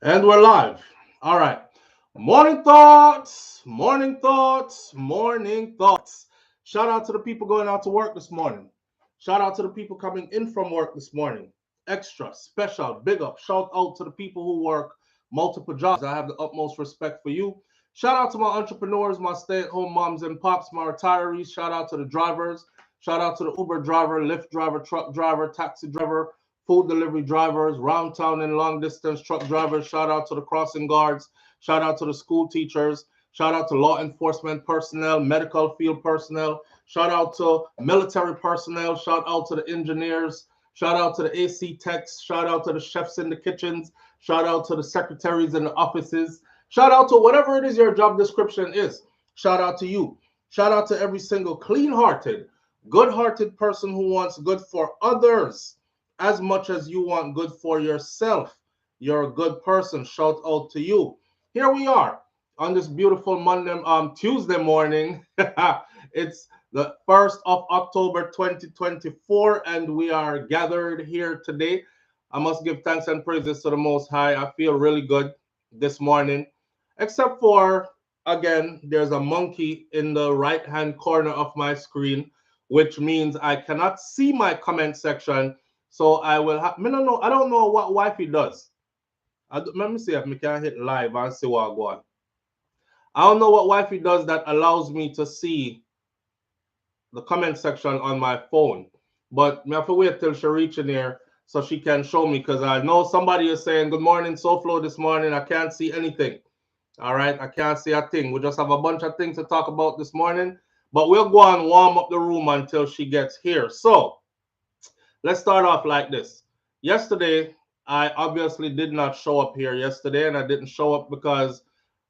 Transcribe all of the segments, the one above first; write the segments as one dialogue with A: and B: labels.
A: And we're live. All right. Morning thoughts, morning thoughts, morning thoughts. Shout out to the people going out to work this morning. Shout out to the people coming in from work this morning. Extra, special, big up. Shout out to the people who work multiple jobs. I have the utmost respect for you. Shout out to my entrepreneurs, my stay at home moms and pops, my retirees. Shout out to the drivers. Shout out to the Uber driver, Lyft driver, truck driver, taxi driver, food delivery drivers, round town and long distance truck drivers. Shout out to the crossing guards. Shout out to the school teachers. Shout out to law enforcement personnel, medical field personnel. Shout out to military personnel. Shout out to the engineers. Shout out to the AC techs. Shout out to the chefs in the kitchens. Shout out to the secretaries in the offices. Shout out to whatever it is your job description is. Shout out to you. Shout out to every single clean hearted, good hearted person who wants good for others as much as you want good for yourself. You're a good person. Shout out to you. Here we are on this beautiful Tuesday morning. It's the 1st of October 2024, and we are gathered here today. I must give thanks and praises to the Most High. I feel really good this morning, except for, again, there's a monkey in the right hand corner of my screen, which means I cannot see my comment section. So I will have, I don't know what wifey does. Let me see if I can hit live and see what I go on. I don't know what wifey does that allows me to see the comment section on my phone. But I have to wait till she reach in here so she can show me, because I know somebody is saying good morning, SouFlo this morning. I can't see anything. All right, I can't see a thing. We just have a bunch of things to talk about this morning, but we'll go and warm up the room until she gets here. So let's start off like this. Yesterday, I obviously did not show up here yesterday, and I didn't show up because,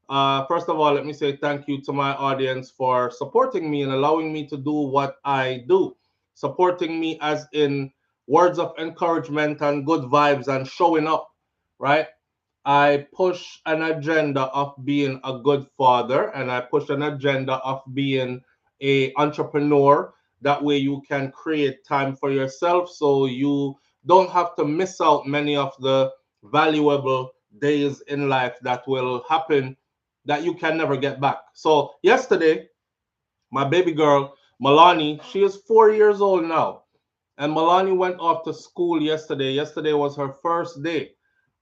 A: first of all, let me say thank you to my audience for supporting me and allowing me to do what I do. Supporting me as in words of encouragement and good vibes and showing up, right? I push an agenda of being a good father, and I push an agenda of being a entrepreneur. That way you can create time for yourself so you don't have to miss out many of the valuable days in life that will happen that you can never get back. So yesterday, my baby girl, Milani, she is 4 years old now. And Milani went off to school yesterday. Yesterday was her first day.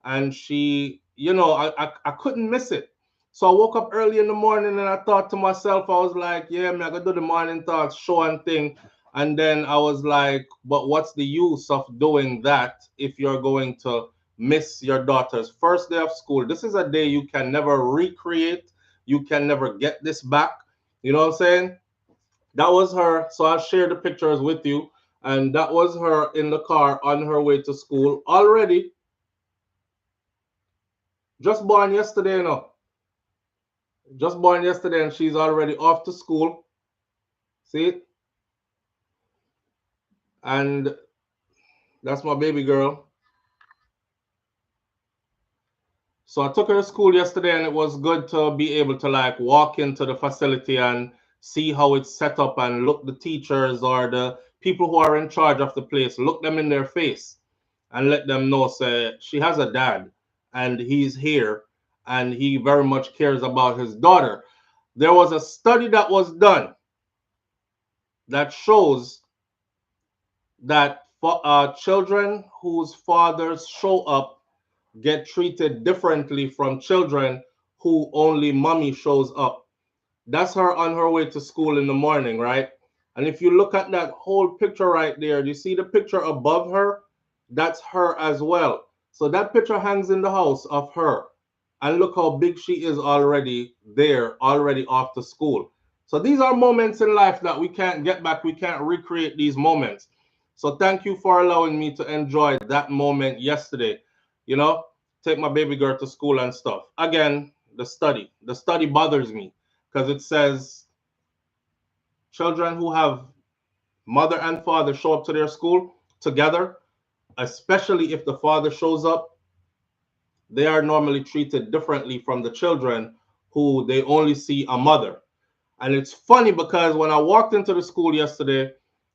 A: And she, I couldn't miss it. So I woke up early in the morning and I thought to myself, I was like, yeah, man, I gotta do the morning thoughts show and thing. And then I was like, but what's the use of doing that if you're going to miss your daughter's first day of school? This is a day you can never recreate. You can never get this back. You know what I'm saying? That was her. So I'll share the pictures with you. And that was her in the car on her way to school already. Just born yesterday, Just born yesterday, and she's already off to school. See? And that's my baby girl. So I took her to school yesterday, and it was good to be able to like walk into the facility and see how it's set up and look the teachers or the people who are in charge of the place, look them in their face and let them know, say, she has a dad and he's here and he very much cares about his daughter. There was a study that was done that shows that children whose fathers show up get treated differently from children who only mommy shows up. That's her on her way to school in the morning, right? And if you look at that whole picture right there, you see the picture above her? That's her as well. So that picture hangs in the house of her. And look how big she is already there, already off to school. So these are moments in life that we can't get back. We can't recreate these moments. So thank you for allowing me to enjoy that moment yesterday. You know, take my baby girl to school and stuff. Again, the study. The study bothers me because it says children who have mother and father show up to their school together, especially if the father shows up, they are normally treated differently from the children who they only see a mother. And it's funny because when I walked into the school yesterday,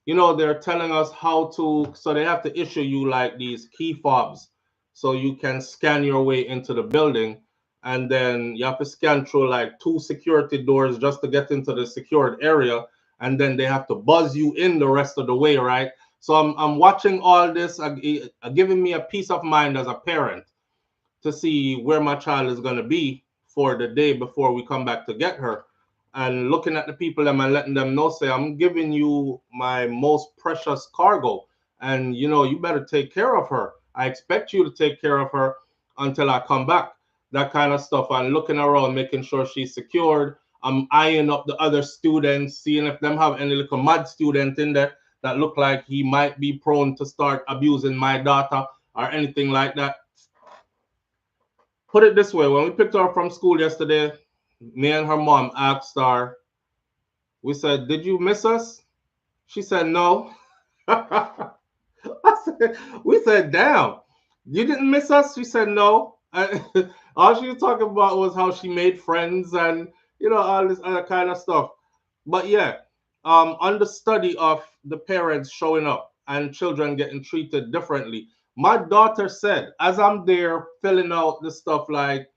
A: they're telling us how to, so they have to issue you like these key fobs so you can scan your way into the building, and then you have to scan through like 2 security doors just to get into the secured area, and then they have to buzz you in the rest of the way, right? So I'm watching all this, giving me a peace of mind as a parent to see where my child is going to be for the day before we come back to get her. And looking at the people and letting them know, say, I'm giving you my most precious cargo. And, you better take care of her. I expect you to take care of her until I come back. That kind of stuff. I'm looking around, making sure she's secured. I'm eyeing up the other students, seeing if them have any little mad student in there that look like he might be prone to start abusing my daughter or anything like that. Put it this way, when we picked her up from school yesterday, me and her mom asked her, we said, did you miss us? She said, no. We said, damn, you didn't miss us? She said, no. All she was talking about was how she made friends and, all this other kind of stuff. But yeah, on the study of the parents showing up and children getting treated differently, my daughter said, as I'm there filling out the stuff like,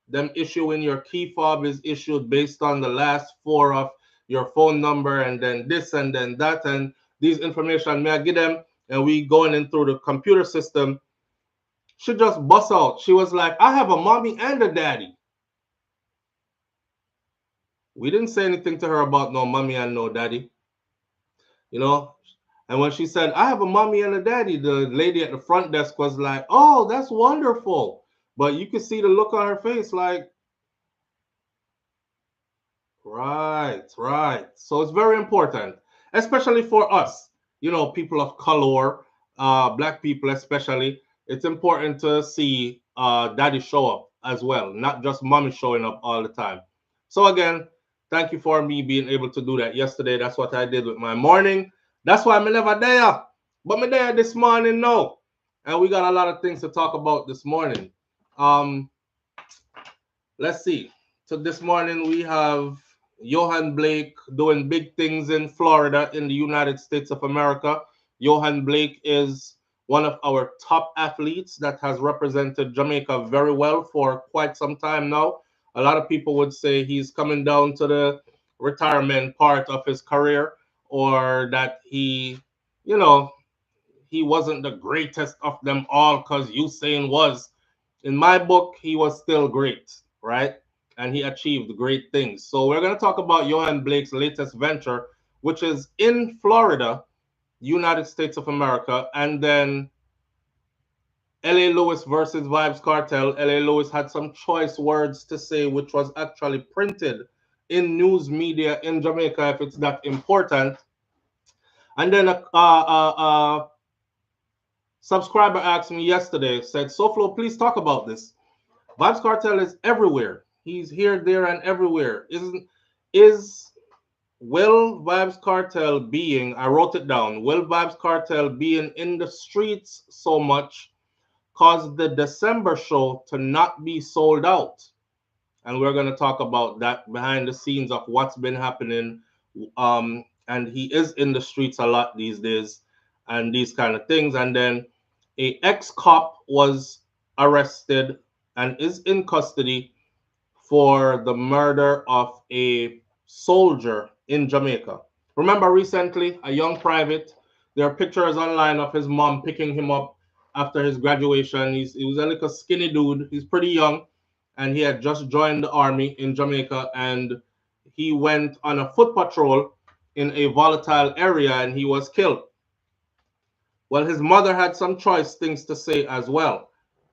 A: them issuing your key fob is issued based on the last 4 of your phone number, and then this and then that, and these information may I get them, and we going in through the computer system. She just bust out. She was like, I have a mommy and a daddy. We didn't say anything to her about no mommy and no daddy, and when she said, I have a mommy and a daddy, the lady at the front desk was like, oh, that's wonderful. But you could see the look on her face like, right, right. So it's very important, especially for us, people of color, black people especially. It's important to see daddy show up as well, not just mommy showing up all the time. So again, thank you for me being able to do that yesterday. That's what I did with my morning. That's why I'm never there. But I'm there this morning now. And we got a lot of things to talk about this morning. Um, let's see. So this morning we have Yohan Blake doing big things in Florida in the United States of America. Yohan Blake is one of our top athletes that has represented Jamaica very well for quite some time now. A lot of people would say he's coming down to the retirement part of his career, or that you know, he wasn't the greatest of them all because Usain was. In my book, he was still great, right? And he achieved great things. So we're going to talk about Yohan Blake's latest venture, which is in Florida, United States of America, and then LA Lewis versus Vybz Kartel. LA Lewis had some choice words to say, which was actually printed in news media in Jamaica, if it's that important. And then a subscriber asked me yesterday, said, SouFlo, please talk about this. Vybz Kartel is everywhere. He's here, there, and everywhere. Will Vybz Kartel being, I wrote it down, will Vybz Kartel being in the streets so much caused the December show to not be sold out? And we're going to talk about that behind the scenes of what's been happening. And he is in the streets a lot these days and these kind of things. And then a ex-cop was arrested and is in custody for the murder of a soldier in Jamaica. Remember recently, a young private, there are pictures online of his mom picking him up after his graduation. He was a little skinny dude. He's pretty young, and he had just joined the army in Jamaica, and he went on a foot patrol in a volatile area, and he was killed. Well, his mother had some choice things to say as well.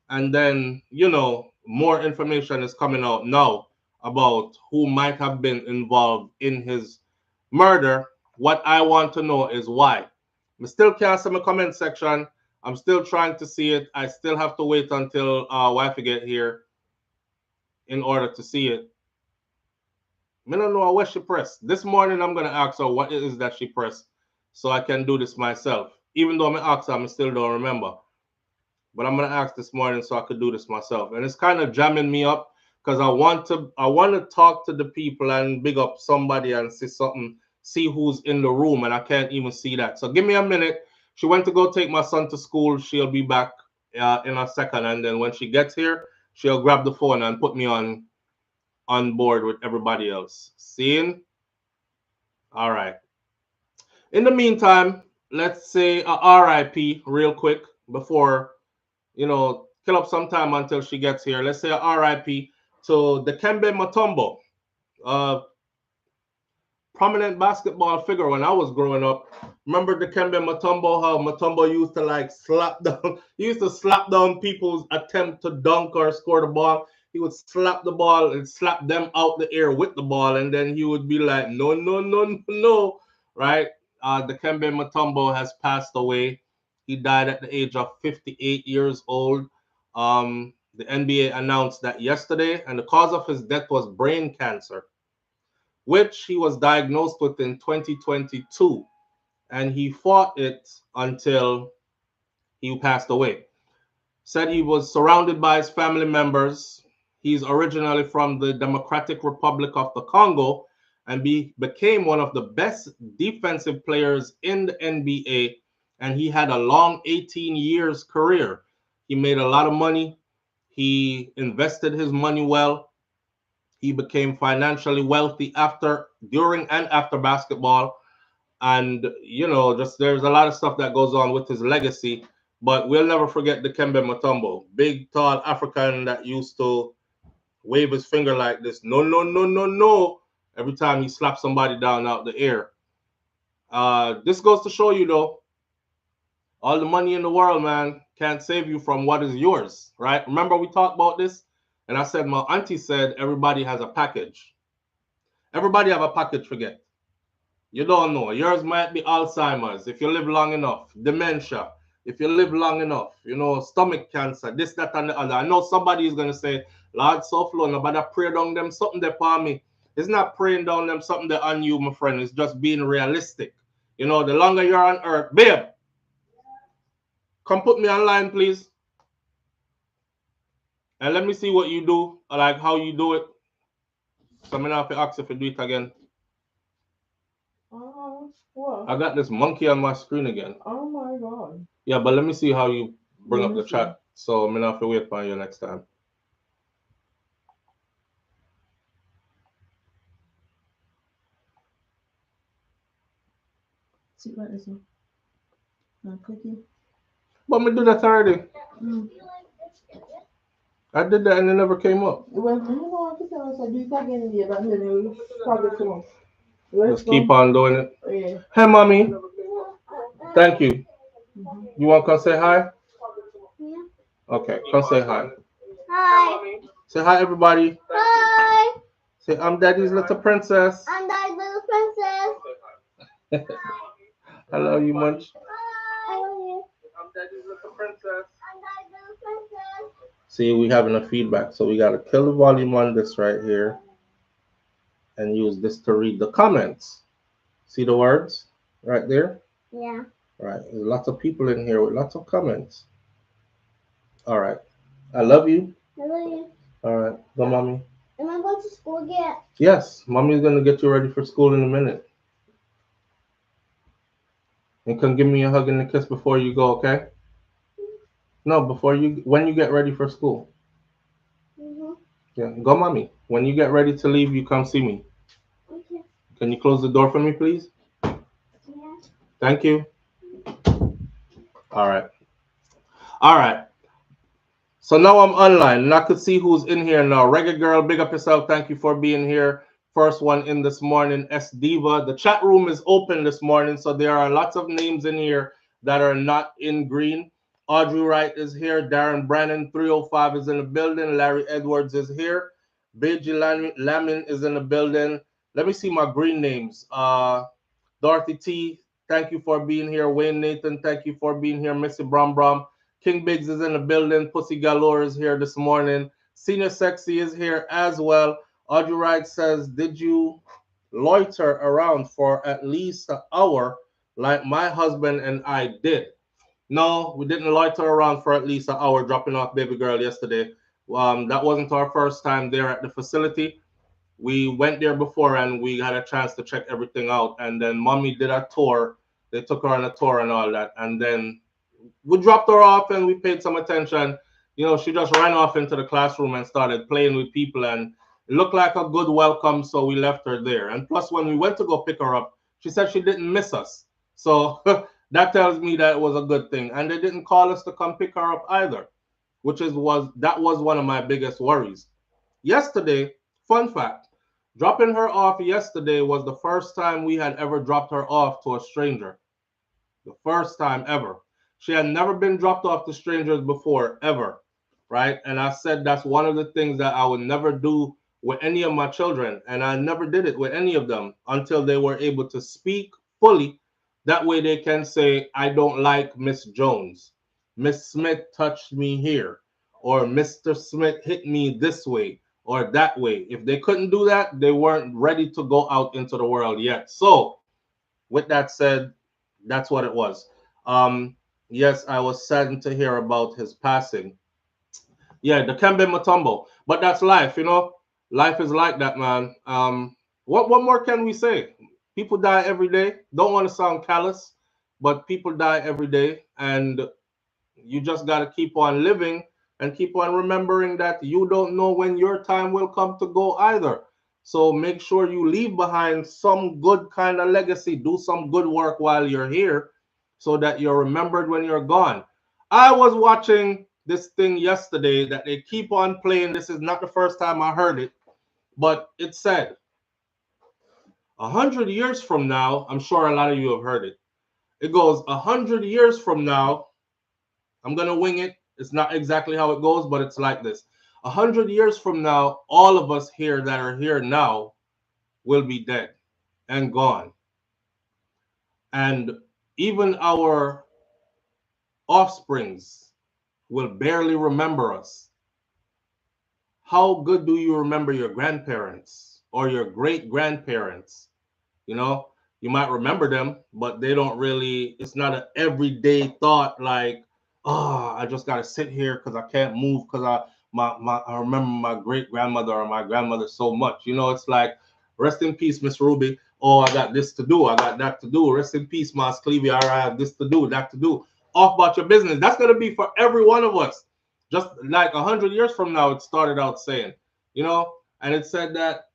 A: And then, more information is coming out now about who might have been involved in his murder. What I want to know is why. I still can't see my comment section. I'm still trying to see it. I still have to wait until wifey get here in order to see it. I don't know what she pressed. This morning I'm gonna ask her what it is that she pressed so I can do this myself. Even though I asked her, I still don't remember. But I'm gonna ask this morning so I could do this myself. And it's kind of jamming me up because I want to talk to the people and big up somebody and see who's in the room, and I can't even see that. So give me a minute. She went to go take my son to school. She'll be back in a second, and then when she gets here, she'll grab the phone and put me on board with everybody else. Seeing? All right. In the meantime, let's say a RIP real quick before kill up some time until she gets here. Let's say a RIP to Dikembe Mutombo, uh, prominent basketball figure when I was growing up. Remember Dikembe Mutombo? How Mutombo used to like slap down. He used to slap down people's attempt to dunk or score the ball. He would slap the ball and slap them out the air with the ball, and then he would be like, "No, no, no, no, no!" Right? Dikembe Mutombo has passed away. He died at the age of 58 years old. The NBA announced that yesterday, and the cause of his death was brain cancer, which he was diagnosed with in 2022, and he fought it until he passed away. Said he was surrounded by his family members. He's originally from the Democratic Republic of the Congo and became one of the best defensive players in the NBA, and he had a long 18 years career. He made a lot of money. He invested his money well. He became financially wealthy during, and after basketball. And, just there's a lot of stuff that goes on with his legacy. But we'll never forget Dikembe Mutombo, big, tall African that used to wave his finger like this. No, no, no, no, no. Every time he slapped somebody down out the air. This goes to show you, though, all the money in the world, man, can't save you from what is yours, right? Remember we talked about this? And I said, my auntie said, everybody has a package. Everybody have a package, forget. You don't know. Yours might be Alzheimer's if you live long enough, dementia, if you live long enough, stomach cancer, this, that, and the other. I know somebody is going to say, Lord, SouFlo, nobody pray down them something there for me. It's not praying down them something there on you, my friend. It's just being realistic. The longer you're on earth, babe, come put me online, please. And let me see what you do, like how you do it. So I'm going to have to ask if you do it again.
B: What?
A: I got this monkey on my screen again.
B: Oh my god.
A: Yeah, but let me see how you bring up the chat. So I'm going to have to wait for you next time.
B: See like this one. Now cookie.
A: But me do that already. I did that and it never came up.
B: Well, you know what to tell us? I do it again, yeah, but then we forget to.
A: Just keep on doing it.
B: Yeah.
A: Hey, mommy. Thank you. You want to come say hi?
C: Yeah.
A: Okay, come say hi.
C: Hi.
A: Say hi, everybody.
C: Hi.
A: Say, I'm Daddy's little princess.
C: I'm that little princess.
A: I love you much.
C: Hi. I love you.
A: I'm Daddy's little princess.
C: I'm that little princess.
A: See, we having a feedback, so we got to kill the volume on this right here and use this to read the comments. See the words right there?
C: Yeah.
A: Right. There's lots of people in here with lots of comments. All right. I love you.
C: I love you.
A: All right. Go, mommy.
C: Am I going to school yet?
A: Yes, mommy's going to get you ready for school in a minute. And come give me a hug and a kiss before you go, okay? No, when you get ready for school. Yeah, go, mommy. When you get ready to leave, you come see me.
C: Okay.
A: Can you close the door for me, please?
C: Yeah.
A: Thank you. All right. All right. So now I'm online and I could see who's in here now. Reggae Girl, big up yourself. Thank you for being here. First one in this morning, S Diva. The chat room is open this morning, so there are lots of names in here that are not in green. Audrey Wright is here. Darren Brannon 305 is in the building. Larry Edwards is here. Beji Lamin is in the building. Let me see my green names. Dorothy T, thank you for being here. Wayne Nathan, thank you for being here. Missy Brom Brom. King Biggs is in the building. Pussy Galore is here this morning. Senior Sexy is here as well. Audrey Wright says, did you loiter around for at least an hour like my husband and I did? No, we didn't loiter around for at least an hour dropping off baby girl yesterday. That wasn't our first time there at the facility. We went there before and we had a chance to check everything out. And then mommy did a tour. They took her on a tour and all that. And then we dropped her off and we paid some attention. You know, she just ran off into the classroom and started playing with people, and it looked like a good welcome, so we left her there. And plus, when we went to go pick her up, she said she didn't miss us. So that tells me that it was a good thing. And they didn't call us to come pick her up either, which was one of my biggest worries. Yesterday, fun fact, dropping her off yesterday was the first time we had ever dropped her off to a stranger. The first time ever. She had never been dropped off to strangers before, ever. Right? And I said that's one of the things that I would never do with any of my children. And I never did it with any of them until they were able to speak fully. That way they can say, I don't like Miss Jones. Miss Smith touched me here. Or Mr. Smith hit me this way or that way. If they couldn't do that, they weren't ready to go out into the world yet. So, with that said, that's what it was. Yes, I was saddened to hear about his passing. Yeah, the Kembe Mutombo, but that's life, you know. Life is like that, man. What more can we say? People die every day. Don't want to sound callous, but people die every day, and you just got to keep on living and keep on remembering that you don't know when your time will come to go either. So make sure you leave behind some good kind of legacy. Do some good work while you're here so that you're remembered when you're gone. I was watching this thing yesterday that they keep on playing. This is not the first time I heard it, but it said 100 years from now, I'm sure a lot of you have heard it. It goes 100 years from now, I'm going to wing it. It's not exactly how it goes, but it's like this. 100 years from now, all of us here that are here now will be dead and gone. And even our offsprings will barely remember us. How good do you remember your grandparents or your great grandparents? You know, you might remember them, but they don't really, it's not an everyday thought like, oh, I just got to sit here because I can't move because I remember my great grandmother or my grandmother so much. You know, it's like, rest in peace, Miss Ruby. Oh, I got this to do. I got that to do. Rest in peace, Mas Clevie. I have this to do, that to do. Off about your business. That's going to be for every one of us. Just like 100 years from now, it started out saying, you know, and it said that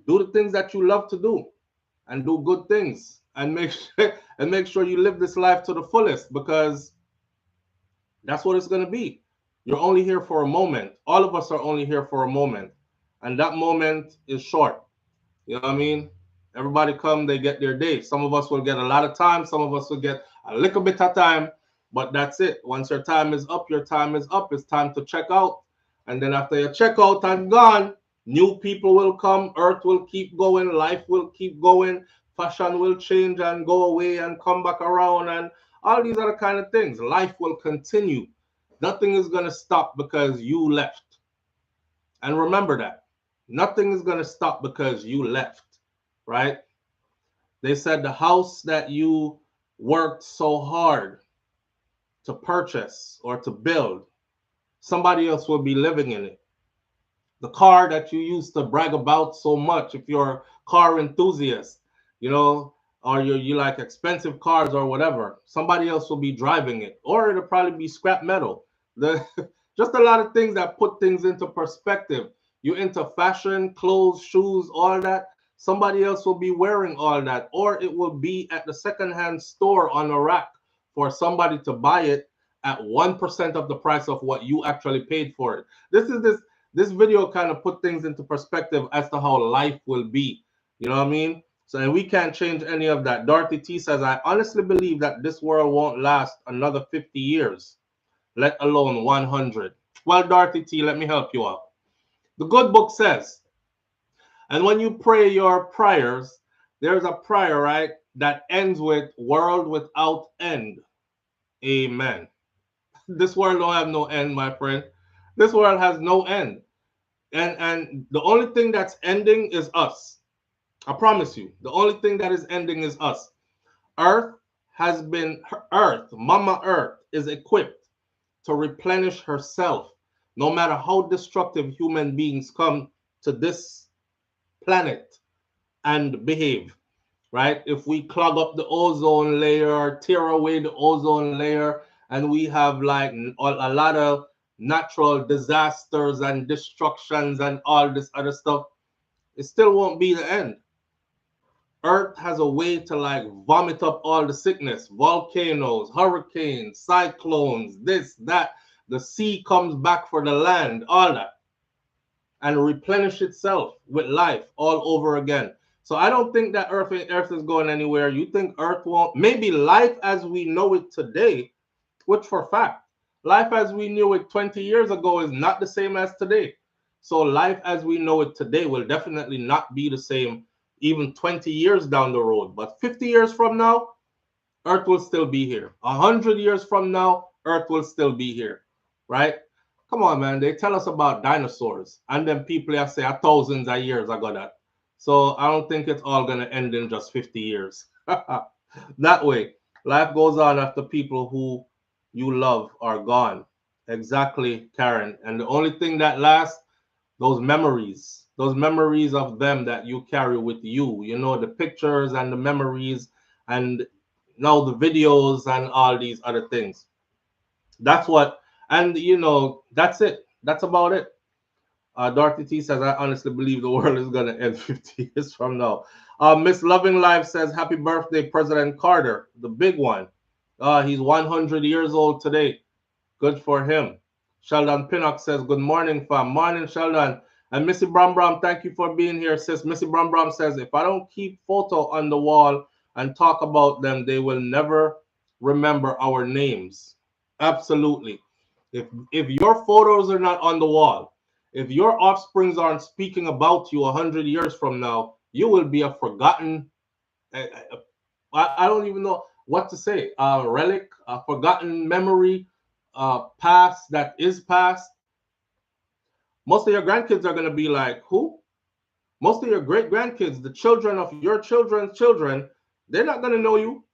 A: do the things that you love to do and do good things and make sure you live this life to the fullest, because that's what it's going to be. You're only here for a moment. All of us are only here for a moment, and that moment is short. You know what I mean? Everybody come, they get their day. Some of us will get a lot of time, some of us will get a little bit of time, but that's it. Once your time is up, your time is up. It's time to check out. And then after you check out and gone, new people will come, earth will keep going, life will keep going, fashion will change and go away and come back around, and all these other kind of things. Life will continue. Nothing is going to stop because you left. And remember that. Nothing is going to stop because you left, right? They said the house that you worked so hard to purchase or to build, somebody else will be living in it. The car that you used to brag about so much, if you're a car enthusiast, you know, or you like expensive cars or whatever, somebody else will be driving it, or it'll probably be scrap metal. The just a lot of things that put things into perspective. You into fashion, clothes, shoes, all that. Somebody else will be wearing all that, or it will be at the secondhand store on a rack for somebody to buy it at 1% of the price of what you actually paid for it. This video kind of put things into perspective as to how life will be. You know what I mean? So, and we can't change any of that. Dorothy T says, I honestly believe that this world won't last another 50 years, let alone 100. Well, Dorothy T, let me help you out. The good book says, and when you pray your prayers, there's a prayer, right, that ends with world without end. Amen. This world don't have no end, my friend. This world has no end. And the only thing that's ending is us. I promise you. The only thing that is ending is us. Earth has been, Earth, Mama Earth, is equipped to replenish herself, no matter how destructive human beings come to this planet and behave. right? If we clog up the ozone layer, tear away the ozone layer, and we have like a lot of natural disasters and destructions and all this other stuff, it still won't be the end. Earth has a way to like vomit up all the sickness, volcanoes, hurricanes, cyclones, this, that. The sea comes back for the land, all that, and replenish itself with life all over again. So I don't think that Earth is going anywhere. You think Earth won't? Maybe life as we know it today, which for fact, life as we knew it 20 years ago is not the same as today. So life as we know it today will definitely not be the same even 20 years down the road. But 50 years from now, Earth will still be here. 100 years from now, Earth will still be here, right? Come on, man. They tell us about dinosaurs, and then people have say thousands of years ago that. So I don't think it's all gonna end in just 50 years. That way, life goes on after people who you love are gone. Exactly, Karen. And the only thing that lasts, those memories of them that you carry with you. You know, the pictures and the memories, and now the videos and all these other things. That's what, and you know, that's it. That's about it. Dorothy T says, I honestly believe the world is going to end 50 years from now. Miss Loving Life says, happy birthday, President Carter, the big one. He's 100 years old today. Good for him. Sheldon Pinnock says, good morning, fam. Morning, Sheldon. And Missy Bram Bram, thank you for being here, sis. Missy Bram Bram says, if I don't keep photo on the wall and talk about them, they will never remember our names. Absolutely. If your photos are not on the wall, if your offsprings aren't speaking about you 100 years from now, you will be a forgotten. I, I don't even know what to say. A relic, a forgotten memory, past that is past. Most of your grandkids are going to be like, who? Most of your great grandkids, the children of your children's children, they're not going to know you.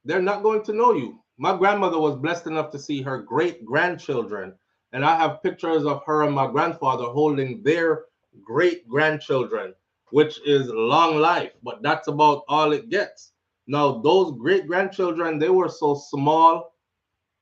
A: They're not going to know you. My grandmother was blessed enough to see her great grandchildren, and I have pictures of her and my grandfather holding their great grandchildren, which is long life, but that's about all it gets. Now, those great grandchildren, they were so small,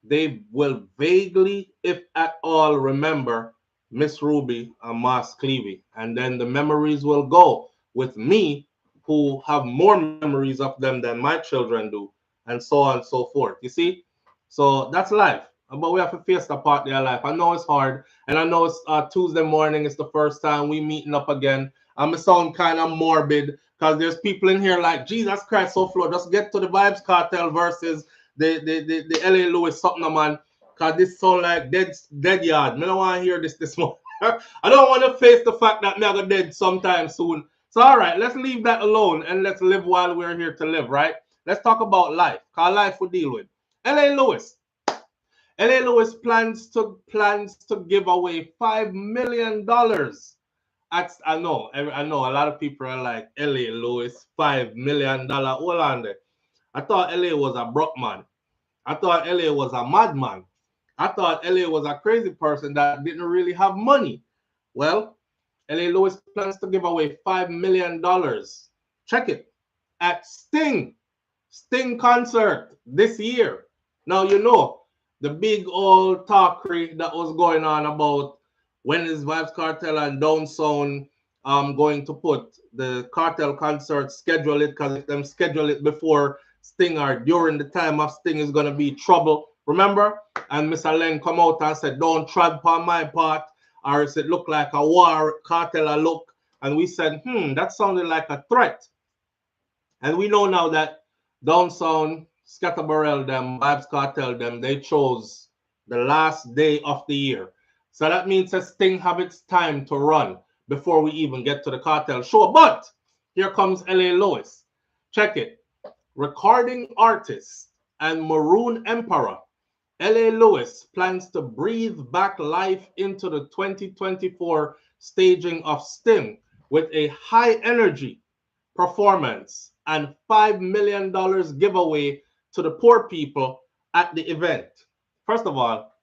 A: they will vaguely, if at all, remember Miss Ruby and Mas Clevey. And then the memories will go with me, who have more memories of them than my children do, and so on and so forth. You see? So that's life. But we have to face the part of their life. I know it's hard, and I know it's Tuesday morning. It's the first time we meeting up again. I'm sound kind of morbid because there's people in here like, Jesus Christ, SouFLo, just get to the Vybz Kartel versus the LA Lewis something, man. Because this sound like dead yard. I don't want to hear this morning. I don't want to face the fact that I'm going to dead sometime soon. So, all right, let's leave that alone and let's live while we're here to live, right? Let's talk about life. Because life we deal with. LA Lewis. LA Lewis plans to give away $5 million. I know a lot of people are like, LA Lewis, $5 million. Hold on there. I thought LA was a broke man. I thought LA was a madman. I thought LA was a crazy person that didn't really have money. Well, LA Lewis plans to give away $5 million. Check it. At Sting concert this year. Now, you know, the big old talkery that was going on about when is Vybz Kartel and Down Sound going to put the Cartel concert, schedule it, because if them schedule it before Sting or during the time of Sting is going to be trouble. Remember? And Mr. Len come out and said, don't tread upon my part, or it look like a war, Cartel a look. And we said, that sounded like a threat. And we know now that Down Sound, Scatterbarrel them, Vybz Kartel them, they chose the last day of the year. So that means that Sting have its time to run before we even get to the Cartel show. But here comes LA Lewis. Check it. Recording artist and Maroon Emperor, LA Lewis plans to breathe back life into the 2024 staging of Sting with a high energy performance and $5 million giveaway to the poor people at the event. First of all,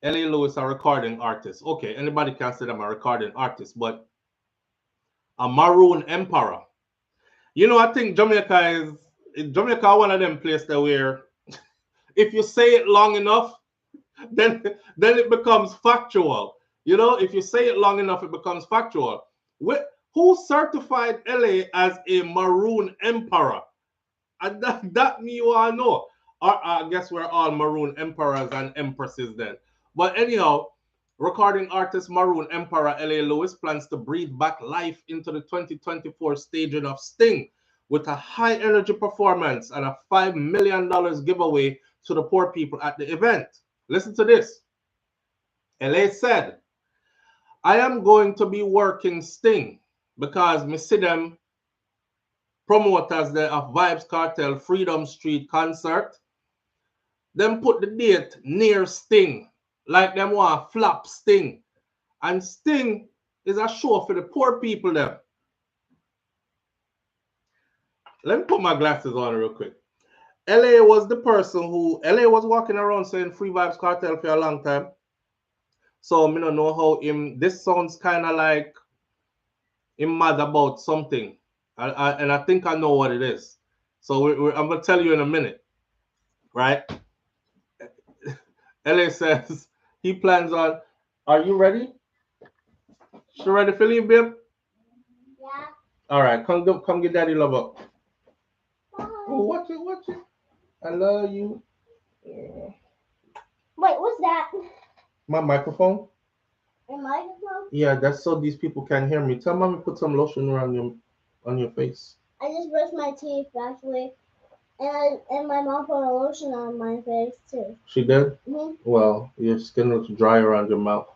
A: LA Lewis, a recording artist. Okay, anybody can say I'm a recording artist, but a Maroon Emperor. You know, I think Jamaica one of them places that where if you say it long enough, then then it becomes factual. You know, if you say it long enough, it becomes factual. Who certified LA as a maroon emperor? And that me you all know. I guess we're all maroon emperors and empresses then. But anyhow, recording artist Maroon Emperor L.A. Lewis plans to breathe back life into the 2024 staging of Sting with a high energy performance and a $5 million giveaway to the poor people at the event. Listen to this. LA said, I am going to be working Sting because me see them promoters there of Vybz Kartel Freedom Street concert. Them put the date near Sting, like them want flap Sting. And Sting is a show for the poor people there. Let me put my glasses on real quick. LA was the person who LA was walking around saying free Vybz Kartel for a long time. So I don't know how him. This sounds kind of like him mad about something, and I think I know what it is. So I'm gonna tell you in a minute, right? LA says he plans on. Are you ready? She ready for leave, babe?
C: Yeah.
A: All right, come get daddy love up.
C: Bye.
A: Oh, watch it. I love you.
C: Wait, what's that?
A: My microphone.
C: A microphone?
A: Yeah, that's so these people can hear me. Tell mommy put some lotion around on your face.
C: I just brushed my teeth actually, and my mom put a lotion on my face too.
A: She did?
C: Mm-hmm.
A: Well, your skin looks dry around your mouth.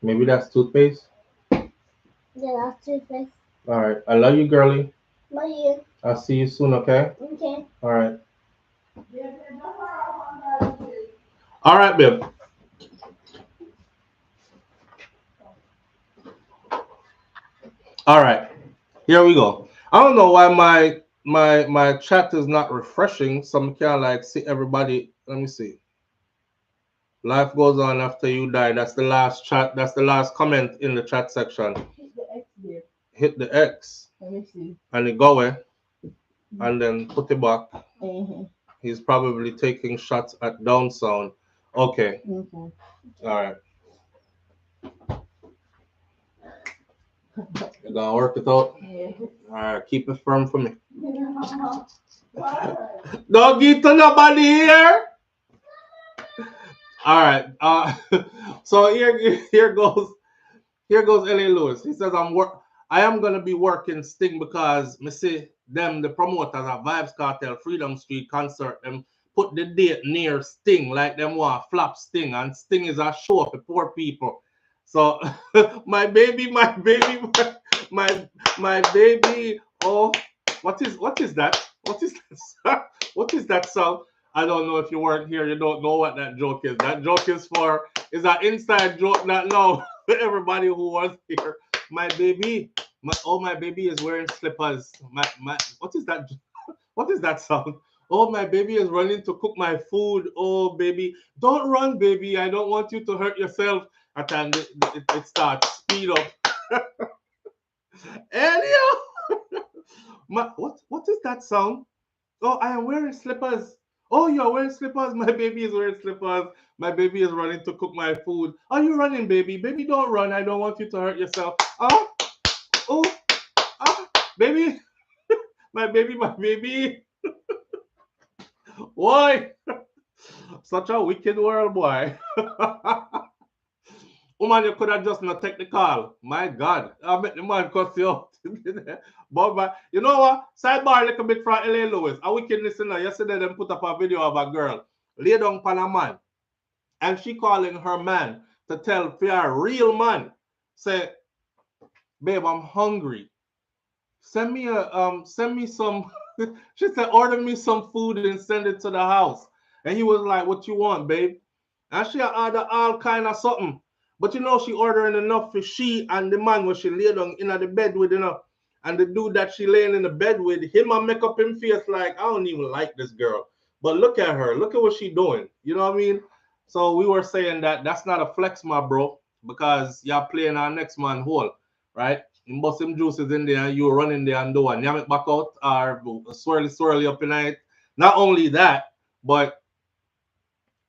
A: Maybe that's toothpaste?
C: Yeah, that's toothpaste.
A: All right. I love you, girly.
C: Love you.
A: I'll see you soon, okay?
C: Okay.
A: All right. All right, babe. All right. Here we go. I don't know why my chat is not refreshing. Some can't like see everybody. Let me see. Life goes on after you die. That's the last chat. That's the last comment in the chat section.
B: Hit the X there.
A: Hit the X.
B: Let me see.
A: And it go away. And then put it back.
B: Mm-hmm.
A: He's probably taking shots at down sound. Okay.
B: Mm-hmm.
A: All right. You gonna work it out?
B: Yeah.
A: All right. Keep it firm for me. Don't get to nobody here. All right. So here goes LA Lewis. He says I am gonna be working Sting because me see them the promoters of Vybz Kartel Freedom Street concert them put the date near Sting like them want flap Sting and Sting is a show for poor people. So my baby, my baby. Oh, what is that? What is that? What is that sound? I don't know if you weren't here. You don't know what that joke is. That joke is an inside joke that no everybody who was here. My baby, my baby is wearing slippers. My what is that? What is that sound? Oh, my baby is running to cook my food. Oh, baby, don't run, baby. I don't want you to hurt yourself. At time it starts speed up. Anyhow, what is that sound? Oh, I am wearing slippers. Oh, you're wearing slippers. My baby is wearing slippers. My baby is running to cook my food. Are you running, baby? Baby, don't run. I don't want you to hurt yourself. Oh, oh, ah, baby. My baby, my baby. Why? Such a wicked world, boy. Woman, you could have just not take the call. My God. I bet the man cuss you out. But you know what? Sidebar a little bit from LA Lewis. A wicked listener. Yesterday, them put up a video of a girl lay down on a man. And she calling her man to tell for a real man. Say, babe, I'm hungry. Send me some. She said, order me some food and send it to the house. And he was like, what you want, babe? And she ordered all kind of something. But you know, she ordering enough for she and the man when she lay down in the bed with, you know. And the dude that she laying in the bed with, him and make up him face like, I don't even like this girl. But look at her. Look at what she doing. You know what I mean? So we were saying that that's not a flex, my bro, because y'all playing our next man whole, right? him bust him juices in there and you run in there and do a yam it back out or swirly up in it. Not only that, but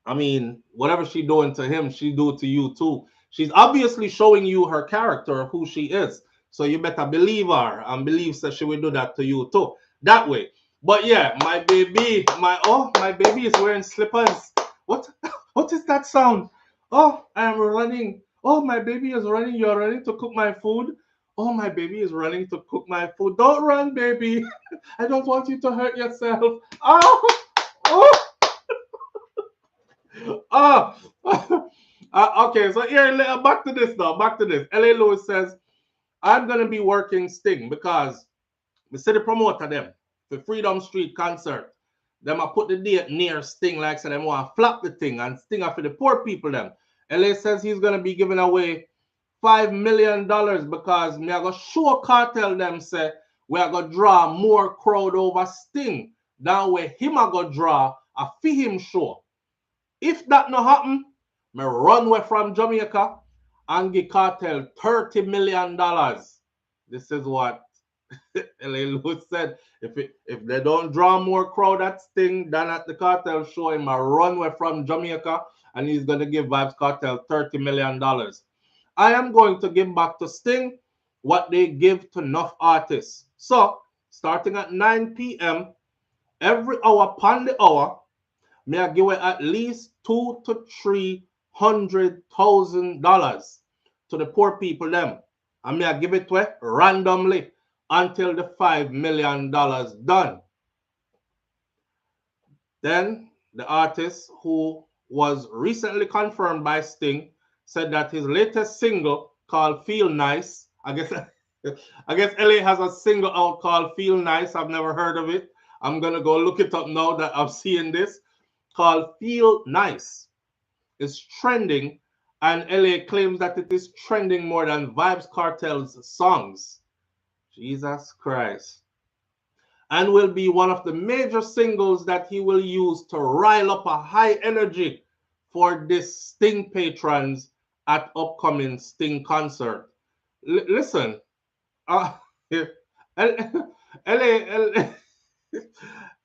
A: I mean, whatever she doing to him, she do to you too. She's obviously showing you her character of who she is. So you better believe her and believe that she will do that to you too. That way. But yeah, my baby is wearing slippers. What what is that sound? Oh, I am running. Oh, my baby is running. You're running to cook my food. Oh, my baby is running to cook my food. Don't run, baby. I don't want you to hurt yourself. Oh, oh. Ah, okay. So here, back to this now. Back to this. LA Lewis says, "I'm gonna be working Sting because the city promoter them for Freedom Street concert. Them I put the date near Sting like so them want to flap the thing and Sting for the poor people them. LA says he's gonna be giving away $5 million because me I go show Cartel them say we are gonna draw more crowd over Sting than where him I go draw a fee him show. If that no happen, me run away from Jamaica and give Cartel $30 million. This is what LA Lewis said. If they don't draw more crowd at Sting than at the Cartel show, him a run away from Jamaica and he's gonna give Vybz Kartel $30 million. I am going to give back to Sting what they give to enough artists. So starting at 9 p.m. every hour upon the hour, may I give away at least $200,000 to $300,000 to the poor people them. And may I give it to randomly until the $5 million done. Then the artist who was recently confirmed by Sting said that his latest single called Feel Nice, I guess LA has a single out called Feel Nice. I've never heard of it. I'm gonna go look it up now that I'm seeing this. Called Feel Nice is trending, and LA claims that it is trending more than Vybz Kartel's songs. Jesus Christ. And will be one of the major singles that he will use to rile up a high energy for this Sting patrons at upcoming Sting concert. Listen, LA, LA,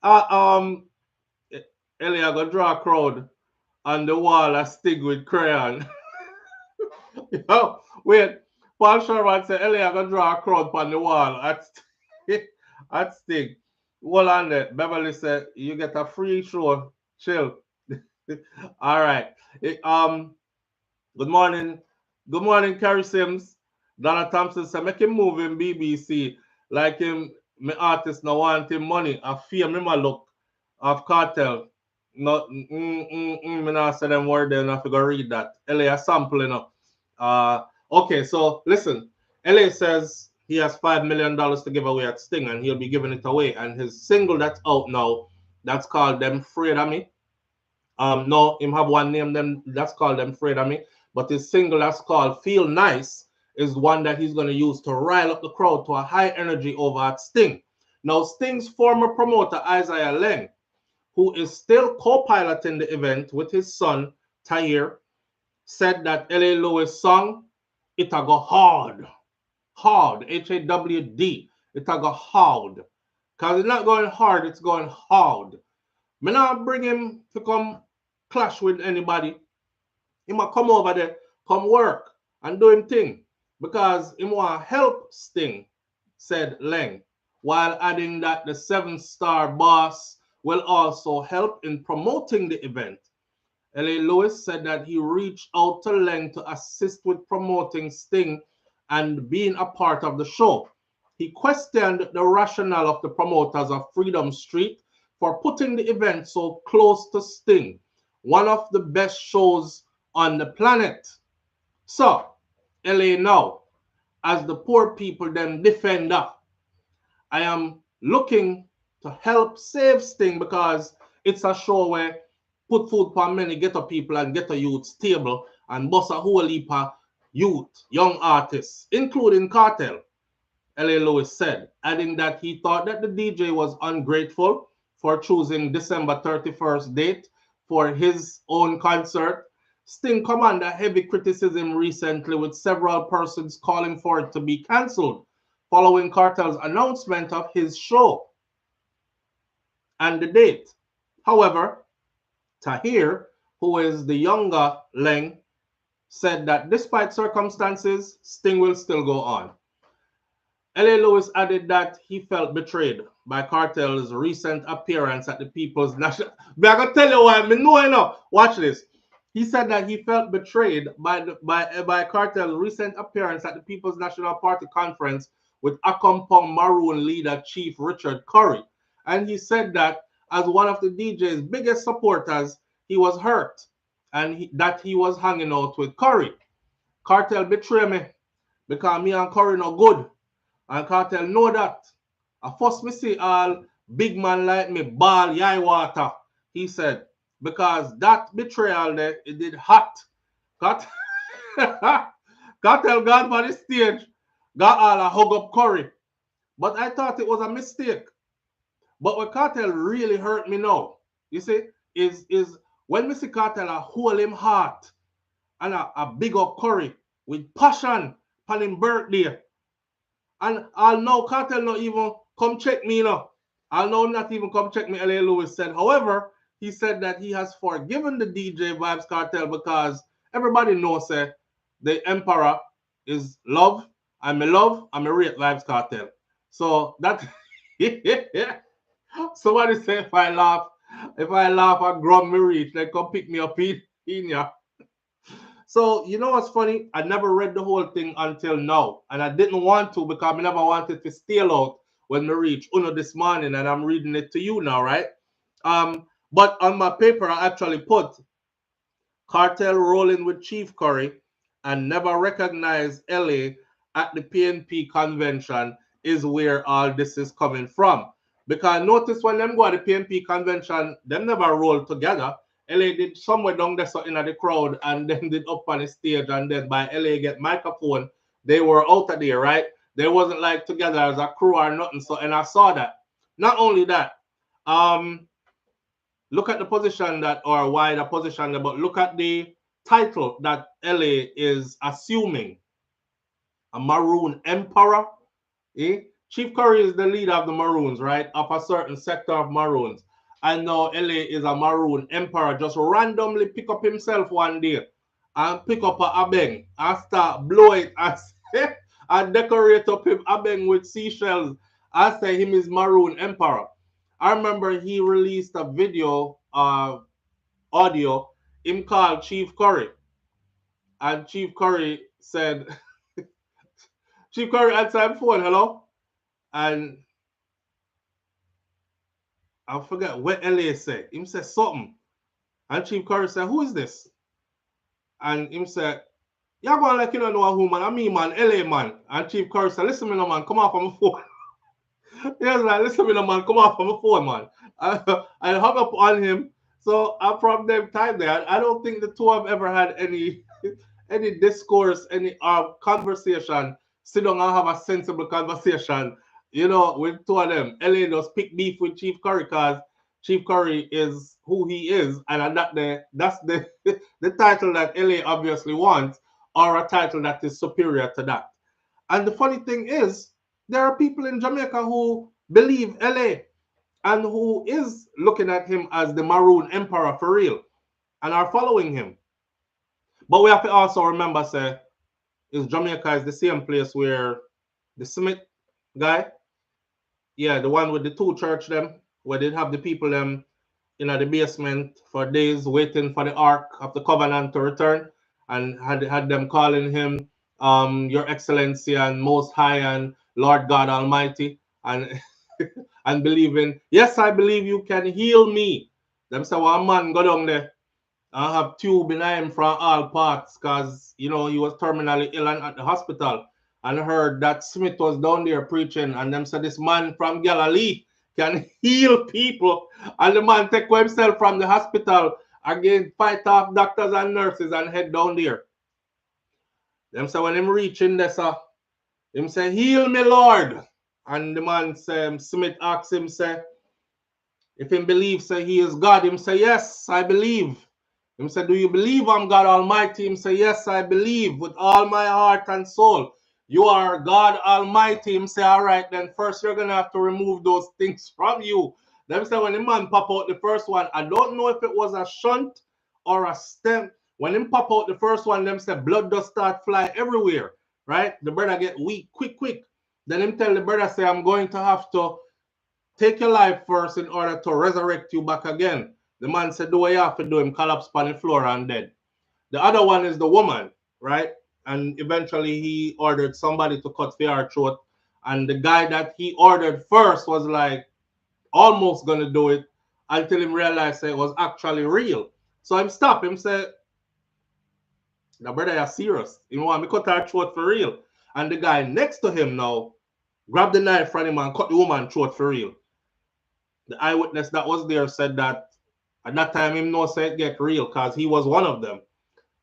A: I gonna draw a crowd on the wall a Sting with crayon. Yo, wait, Paul Sherman said, LA, I gonna draw a crowd on the wall at Sting. Hold on there. Beverly said, you get a free show. Chill. All right. Good morning. Good morning, Kerry Sims. Donna Thompson said, make him move in BBC. Like him, my artist now want him money. I fear me my look of Cartel. Not me not say them word there, enough to go read that. LA a sample enough. Okay, so listen. LA says he has $5 million to give away at Sting, and he'll be giving it away. And his single that's out now, that's called "Them Afraid of Me." No, him have one name them that's called "Them Afraid of Me," but his single that's called "Feel Nice" is one that he's going to use to rile up the crowd to a high energy over at Sting. Now, Sting's former promoter Isaiah Leng, who is still co-piloting the event with his son Tahir, said that LA Lewis song "It a go hard." Hard, Hawd. It a go hard. Because it's not going hard, it's going hard. Me not bring him to come clash with anybody. He might come over there, come work and do him thing. Because he want help Sting, said Leng, while adding that the 7-star boss will also help in promoting the event. LA Lewis said that he reached out to Leng to assist with promoting Sting and being a part of the show. He questioned the rationale of the promoters of Freedom Street for putting the event so close to Sting, one of the best shows on the planet. So, LA now, as the poor people then defender, I am looking to help save Sting because it's a show where put food for many ghetto people and ghetto youths table and bust a whole heap of youth, young artists, including Cartel, LA Lewis said, adding that he thought that the DJ was ungrateful for choosing December 31st date for his own concert Sting come under heavy criticism recently, with several persons calling for it to be cancelled following Kartel's announcement of his show and the date. However, Tahir, who is the younger Leng, said that despite circumstances, Sting will still go on. L.A. Lewis added that he felt betrayed by Kartel's recent appearance at the People's National. But I'm gonna tell you why. I know enough. Watch this. He said that he felt betrayed by Kartel's recent appearance at the People's National Party conference with Akompong Maroon leader Chief Richard Curry, and he said that as one of the DJ's biggest supporters, he was hurt and that he was hanging out with Curry. Kartel betrayed me because me and Curry no good. And Kartel know that. I first me see all big man like me ball yai water. He said, because that betrayal there, it did hot. Kartel got by the stage, got all a hug up Curry. But I thought it was a mistake. But what Kartel really hurt me now, you see, is when me see Kartel a hold him heart and a big up Curry with passion on him birthday. And I'll know Kartel not even come check me, you know. I'll know not even come check me, L.A. Lewis said. However, he said that he has forgiven the DJ Vybz Kartel because everybody knows the emperor is love, and I rate Vybz Kartel. So that somebody say if I laugh, I grub me reach, they come pick me up in ya. So, you know what's funny? I never read the whole thing until now. And I didn't want to because I never wanted to steal out when I reach Uno this morning, and I'm reading it to you now, right? But on my paper, I actually put Kartel rolling with Chief Curry and never recognize LA at the PNP convention is where all this is coming from. Because notice when them go to the PNP convention, them never roll together. LA did somewhere down there so in the crowd and then did up on the stage, and then by LA get microphone, they were out of there, right? They wasn't like together as a crew or nothing. So, and I saw that. Not only that, look at the position that, or why the position, but look at the title that LA is assuming. A Maroon Emperor. Eh? Chief Curry is the leader of the Maroons, right? Of a certain sector of Maroons. And now LA is a Maroon Emperor, just randomly pick up himself one day and pick up a abeng and start blow it and decorate up him abeng with seashells and say him is Maroon Emperor. I remember he released a video, audio, him called Chief Curry. And Chief Curry said, Chief Curry answered phone, hello? And I forget what LA said. Him said something. And Chief Curry said, who is this? And him said, you're going like you don't know who, man. I mean, man, LA, man. And Chief Curry said, listen me, no, man. Come off on my phone. He was like, listen me, no, man. Come off on my phone, man. I hung up on him. So from them time there, I don't think the two have ever had any discourse, any conversation, sit down and have a sensible conversation, you know, with two of them. LA just pick beef with Chief Curry because Chief Curry is who he is, and that's the the title that LA obviously wants, or a title that is superior to that. And the funny thing is, there are people in Jamaica who believe LA and who is looking at him as the Maroon Emperor for real and are following him. But we have to also remember, say, is Jamaica is the same place where the Smith guy, yeah, the one with the two church them, where they have the people them in the basement for days waiting for the Ark of the Covenant to return, and had them calling him Your Excellency and Most High and Lord God Almighty, and and believing, yes, I believe you can heal me. Them say, well, man, go down there. I have tube behind him from all parts because, you know, he was terminally ill and at the hospital. And I heard that Smith was down there preaching, and them said this man from Galilee can heal people. And the man take himself from the hospital, again, fight off doctors and nurses and head down there. Them say when him reaching there, sir, him say, heal me, Lord. And the man say, Smith asks him, say, if him believes, say he is God, him say, yes, I believe. Him say, do you believe I'm God Almighty? Him say, yes, I believe with all my heart and soul. You are God Almighty. Him say, all right, then first you're going to have to remove those things from you. Them say when the man pop out the first one, I don't know if it was a shunt or a stem. When him pop out the first one, them say blood does start fly everywhere, right? The brother get weak, quick. Then him tell the brother, say, I'm going to have to take your life first in order to resurrect you back again. The man said, do what you have to do. Him collapse on the floor and dead. The other one is the woman, right? And eventually he ordered somebody to cut her throat. And the guy that he ordered first was like almost gonna do it until him realized it was actually real. So him stop him say, the brother is serious. He want me cut her throat for real. And the guy next to him now grabbed the knife from him and cut the woman throat for real. The eyewitness that was there said that at that time him know say it get real because he was one of them.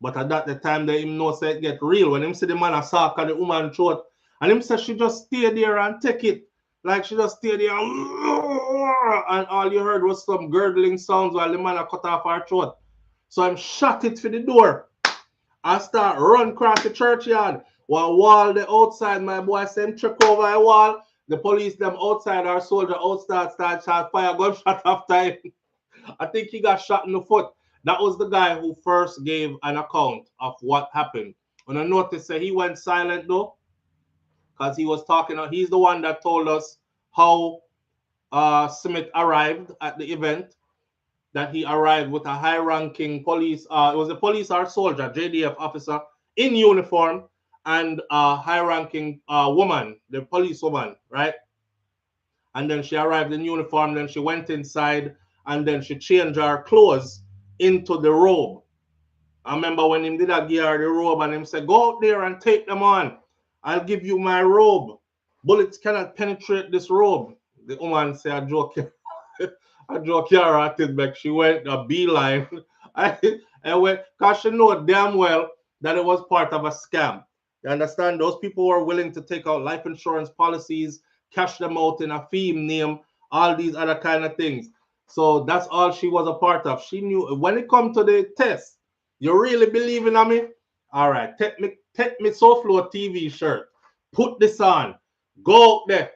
A: But at that the time that him know say it get real, when him see the man a sock at the woman throat, and him say she just stay there and take it. Like she just stay there and all you heard was some gurgling sounds while the man a cut off her throat. So I'm shot it for the door. I start run across the churchyard. While wall the outside, my boy say him trip over a wall. The police them outside, our soldier outside start shot fire gunshot after him. I think he got shot in the foot. That was the guy who first gave an account of what happened. When I noticed that he went silent though, because he was talking. He's the one that told us how Smith arrived at the event. That he arrived with a high-ranking police. It was a police or soldier, JDF officer in uniform, and a high-ranking woman, the police woman, right? And then she arrived in uniform. Then she went inside, and then she changed her clothes into the robe. I remember when him did give her the robe, and him said, "Go out there and take them on. I'll give you my robe. Bullets cannot penetrate this robe." The woman said, "I joke." I joke her at it back. She went a beeline. And went, because she know damn well that it was part of a scam. You understand? Those people were willing to take out life insurance policies, cash them out in a theme name, all these other kind of things. So that's all she was a part of. She knew when it come to the test, you really believe in me? All right, take me SouFLoTV shirt. Put this on. Go out there.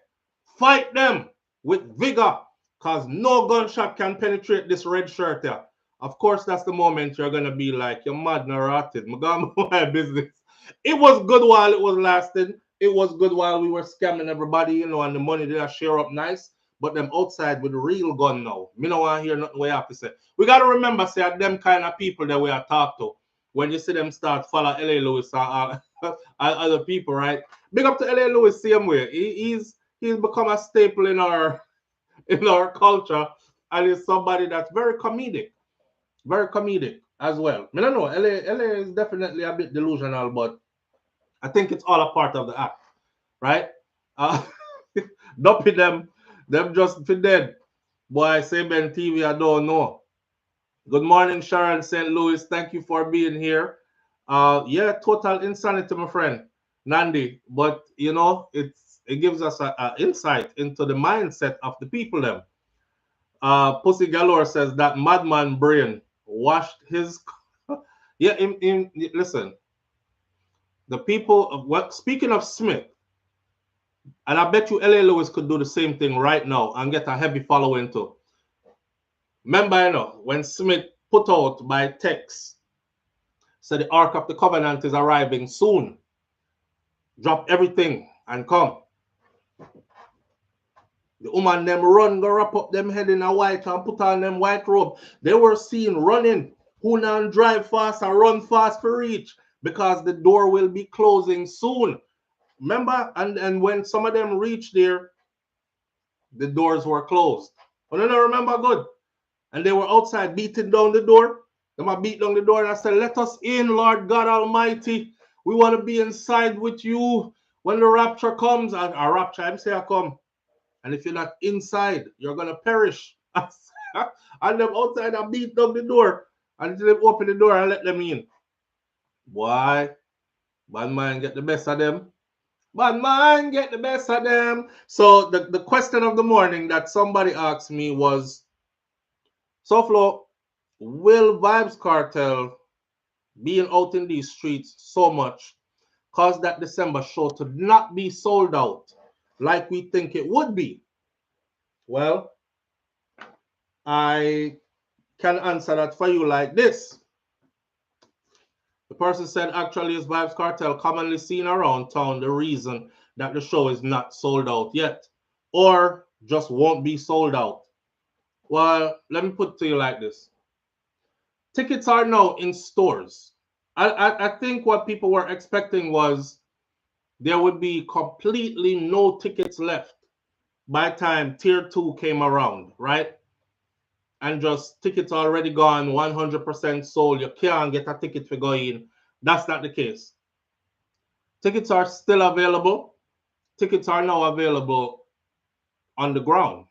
A: Fight them with vigor. Because no gunshot can penetrate this red shirt here. Of course, that's the moment you're going to be like, you're mad and rotted. I'm going to my business. It was good while it was lasting. It was good while we were scamming everybody, you know, and the money did share up nice. But them outside with the real gun now. Me no want to hear nothing we have to say. We got to remember, say, them kind of people that we are talk to. When you see them start follow L.A. Lewis and other people, right? Big up to L.A. Lewis, same way. He's become a staple in our culture, and is somebody that's very comedic as well. I don't know, LA is definitely a bit delusional, but I think it's all a part of the act, right? Dumpy them just for dead. Boy, say Ben TV, I don't know. Good morning, Sharon St. Louis. Thank you for being here. Yeah, total insanity, my friend Nandi. But you know, it gives us a insight into the mindset of the people them. Pussy Galore says that madman brain washed his. Yeah, listen. The people. What? Speaking of Smith, and I bet you L.A. Lewis could do the same thing right now and get a heavy following too. Remember, you know, when Smith put out by text, said the Ark of the Covenant is arriving soon. Drop everything and come. The woman them run, go wrap up them head in a white and put on them white robe. They were seen running. Who now drive fast and run fast for reach because the door will be closing soon. Remember? And when some of them reached there, the doors were closed. But I don't remember good. And they were outside beating down the door. They might beat down the door and I said, "Let us in, Lord God Almighty. We want to be inside with you when the rapture comes." And a rapture, I'm saying I come. And if you're not inside, you're going to perish. And them outside, I beat down the door until they open the door and let them in. Why? Bad mind get the best of them. Bad mind get the best of them. So the question of the morning that somebody asked me was, SouFLo, will Vybz Kartel being out in these streets so much cause that December show to not be sold out like we think it would be? Well, I can answer that for you like this. The person said actually is Vybz Kartel commonly seen around town the reason that the show is not sold out yet or just won't be sold out. Well, let me put it to you like this. Tickets are now in stores. I think what people were expecting was there would be completely no tickets left by the time tier 2 came around, right? And just tickets already gone, 100% sold. You can't get a ticket for going. That's not the case. Tickets are still available. Tickets are now available on the ground.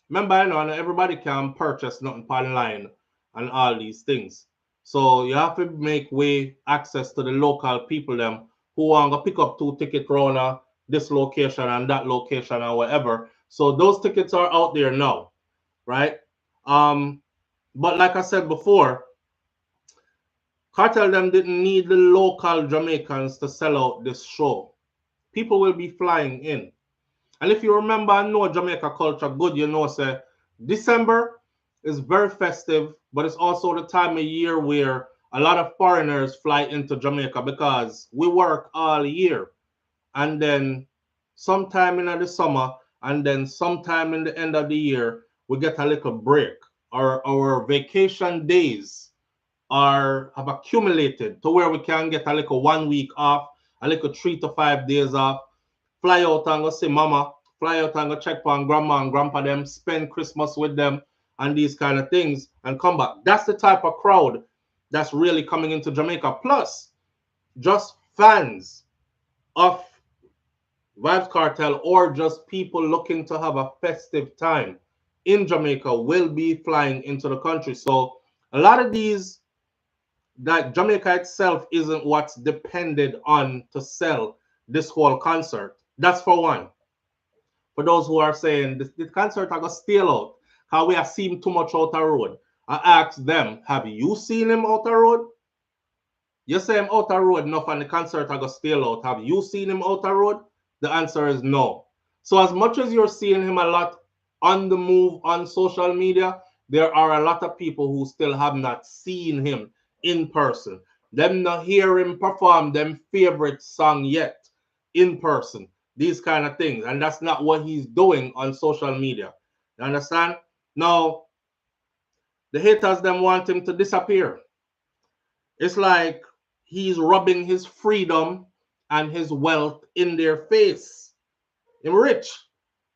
A: Remember, I know everybody can purchase nothing online and all these things. So you have to make way access to the local people them who want to pick up 2 ticket round this location and that location or whatever. So those tickets are out there now, right? But like I said before, Cartel them didn't need the local Jamaicans to sell out this show. People will be flying in. And if you remember and know Jamaica culture good, you know, say December is very festive, but it's also the time of year where a lot of foreigners fly into Jamaica because we work all year. And then sometime in the summer, and then sometime in the end of the year, we get a little break. Our vacation days have accumulated to where we can get a little 1 week off, a little 3 to 5 days off, fly out and go see mama, fly out and go check on grandma and grandpa them, spend Christmas with them and these kind of things and come back. That's the type of crowd that's really coming into Jamaica. Plus, just fans of Vybz Kartel or just people looking to have a festive time in Jamaica will be flying into the country. So a lot of these, that Jamaica itself isn't what's depended on to sell this whole concert. That's for one. For those who are saying the concert are gonna steal out, how we have seen too much out the road. I asked them, have you seen him out the road? You say him out the road enough and the concert are gonna steal out. Have you seen him out the road? The answer is no. So as much as you're seeing him a lot on the move on social media, there are a lot of people who still have not seen him in person. Them not hear him perform them favorite song yet in person. These kind of things. And that's not what he's doing on social media. You understand? Now, the haters them want him to disappear. It's like he's rubbing his freedom and his wealth in their face. Him rich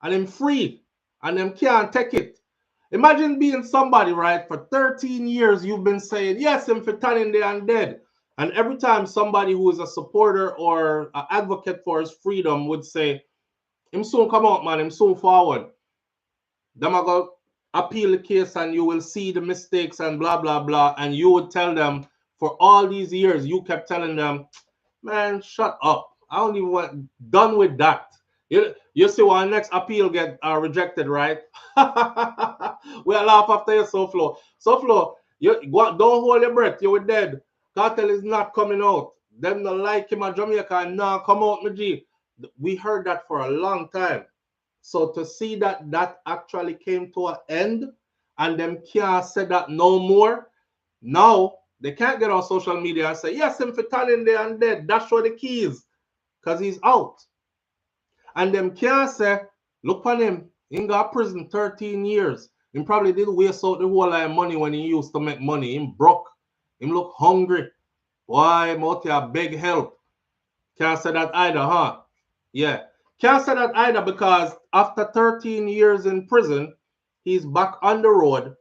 A: and him free and them can't take it. Imagine being somebody, right? For 13 years, you've been saying, yes, him for turning there and dead. And every time somebody who is a supporter or an advocate for his freedom would say, him soon come out, man, him soon forward. Them are going to appeal the case and you will see the mistakes and blah, blah, blah. And you would tell them, for all these years, you kept telling them, man, shut up. I don't even want done with that. You see when next appeal get rejected, right? We'll laugh after you, SouFLo. SouFLo, don't hold your breath. You were dead. Cartel is not coming out. Them not like him at Jamaica and now come out, my G. We heard that for a long time. So to see that that actually came to an end and them can't say that no more, now they can't get on social media and say, yes, him for turning there and dead. That's show the keys. Because he's out. And them can't say, look on him. He got prison 13 years. He probably did waste out the whole lot of money when he used to make money. Him broke. Him look hungry. Why, I'm out here beg help. Can't say that either, huh? Yeah. Can't say that either because after 13 years in prison, he's back on the road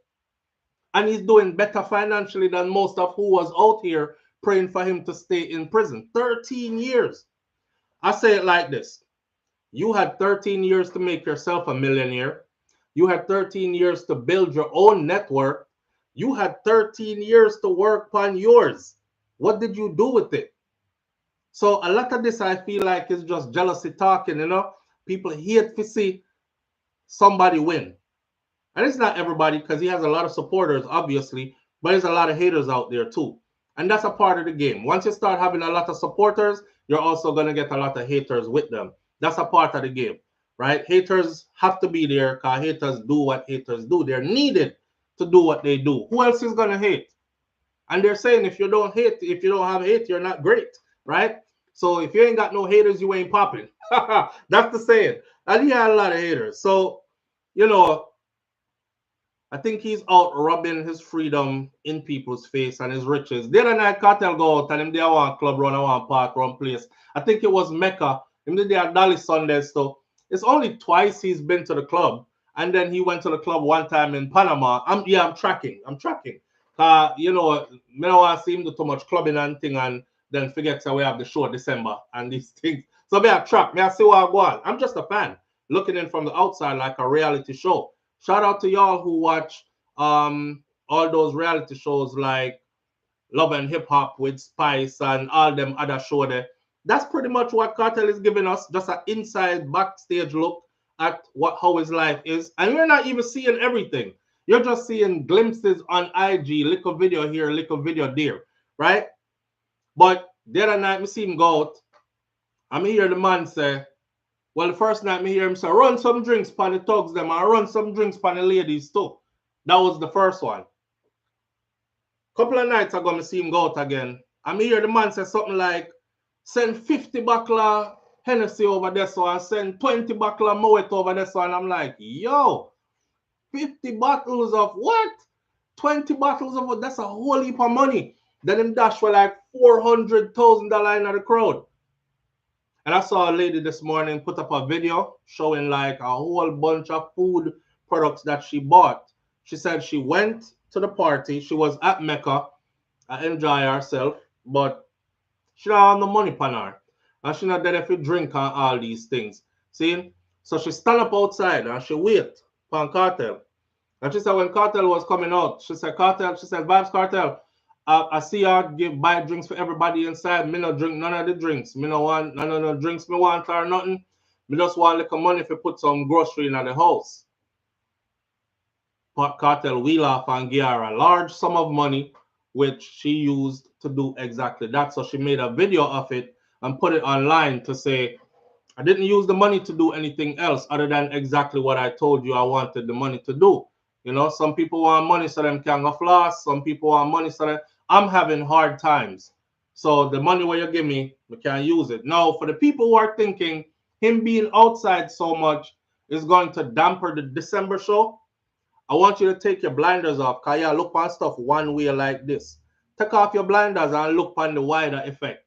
A: and he's doing better financially than most of who was out here praying for him to stay in prison. 13 years. I say it like this. You had 13 years to make yourself a millionaire. You had 13 years to build your own network. You had 13 years to work on yours. What did you do with it? So a lot of this I feel like is just jealousy talking, you know. People hate to see somebody win. And it's not everybody because he has a lot of supporters, obviously. but there's a lot of haters out there too. And that's a part of the game. Once you start having a lot of supporters, you're also going to get a lot of haters with them. That's a part of the game, right? Haters have to be there because haters do what haters do. They're needed to do what they do. Who else is going to hate? And they're saying if you don't hate, if you don't have hate, you're not great, right? So if you ain't got no haters, you ain't popping. That's the saying. And he had a lot of haters. So, you know, I think he's out rubbing his freedom in people's face and his riches. The other night, Cartel go out and him there one club run, one park, run place. I think it was Mecca. Him there at Dolly Sunday. So it's only twice he's been to the club. And then he went to the club one time in Panama. I'm tracking. You know, me don't want to see him do too much clubbing and thing and then forget that we have the show December and these things. So me I track. Me I see what I go on. I'm just a fan. Looking in from the outside like a reality show. Shout out to y'all who watch all those reality shows like Love and Hip Hop with Spice and all them other show there. That's pretty much what Cartel is giving us, just an inside backstage look at how his life is. And you're not even seeing everything. You're just seeing glimpses on IG, little video here, little video there, right? But the other night, me see him go out. I'm hear the man say, well, the first night me hear him say, run some drinks for the thugs them and run some drinks for the ladies too. That was the first one. Couple of nights ago, me see him go out again. And me hear the man say something like, send 50 bottle of Hennessy over there so and send 20 bottle of Moet over there so. And I'm like, yo, 50 bottles of what? 20 bottles of what? That's a whole heap of money. Then him dash for like $400,000 in the crowd. And I saw a lady this morning put up a video showing like a whole bunch of food products that she bought. She said she went to the party. She was at Mecca. I enjoy herself, but she don't have no money on her. And she not there if you drink and all these things. See? So she stand up outside and she wait for Cartel. And she said when Cartel was coming out, she said, Vybz Kartel, I see y'all buy drinks for everybody inside. Me no drink none of the drinks. Me no want none of the drinks me want or nothing. Me just want little money if you put some grocery in the house. Cartel wheel off and give her a large sum of money, which she used to do exactly that. So she made a video of it and put it online to say, I didn't use the money to do anything else other than exactly what I told you I wanted the money to do. You know, some people want money so them can go floss. Some people want money so that I'm having hard times. So the money where you give me, we can't use it. Now, for the people who are thinking him being outside so much is going to damper the December show, I want you to take your blinders off because you look on stuff one way like this. Take off your blinders and look on the wider effect.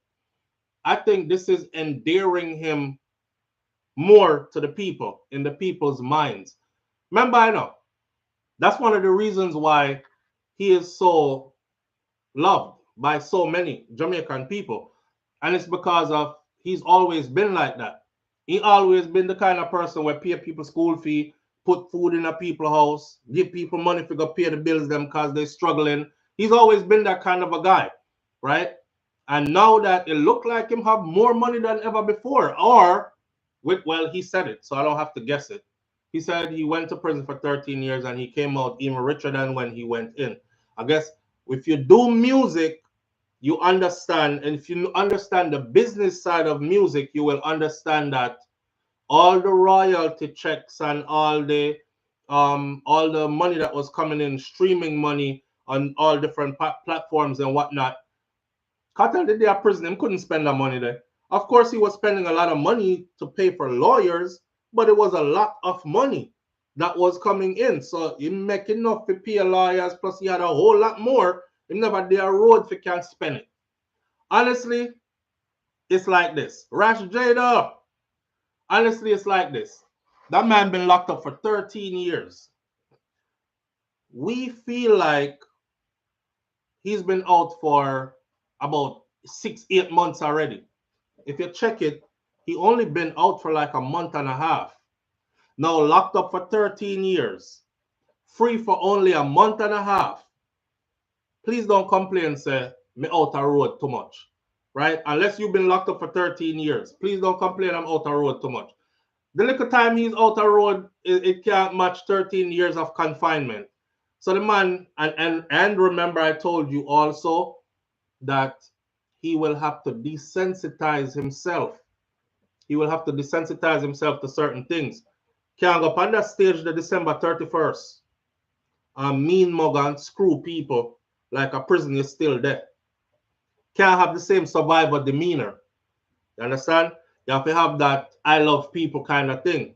A: I think this is endearing him more to the people, in the people's minds. Remember, I know, that's one of the reasons why he is so loved by so many Jamaican people. And it's because of he's always been like that. He always been the kind of person where pay people school fee, put food in a people's house, give people money to go pay the bills them because they're struggling. He's always been that kind of a guy, right? And now that it looked like him have more money than ever before, or well, he said it, so I don't have to guess it. He said he went to prison for 13 years and he came out even richer than when he went in. I guess if you do music, you understand, and if you understand the business side of music, you will understand that all the royalty checks and all the money that was coming in, streaming money on all different platforms and whatnot. Cartel did their prison, him couldn't spend that money there. Of course, he was spending a lot of money to pay for lawyers, but it was a lot of money that was coming in. So he make enough to pay lawyers, plus he had a whole lot more. He never did a road if he can't spend it. Honestly, it's like this. Rash Jada, honestly, it's like this. That man been locked up for 13 years. We feel like he's been out for about 6-8 months already. If you check it, he only been out for like a month and a half. Now locked up for 13 years. Free for only a month and a half. Please don't complain, say, me out the road too much. Right? Unless you've been locked up for 13 years. Please don't complain I'm out the road too much. The little time he's out the road, it can't match 13 years of confinement. So the man, and remember, I told you also that he will have to desensitize himself. He will have to desensitize himself to certain things. Can't go up on that stage the December 31st and mean mug and screw people like a prison is still there. Can't have the same survivor demeanor. You understand? You have to have that I love people kind of thing.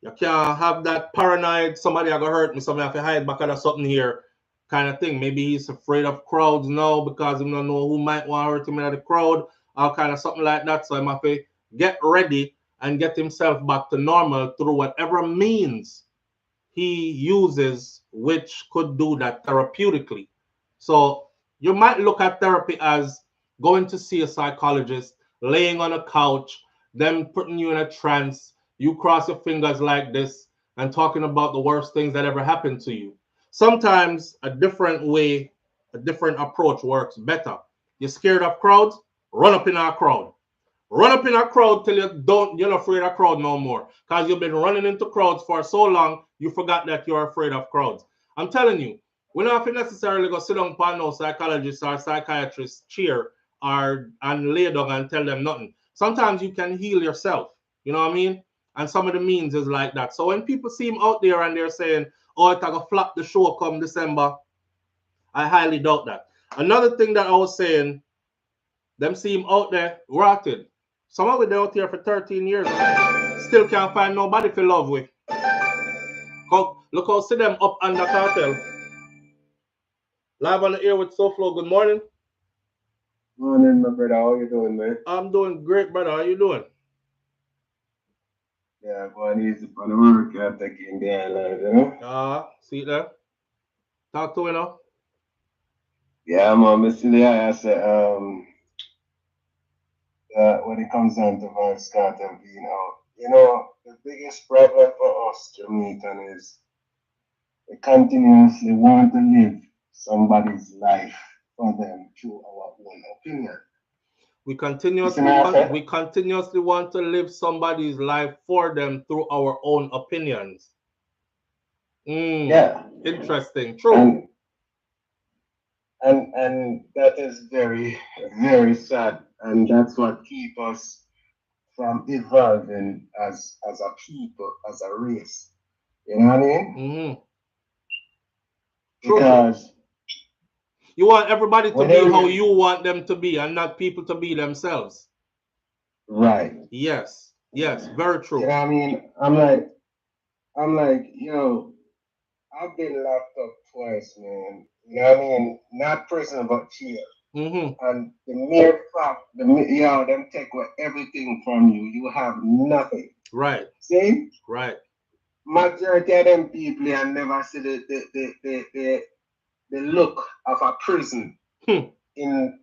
A: You can't have that paranoid, somebody are gonna hurt me, somebody have to hide back of something here kind of thing. Maybe he's afraid of crowds now because he don't know who might want to hurt him in the crowd, or kind of something like that. So he have to get ready and get himself back to normal through whatever means he uses, which could do that therapeutically. So you might look at therapy as going to see a psychologist, laying on a couch, them putting you in a trance, you cross your fingers like this, and talking about the worst things that ever happened to you. Sometimes a different way, a different approach works better. You're scared of crowds? Run up in our crowd. Run up in a crowd till you're not afraid of crowd no more. Because you've been running into crowds for so long, you forgot that you're afraid of crowds. I'm telling you, we don't have to necessarily go sit down upon no psychologist or psychiatrist chair and lay down and tell them nothing. Sometimes you can heal yourself. You know what I mean? And some of the means is like that. So when people see him out there and they're saying, oh, it's gonna flop the show come December, I highly doubt that. Another thing that I was saying, them see him out there rotted. Some of them out here for 13 years, still can't find nobody to love with. Look how see them up under cartel. Live on the air with SouFLo. Good morning.
D: Morning, my brother. How you doing, man?
A: I'm doing great, brother. How you doing?
D: Yeah, going easy on the work. I'm taking the island, you know?
A: See there? Talk to me now.
D: Yeah, man. Mr. Lee, I said, when it comes down to Vybz Kartel being out, you know, the biggest problem for us Jamaican is we continuously want to live somebody's life for them through our own opinion.
A: We continuously want to live somebody's life for them through our own opinions.
D: Yeah.
A: Interesting. True.
D: And that is very, very sad. And that's what keeps us from evolving as a people, as a race. You know what I mean? Because
A: you want everybody to be how you want them to be and not people to be themselves.
D: Right.
A: Yes. Yes. Very true.
D: You know what I mean? I'm like, yo, I've been locked up twice, man. You know what I mean? Not prison, but jail. And the mere fact, them take away everything from you. You have nothing.
A: Right.
D: See?
A: Right.
D: Majority of them people and never see the look of a prison in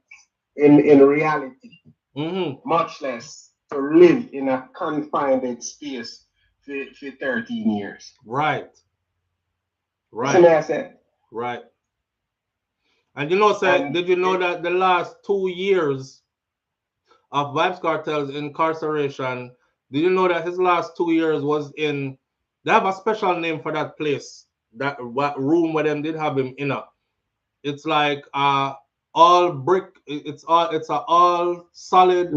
D: reality. Much less to live in a confined space for 13 years.
A: Right. Right.
D: So I said.
A: Right. And you know, did you know that the last 2 years of Vybz Kartel's incarceration, did you know that his last 2 years was in, they have a special name for that place, that room where them did have him in a, it's like all brick, it's a all solid.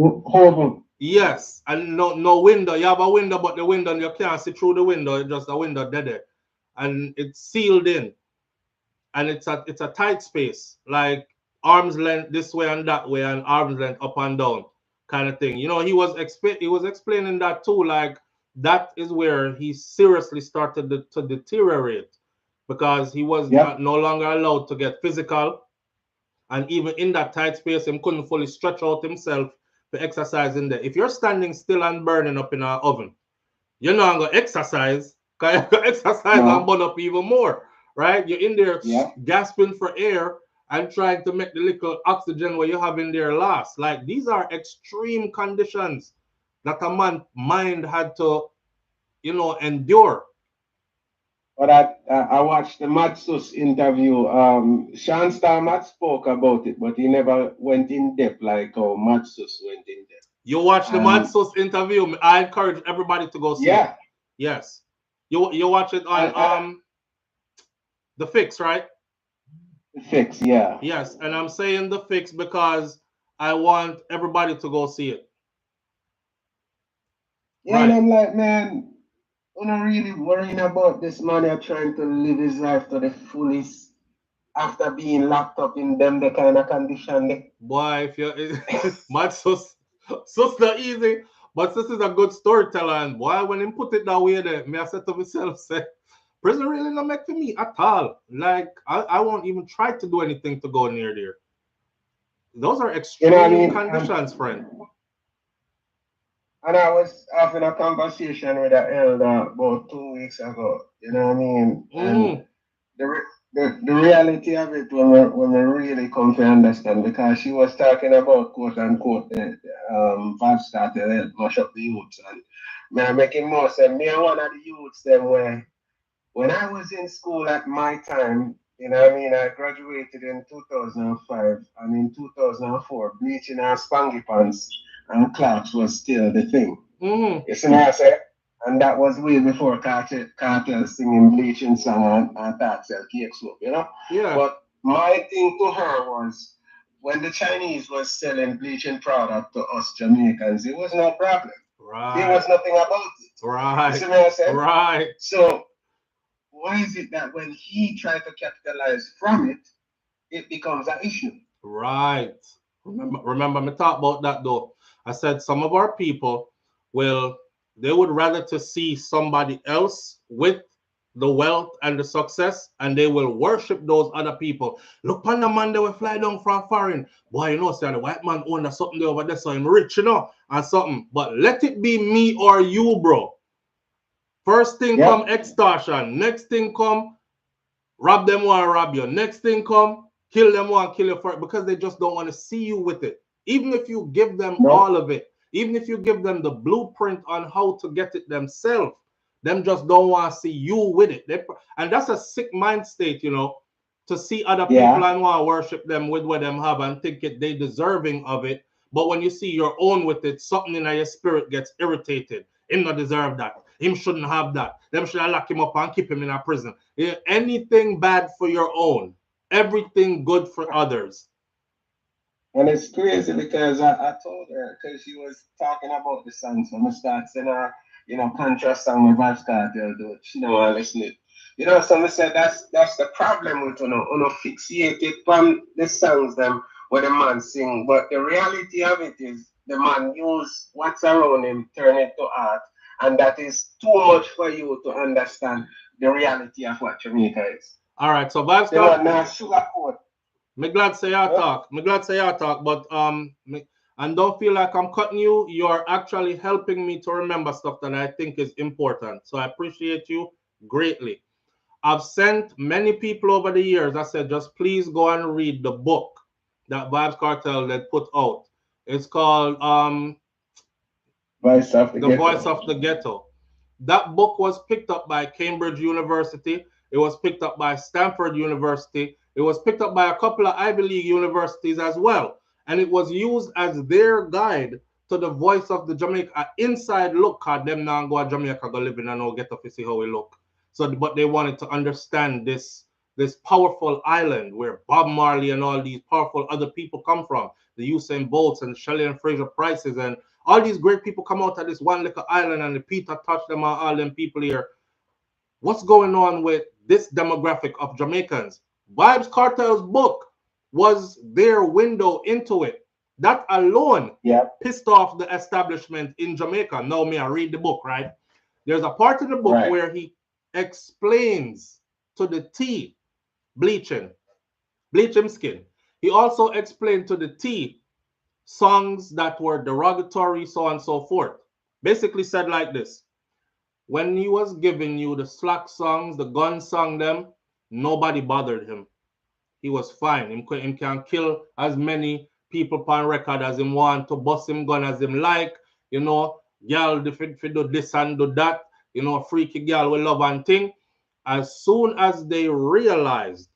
A: Yes, and no window. You have a window, but the window, you can't see through the window, it's just a window dead. And it's sealed in. And it's a tight space, like arm's length this way and that way, and arm's length up and down, kind of thing. You know, he was explaining that too, like that is where he seriously started to deteriorate, because he was no longer allowed to get physical, and even in that tight space, he couldn't fully stretch out himself for exercise in there. If you're standing still and burning up in an oven, you're not gonna exercise, because you're gonna exercise and burn up even more. Right? You're in there gasping for air and trying to make the little oxygen where you have in there last. Like, these are extreme conditions that a man's mind had to, you know, endure.
D: But I watched the Matsus interview. Sean Starmat spoke about it, but he never went in depth like how Matsus went in depth.
A: You watched the Matsus interview. I encourage everybody to go see it. Yes. You watch it on The Fix, right?
D: The Fix, yeah.
A: Yes, and I'm saying The Fix because I want everybody to go see it.
D: Yeah, and I'm like, man, I'm not really worrying about this man here trying to live his life to the fullest after being locked up in them the kind of condition.
A: Boy, if you man, so not easy. But this is a good storyteller, and boy, when he put it that way, there, me I said to myself, say, prison really not make for me at all. Like I won't even try to do anything to go near there. Those are extreme conditions, friend.
D: And I was having a conversation with an elder about 2 weeks ago. You know what I mean? And the reality of it when we really come to understand, because she was talking about quote unquote the Vybz Kartel mash up the youths, and me I making more sense. Me and one of the youths them where when I was in school at my time, you know what I mean, I graduated in 2005, and in 2004 bleaching and spangy pants and clocks was still the thing. You see what I say? And that was way before Kartel singing bleaching song and that sell cake soap, you know?
A: Yeah.
D: But my thing to her was when the Chinese was selling bleaching product to us Jamaicans, it was no problem.
A: Right.
D: There was nothing about it.
A: Right.
D: You see what I said?
A: Right.
D: So why is it that when he tried to capitalize from it, it becomes an issue?
A: Right. Remember me talk about that though. I said some of our people they would rather to see somebody else with the wealth and the success, and they will worship those other people. Look on the man they will fly down from foreign. Boy, you know, say the white man own something there over there, so I'm rich, you know, and something. But let it be me or you, bro. First thing come extortion. Next thing come rob them or rob you. Next thing come kill them or kill you for it, because they just don't want to see you with it. Even if you give them all of it, even if you give them the blueprint on how to get it themselves, them just don't want to see you with it. And that's a sick mind state, you know, to see other people and want to worship them with what them have and think they deserving of it. But when you see your own with it, something in your spirit gets irritated. Him not deserve that. Him shouldn't have that. Them should have locked him up and keep him in a prison. Anything bad for your own, everything good for others.
D: And it's crazy because I told her, because she was talking about the song, so I start saying her, you know, contrast song with Vybz Kartel, do she don't want to listen it. You know, so I said that's the problem with fixated from the songs them where the man sing, but the reality of it is the man use what's around him, turn it to art, and that is too much for you to understand the reality of what Jamaica is.
A: All right, so Vybz
D: Kartel.
A: Me glad say y'all talk. Me glad say y'all talk, but and don't feel like I'm cutting you. You're actually helping me to remember stuff that I think is important. So I appreciate you greatly. I've sent many people over the years. I said, just please go and read the book that Vybz Kartel had put out. It's called
D: Voice of the Ghetto.
A: Voice of the Ghetto. That book was picked up by Cambridge University. It was picked up by Stanford University. It was picked up by a couple of Ivy League universities as well. And it was used as their guide to the voice of the Jamaica, inside look, because them now go to Jamaica, go live in and no get to see how we look. So, but they wanted to understand this powerful island where Bob Marley and all these powerful other people come from. The Usain Bolts and Shelley and Fraser Prices and all these great people come out of this one little island, and the Peter touched them, all them people here. What's going on with this demographic of Jamaicans? Vybz Kartel's book was their window into it. That alone pissed off the establishment in Jamaica. Now, me, I read the book, right? There's a part in the book where he explains to the T bleaching skin. He also explained to the T songs that were derogatory, so on and so forth. Basically said like this: when he was giving you the slack songs, the gun song them, nobody bothered him. He was fine. Him can kill as many people on record as him want, to bust him gun as him like, you know, girl if do this and do that, you know, freaky girl with love and thing. As soon as they realized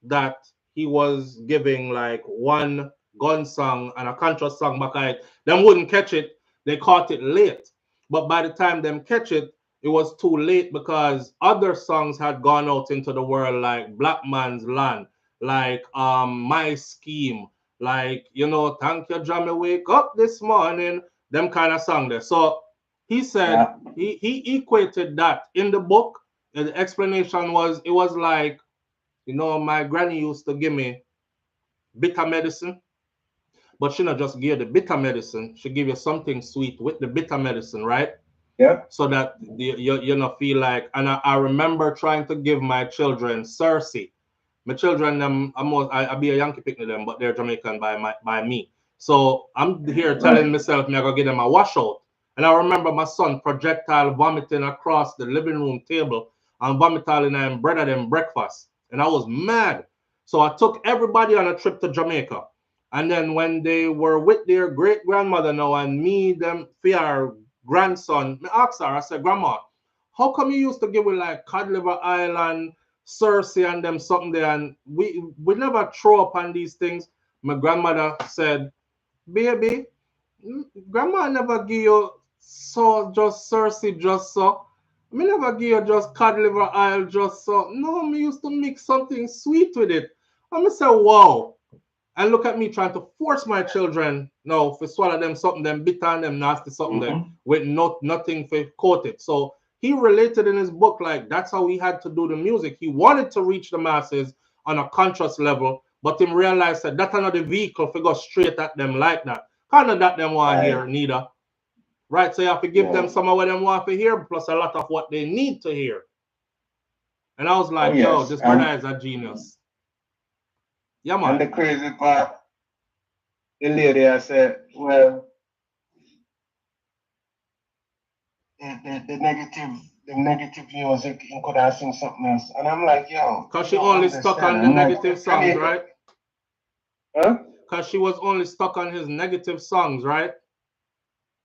A: that he was giving like one gun song and a conscious song back at them wouldn't catch it. They caught it late. But by the time them catch it, it was too late because other songs had gone out into the world, like Black Man's Land, like My Scheme, like, you know, Thank You Jammy Wake Up This Morning, them kind of song there. So he said he equated that in the book. The explanation was, it was like, you know, my granny used to give me bitter medicine, but she not just give you the bitter medicine, she give you something sweet with the bitter medicine, right?
D: Yeah.
A: So that you know, feel like, and I remember trying to give my children Cersei. My children, I be a Yankee picnic them, but they're Jamaican by me. So I'm here telling myself, me I gotta give them a washout. And I remember my son projectile vomiting across the living room table and vomiting and bread at them breakfast. And I was mad. So I took everybody on a trip to Jamaica. And then when they were with their great grandmother now and me, them fear grandson, I asked her, I said, Grandma, how come you used to give me like Cod Liver Island, Cersei and them something there, and we never throw up on these things? My grandmother said, baby, grandma never give you so just Cersei just so. Me never give you just Cod Liver Isle just so. No, me used to mix something sweet with it. And I said, wow. And look at me trying to force my children now to swallow them something, them bitter and them nasty something there with nothing for coat it. So he related in his book like that's how he had to do the music. He wanted to reach the masses on a conscious level, but him realized that that's another vehicle to go straight at them like that. Kind of that them want hear neither. Right? So you have to give them some of what them want to hear, plus a lot of what they need to hear. And I was like, yo, this brother is a genius. Yeah, man.
D: And the crazy part, the lady I said, well, the negative music, you could have sing something else. And I'm like, yo.
A: Because she only stuck on the negative songs, right?
D: Huh?
A: Because she was only stuck on his negative songs, right?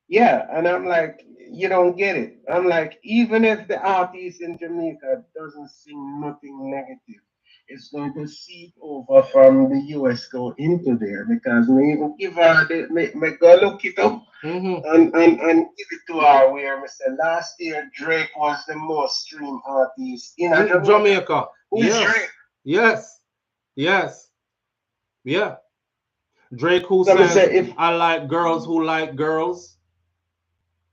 D: Yeah, and I'm like, you don't get it. I'm like, even if the artist in Jamaica doesn't sing nothing negative, it's going to seep over from the US go into there because me even give her me go look it up and give it to her where Mr. Last year Drake was the most streamed artist in Jamaica. Who's
A: yes.
D: Drake?
A: Yes. Yes. Yeah. Drake who says I like girls who like girls.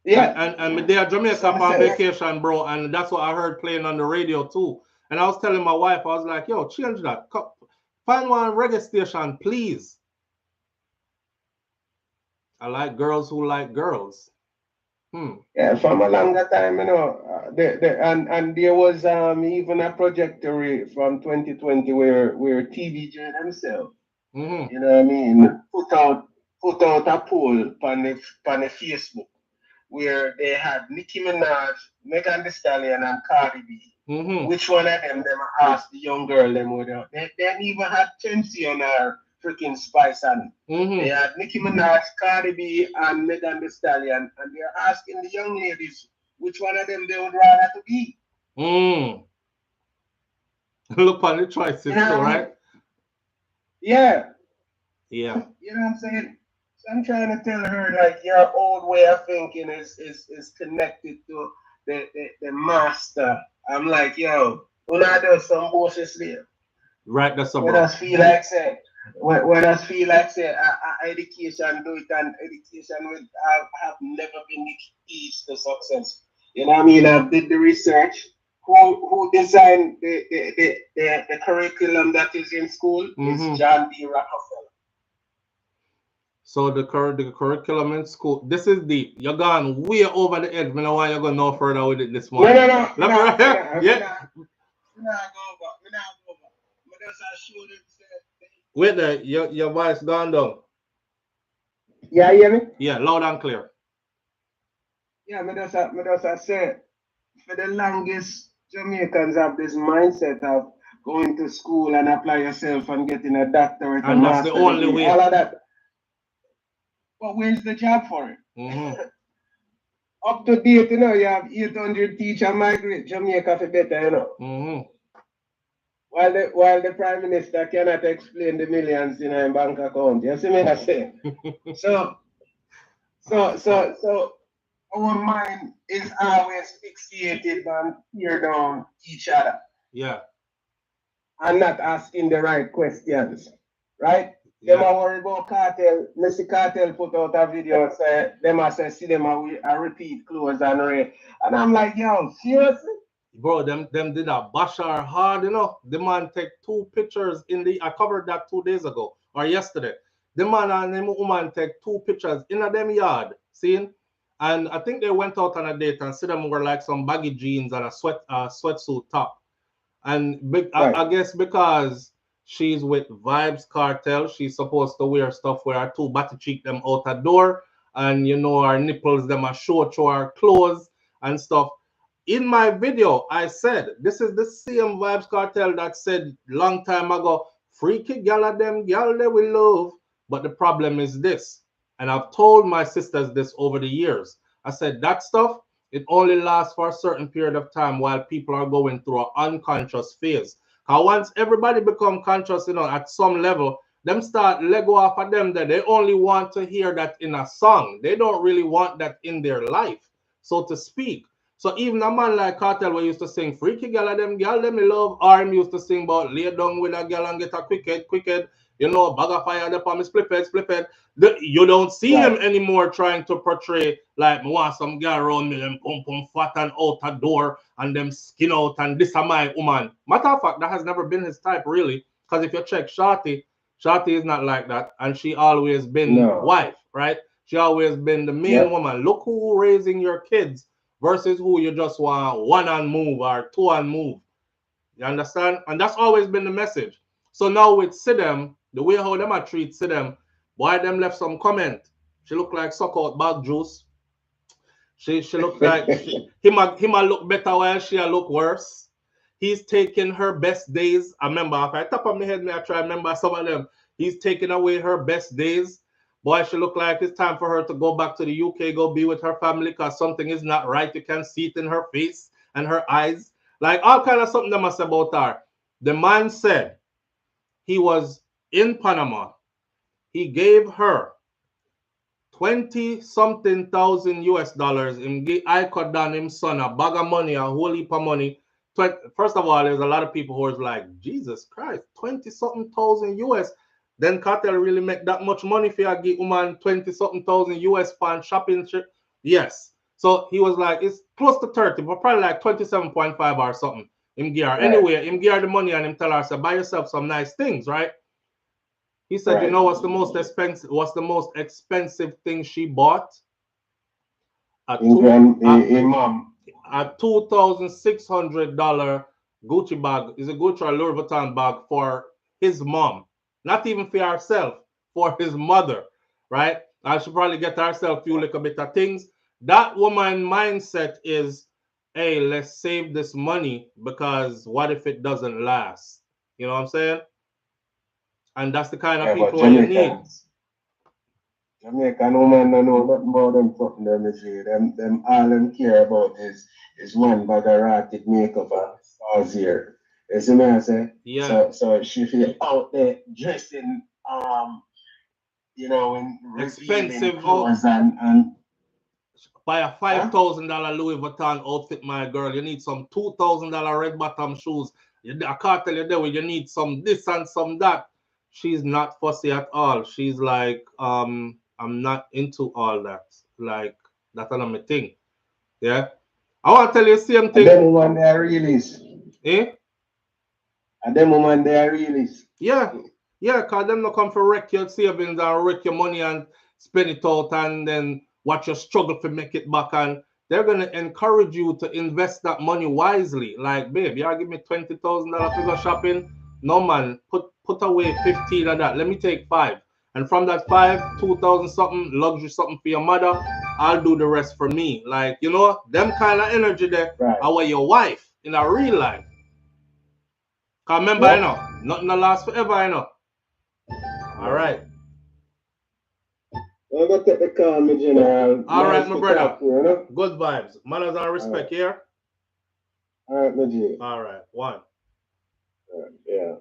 D: Yeah.
A: And they are Jamaica on vacation, bro, and that's what I heard playing on the radio too. And I was telling my wife, I was like, yo, change that. Find one reggae station, please. I like girls who like girls.
D: Yeah, from a longer time, you know, and there was even a trajectory from 2020 where TVJ themselves, you know what I mean, put out a poll on the Facebook where they had Nicki Minaj, Megan Thee Stallion, and Cardi B. Which one of them asked the young girl them whether they didn't even have Chelsea on her freaking Spice and they had Nicki Minaj, Cardi B, and Megan Thee Stallion, and they're asking the young ladies which one of them they would rather to be.
A: Look on the choices, you know, right?
D: Yeah.
A: Yeah.
D: You know what I'm saying? So I'm trying to tell her like your old way of thinking is connected to the master. I'm like, yo, when I do some bullshit there.
A: Right, that's a
D: when us feel like say when us feel like say education do it and education will have never been the keys to success. You know what I mean? I did the research. Who designed the curriculum that is in school is John D. Rockefeller.
A: So the curriculum in school, this is deep. You're gone way over the edge. I know why you're going no further with it this morning.
D: No.
A: Wait there, your voice gone down.
D: Yeah, you hear me?
A: Yeah, loud and clear.
D: Yeah, me just say, for the longest, Jamaicans have this mindset of going to school and apply yourself and getting a doctorate
A: and that's the only way.
D: All of that. But where's the job for it? Up to date, you know, you have 800 teachers migrate Jamaica for better, you know. While the Prime Minister cannot explain the millions in a bank account. You see me I say? So our mind is always fixated on tear down each other.
A: Yeah.
D: And not asking the right questions. Right?
A: Yeah.
D: Them a worry about Cartel. Mr. Cartel put out a video and say them a say see them a repeat clothes and Ray. And I'm like, yo, seriously?
A: Bro, them did a Bashar hard, you know. The man take 2 pictures in the I covered that 2 days ago or yesterday. The man and the woman take 2 pictures in a them yard, seeing? And I think they went out on a date and see them were like some baggy jeans and a sweatsuit top. And
D: Right.
A: I guess because she's with Vybz Kartel, she's supposed to wear stuff where her 2 body cheek them out the door, and you know her nipples them are show through her clothes and stuff. In my video, I said this is the same Vybz Kartel that said long time ago, freaky gal of them gal they will love. But the problem is this, and I've told my sisters this over the years. I said that stuff it only lasts for a certain period of time while people are going through an unconscious phase. Because once everybody become conscious, you know, at some level, them start let go off of them that they only want to hear that in a song. They don't really want that in their life, so to speak. So even a man like Cartel we used to sing freaky gal of them gal them me love, or him used to sing about lay down with a gal and get a quick head, you know, bag of fire the me split head. You don't see him anymore trying to portray like me want some girl around me, them pum fat and out a door and them skin out and this are my woman. Matter of fact, that has never been his type really. Because if you check Shorty is not like that, and she always been wife, right? She always been the main woman. Look who raising your kids versus who you just want one and move or two and move. You understand? And that's always been the message. So now with Sidem, the way how them a treat Sidem, why them left some comment. She look like suck out bag juice. She look like him a look better while she a look worse. He's taking her best days. I remember if I top of my head, me I try to remember some of them. He's taking away her best days. Boy, she look like it's time for her to go back to the UK, go be with her family because something is not right. You can see it in her face and her eyes. Like all kind of something that must about her. The man said he was in Panama. He gave her 20 something thousand US dollars. I cut down him son a bag of money, a whole heap of money. First of all, there's a lot of people who is like, Jesus Christ, 20 something thousand US. Then Cartel really make that much money for you give woman 20 something thousand US for shopping trip? Yes. So he was like, it's close to 30, but probably like 27.5 or something. Him gear. Right. Anyway, him gear the money and him tell her, so buy yourself some nice things, right? He said, right. You know what's the most expensive? What's the most expensive thing she bought? A $2,600 Gucci bag. Is a Gucci or Louis Vuitton bag for his mom, not even for herself, for his mother, right? And she probably get herself a few little bit of things. That woman mindset is, hey, let's save this money because what if it doesn't last? You know what I'm saying? And that's the kind of people you need.
D: Jamaican woman don't know nothing about them fucking them, you see. Them all them care about is one bag of rotted makeup and stars here. You see me I say?
A: Yeah.
D: So she feel out there dressing you know in
A: expensive
D: clothes and
A: buy a $5,000 Louis Vuitton outfit, my girl. You need some $2,000 red bottom shoes. I can't tell you there you need some this and some that. She's not fussy at all. She's like, I'm not into all that. Like that's not my thing. Yeah. I want to tell you the same thing.
D: And them woman they are realist.
A: Eh?
D: And them woman they are realist.
A: Yeah. Yeah, because them not come for wreck your savings and wreck your money and spend it out and then watch you struggle to make it back. And they're going to encourage you to invest that money wisely. Like, babe, you give me $20,000 to go shopping? No, man, put away 15 of that. Let me take 5. And from that 5, 2,000 something, luxury something for your mother. I'll do the rest for me. Like, you know, them kind of energy there are your wife in a real life. Because remember, you know, nothing will last forever, you know. All right.
D: I'm going to take the call, my general.
A: All right, my brother. You know? Good vibes. Manners and respect here.
D: All right, my G.
A: All right. One.
D: Yeah.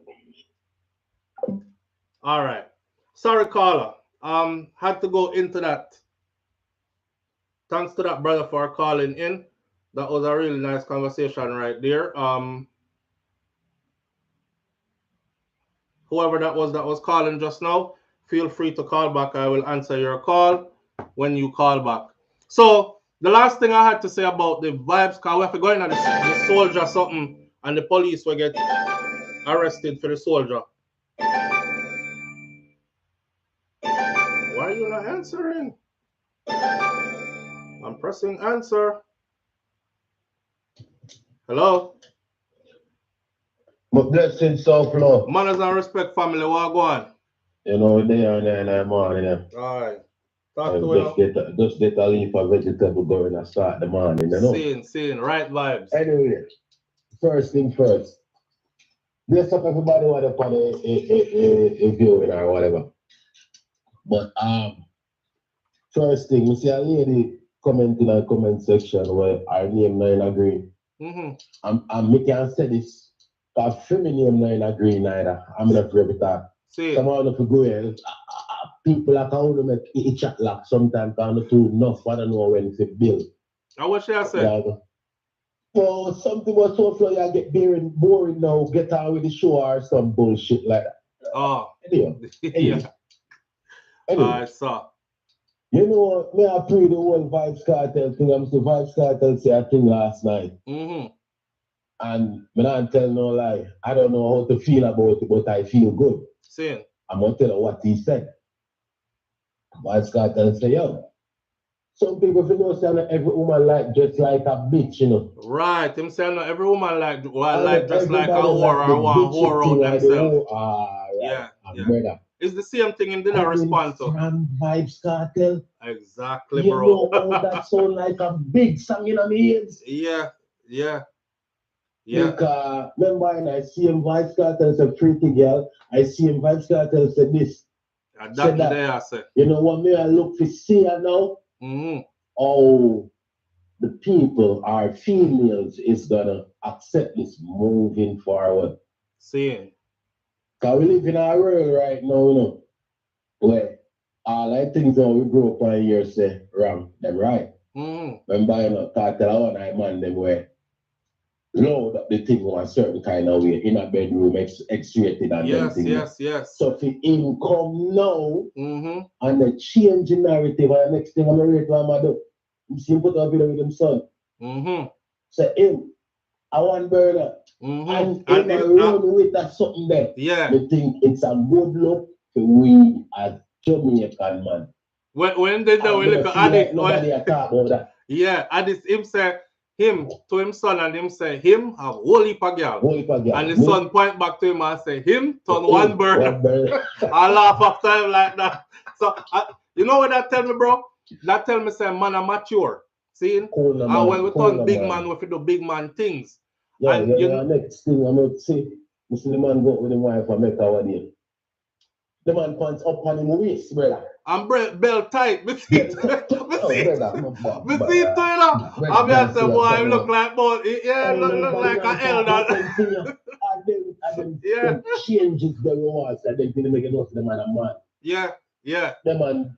A: All right. Sorry, caller. Had to go into that Thanks to that brother for calling in. That was a really nice conversation right there. Whoever that was calling just now, feel free to call back. I will answer your call when you call back. So the last thing I had to say about the Vybz, because we have to go in at the soldier something, and the police will get arrested for the soldier. Why are you not answering? I'm pressing answer. Hello?
E: But blessing SouFLoTV.
A: Manners and respect, family. What go on?
E: You know, they are there morning.
A: Alright. Talk to
E: just get a leaf of vegetable going and start the morning, you know.
A: Seeing, right vibes.
E: Anyway, first thing first. Bless up everybody what up on a viewing or whatever. But first thing, we see a lady comment in the comment section where our name not agree. And we can say this. Because family name not agree neither. I'm not for every time. Someone of go here, people like how to make it chat like sometimes can't do enough. I don't know when it's a bill.
A: And what should I say?
E: So something was so flow you get boring now, get on with the show or some bullshit like that.
A: Oh.
E: Anyway.
A: Yeah. I saw.
E: You know, me I pray the whole Vybz Kartel thing. I'm saying Vybz Kartel say a thing last night. And me not tell no lie. I don't know how to feel about it, but I feel good. I'm gonna tell you what he said. Vybz Kartel say, yo, some people feel say not every woman like just like a bitch, you know.
A: Right. Him saying not every woman like just like a whore or one whore out themselves. Yeah.
E: Brother.
A: It's the same thing in the response to.
E: From Vybz Kartel.
A: Exactly,
E: you
A: bro.
E: You know how that sound like a big song in my ears.
A: Yeah.
E: Because remember, and I see him Vybz Kartel say pretty girl. I see him Vybz Kartel say this.
A: Say that. There, say.
E: You know what me I look for see now? Oh, the people, our females, is gonna accept this moving forward.
A: Seeing.
E: Because we live in our world right now, you know, where all I things that we grow up on here say wrong, them right. Remember, you know, Kartel one I man them where load up the thing on a certain kind of way in a bedroom, X-rated and
A: yes.
E: So if him come now and they change the narrative, and the next thing I'm going to do, you see him put a video with him son. So him, I want burner. And run with that something there.
A: Yeah.
E: I think it's a good look for we as Jamaican man.
A: When they do we look at it,
E: nobody talk about that.
A: Yeah, and it's him say him to him son and him say him have whole heap of girl. And the son point back to him and say him turn one bird. I laugh after him like that. So you know what that tell me, bro? That tell me say man are mature. See? And when we turn big man, we do big man things.
E: Yeah, and next thing I'm going to say, you see the man go with the wife and make our deal. The man pants up on him waist, brother.
A: And belt tight. Me see it. Me see it to you know. I'm just saying, boy, he look like both. Yeah, look like an elder.
E: Yeah. Changes the rewards that they're going to make it up to the man and man.
A: Yeah.
E: The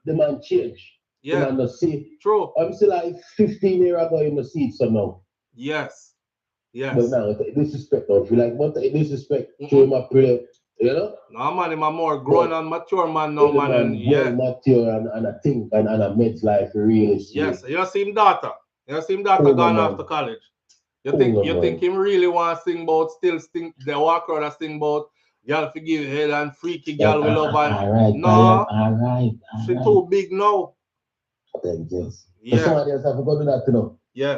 E: man change.
A: Yeah.
E: The man see.
A: True.
E: I'm still like 15 years ago in the seat somehow.
A: Yes.
E: But now, disrespect, don't feel like, but disrespect, show him a prayer, you know?
A: No, man, I'm a more grown and mature man now, man. And
E: mature and I think and a man's life really.
A: Yes, you see him daughter. You see him daughter gone off to college. You think him really want to sing about, they walk around and sing about, girl forgive head and freaky girl we love and
E: all right.
A: She too big now.
E: Thank you. Yeah. Somebody else have to go do that, you know?
A: Yeah.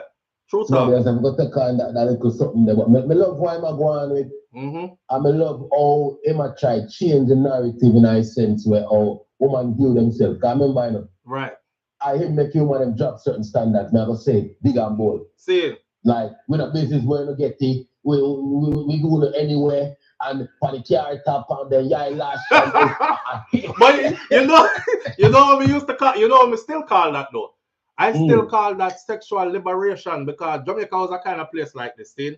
A: True
E: talk. Somebody else have to take on that little something there. But I love why I'm going with. And I love how Emma tried change the narrative in a sense where how women view themselves. Because I remember, you know,
A: right.
E: I hate make you want them drop certain standards. Now I go say big and bold.
A: See it.
E: Like we're not business where we get it. We do it anywhere. And for the car top on the eyelash.
A: But you know we used to call, we still call that though. I still call that sexual liberation because Jamaica was a kind of place like this thing.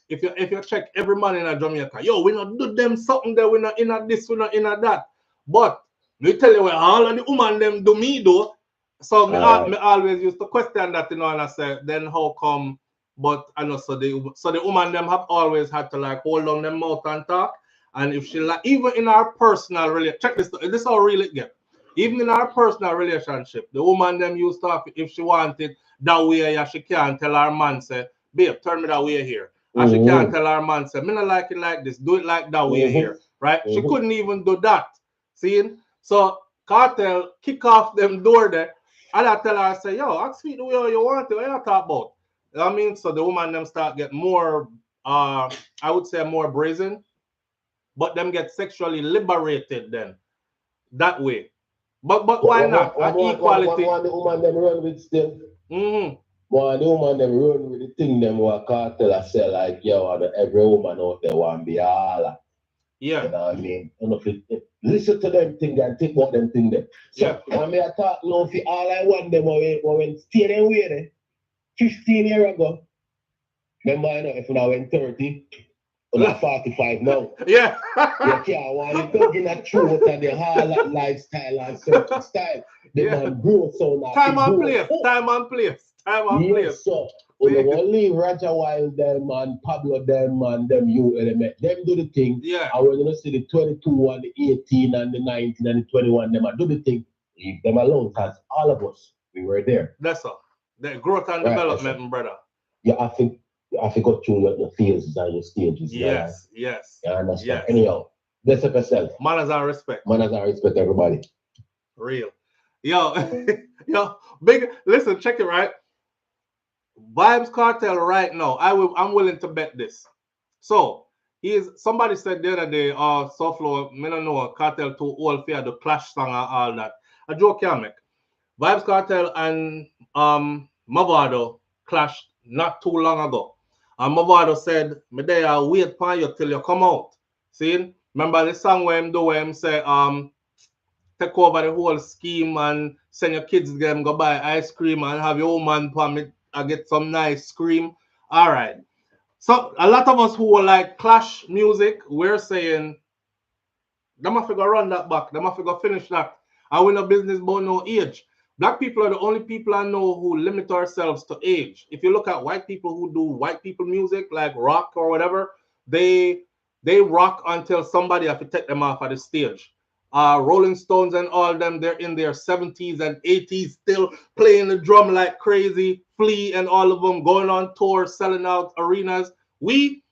A: If you check every man in a Jamaica, yo, we not do them something there, we not in a this, we not in a that. But we tell you what all of the woman them do me though, So me always used to question that, you know, and I said, then how come? But I know so the woman them have always had to like hold on them mouth and talk. And if she like, even in our personal relationship, check this. This is how real it get. Even in our personal relationship, the woman them used to have, if she wanted that way, yeah, she can't tell her man say, babe, turn me that way here. And she can't tell her man say, me not like it like this, do it like that way here, right? She couldn't even do that. See? So Kartel kick off them door there, and I tell her, I say, yo, ask me the way you want it, what you talk about? You know what I mean? So the woman them start get more, I would say more brazen, but them get sexually liberated then, that way. But why not? Equality.
E: One the woman them run with still. One the woman them run with the thing them what Kartel I say like, yo, every woman out there want to be all.
A: Yeah.
E: You know what I mean? You know, listen to them thing and think about them thing there. So when me I talk now for all I want them when stay them way there, 15 years ago. Remember, you know, if I went 30, or 45 now.
A: Yeah.
E: You can't want to in a truth and the whole lifestyle and certain style. The man grow so now.
A: Time and place. Time and place. Time and place.
E: So we will leave Roger Wild them and Pablo them and them you element. Them do the thing.
A: Yeah.
E: And we're gonna see the 22 and the 18 and the 19 and the 21 them and do the thing. Leave them alone because all of us we were there.
A: That's all. The growth and development, brother.
E: Yeah, I think go through your phases and your stages.
A: Yes, yes.
E: You understand?
A: Yes.
E: Anyhow, bless up yourself.
A: Manners and respect.
E: Manners and respect, everybody.
A: Real. Yo, yo, big, listen, check it, right? Vybz Kartel right now, I'm willing to bet this. So, somebody said the other day, SouFLo, I don't know, Kartel too old for the Clash song and all that. A joke can make. Vybz Kartel and Mavado clashed not too long ago. And Mavado said, me there wait for you till you come out. See? Remember the song where him say, take over the whole scheme and send your kids them go buy ice cream and have your own man permit and get some nice cream. All right. So a lot of us who are like Clash music, we're saying, them have to go run that back. Them have to go finish that. And we're no business about no age. Black people are the only people I know who limit ourselves to age. If you look at white people who do white people music, like rock or whatever, they rock until somebody have to take them off of the stage. Rolling Stones and all them, they're in their 70s and 80s still playing the drum like crazy. Flea and all of them going on tour, selling out arenas. You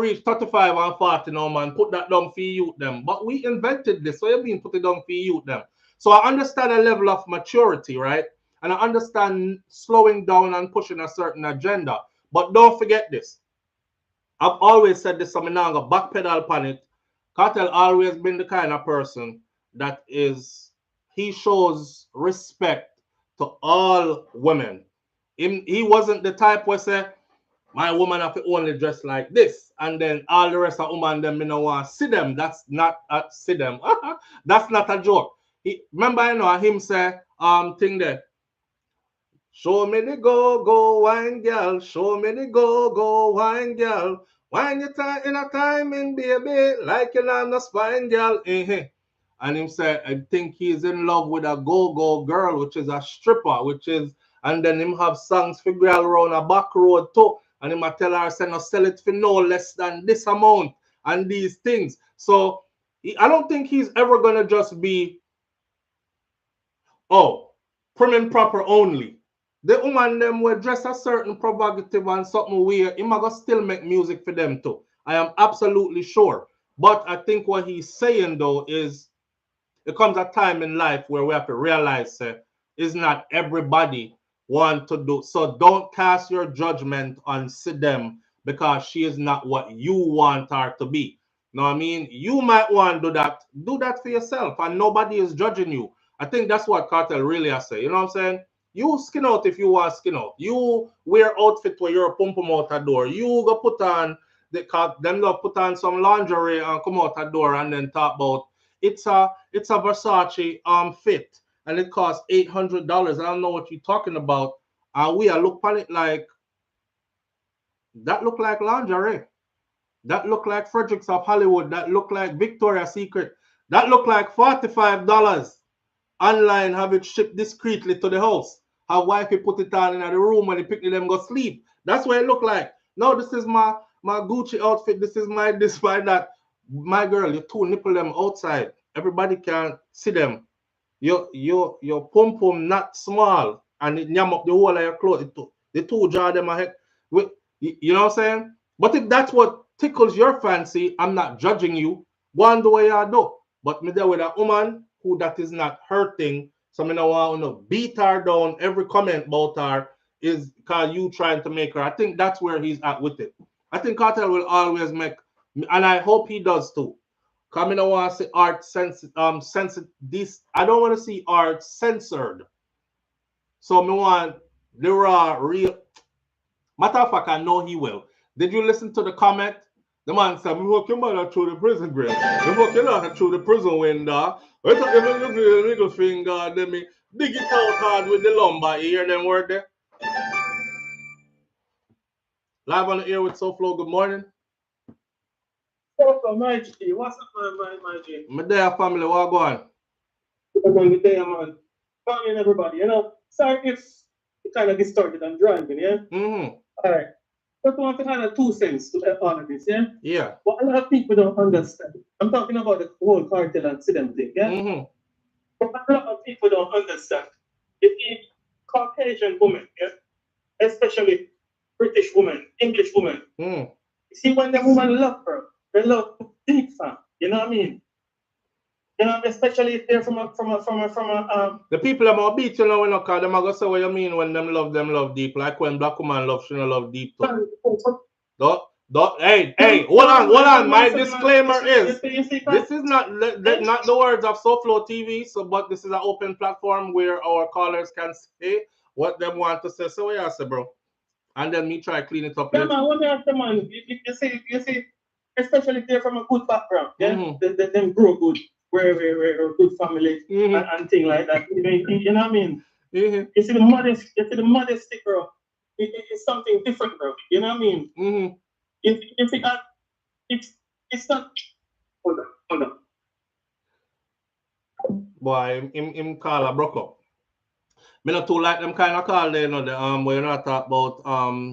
A: reach 35 and 40 now, man. Put that down for you them. But we invented this, so you mean put it down for you them. So I understand a level of maturity, right? And I understand slowing down and pushing a certain agenda. But don't forget this. I've always said this, so I'm not going to backpedal upon it. Kartel always been the kind of person that he shows respect to all women. He wasn't the type where say, my woman have to only dress like this, and then all the rest of women them, you know, want to see them. That's not see them. That's not a joke. Remember, you know, him say, thing there. Show me the go wine girl. Show me the go wine girl. Wine your time in a timing, baby, like you're on the spine, girl. And him say, I think he's in love with a go girl, which is a stripper, and then him have songs for girl around a back road too. And him tell her, say, no, sell it for no less than this amount and these things. So I don't think he's ever gonna just be, prim and proper only. The woman them will dress a certain provocative and something weird. He might still make music for them too. I am absolutely sure. But I think what he's saying though is there comes a time in life where we have to realize is not everybody want to do. So don't cast your judgment on Sidem because she is not what you want her to be. Know what I mean? You might want to do that. Do that for yourself and nobody is judging you. I think that's what Kartel really has say. You know what I'm saying? You skin out if you want skin out. You wear outfit where you're pump them out the door. You go put on put on some lingerie and come out the door and then talk about it's a Versace fit and it costs $800. I don't know what you're talking about. And we are look at it like that look like lingerie. That look like Fredericks of Hollywood. That look like Victoria's Secret. That look like $45. online, have it shipped discreetly to the house. Have wifey put it on in the room when the picnic them go sleep. That's what it look like. No, this is my Gucci outfit. This is my this, my that. My girl, you two nipple them outside. Everybody can see them. Your pum pum not small and it yam up the whole of your clothes. The two jar them ahead. You know what I'm saying? But if that's what tickles your fancy, I'm not judging you. Go on the way you do. But me there with a woman who that is not hurting. So me no want to beat her down. Every comment about her is because you trying to make her. I think that's where he's at with it. I think Cartel will always make, and I hope he does too. Cause I don't want to see art censored. This I don't want to see art censored. So me want the raw real. Matter of fact, I know he will. Did you listen to the comment? The man said, "Me hook your mother through the prison grave. Me hook your daughter through the prison window. Wait till you look your little finger, then me dig it out hard with the lumber. You hear them word there? Live on the air with SouFLo. Good morning.
F: SouFLo, my G. What's up, my G?
A: My there family, what going?
F: We're going to day, man. Morning, everybody. You know, sorry if it kind of distorted. I'm driving, yeah?
A: Mm-hmm.
F: All right. But I want to kind of 2 cents to all of this, yeah?
A: Yeah.
F: What a lot of people don't understand. I'm talking about the whole cartel and incident thing, yeah?
A: Mm-hmm.
F: But a lot of people don't understand. If a Caucasian woman, yeah? Especially British woman, English woman,
A: Mm.
F: you see, when the woman love her, they love deep fan. You know what I mean? You know, especially if they're from a
A: The people that might beat you now when you call them, I go say what you mean when them love deep. Like when black woman love, she don't love deep too. Hey, hold on. My disclaimer is this is not the words of SouFLoTV, so but this is an open platform where our callers can say what they want to say. So what you say, bro? And then me try clean it up.
F: Yeah, man, when you man, you see, especially if they're from a good background, yeah, mm-hmm. them grow good, we're a good family, mm-hmm. and things like that. You know what I mean? Mm-hmm. You see the modesty, bro. It's something different, bro. You know what I mean? Mm-hmm. It's not. Hold on.
A: Boy, him call a broke up. Me not too like them kind of call they know the where you not talk about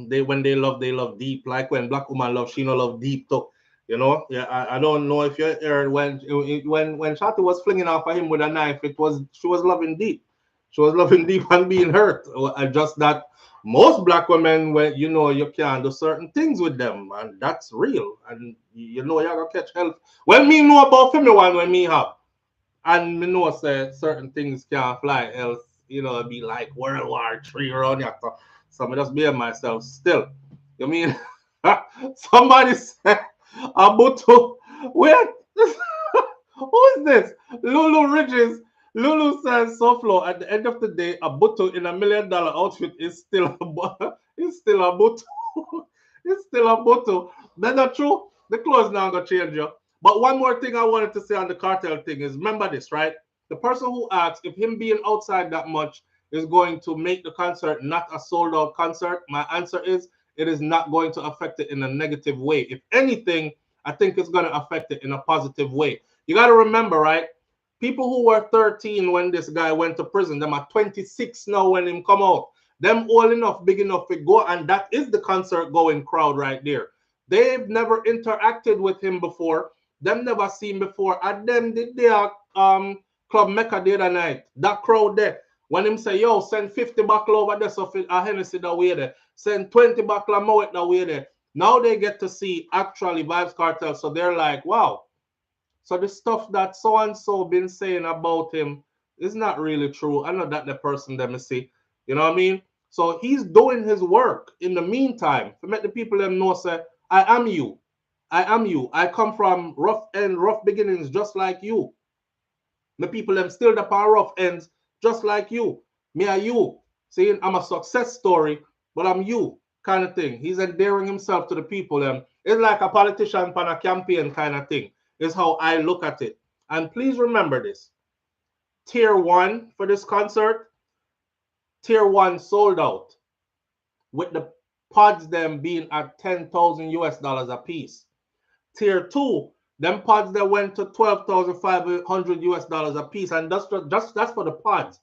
A: they when they love deep, like when black woman love she no love deep too. You know, yeah, I don't know if you heard when Shotty was flinging off of him with a knife, she was loving deep. She was loving deep and being hurt. Just that most black women, when you know you can't do certain things with them, and that's real. And you know you're gonna catch hell. When me know about family one when me have, and me know say certain things can't fly, else you know it'd be like World War III around here. So I just behave myself still. You mean somebody said Abuto? Wait, who is this? Lulu Ridges. Lulu says SouFLo. At the end of the day, Abuto in $1 million outfit is still Abuto. It's still Abuto. It's still Abuto. That's not true. The clothes now gonna change you. But one more thing I wanted to say on the cartel thing is remember this, right? The person who asked if him being outside that much is going to make the concert not a sold out concert, my answer is it is not going to affect it in a negative way. If anything, I think it's going to affect it in a positive way. You got to remember, right? People who were 13 when this guy went to prison, them are 26 now when him come out. Them old enough, big enough to go, and that is the concert going crowd right there. They've never interacted with him before. Them never seen before. And them did their Club Mecca the other night. That crowd there. When him say, yo, send 50 buckle over there, so a Hennessy that way there. Send 20 buckle of Moet that way there. Now they get to see actually Vybz Kartel. So they're like, wow. So the stuff that so-and-so been saying about him is not really true. I know that the person that me see. You know what I mean? So he's doing his work in the meantime to make the people them know, say, I am you. I am you. I come from rough beginnings just like you. The people them still the power rough ends just like you. Me are you. Saying I'm a success story, but I'm you kind of thing. He's endearing himself to the people. It's like a politician on a campaign kind of thing. Is how I look at it. And please remember this. Tier 1 for this concert, Tier 1 sold out with the pods them being at 10,000 US dollars a piece. Tier 2 Them pods that went to $12,500 a piece, and that's for the pods.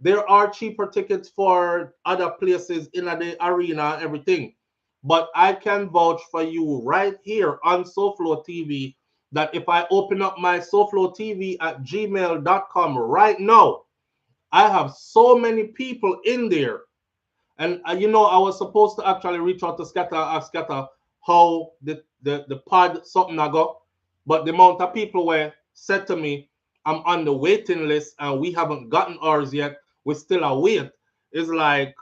A: There are cheaper tickets for other places in the arena and everything. But I can vouch for you right here on SouFLoTV that if I open up my SouFLoTV at gmail.com right now, I have so many people in there. And I was supposed to actually reach out to Scatter, ask Scatter how the pod something I got. But the amount of people were said to me, I'm on the waiting list and we haven't gotten ours yet. We're still await. It's like,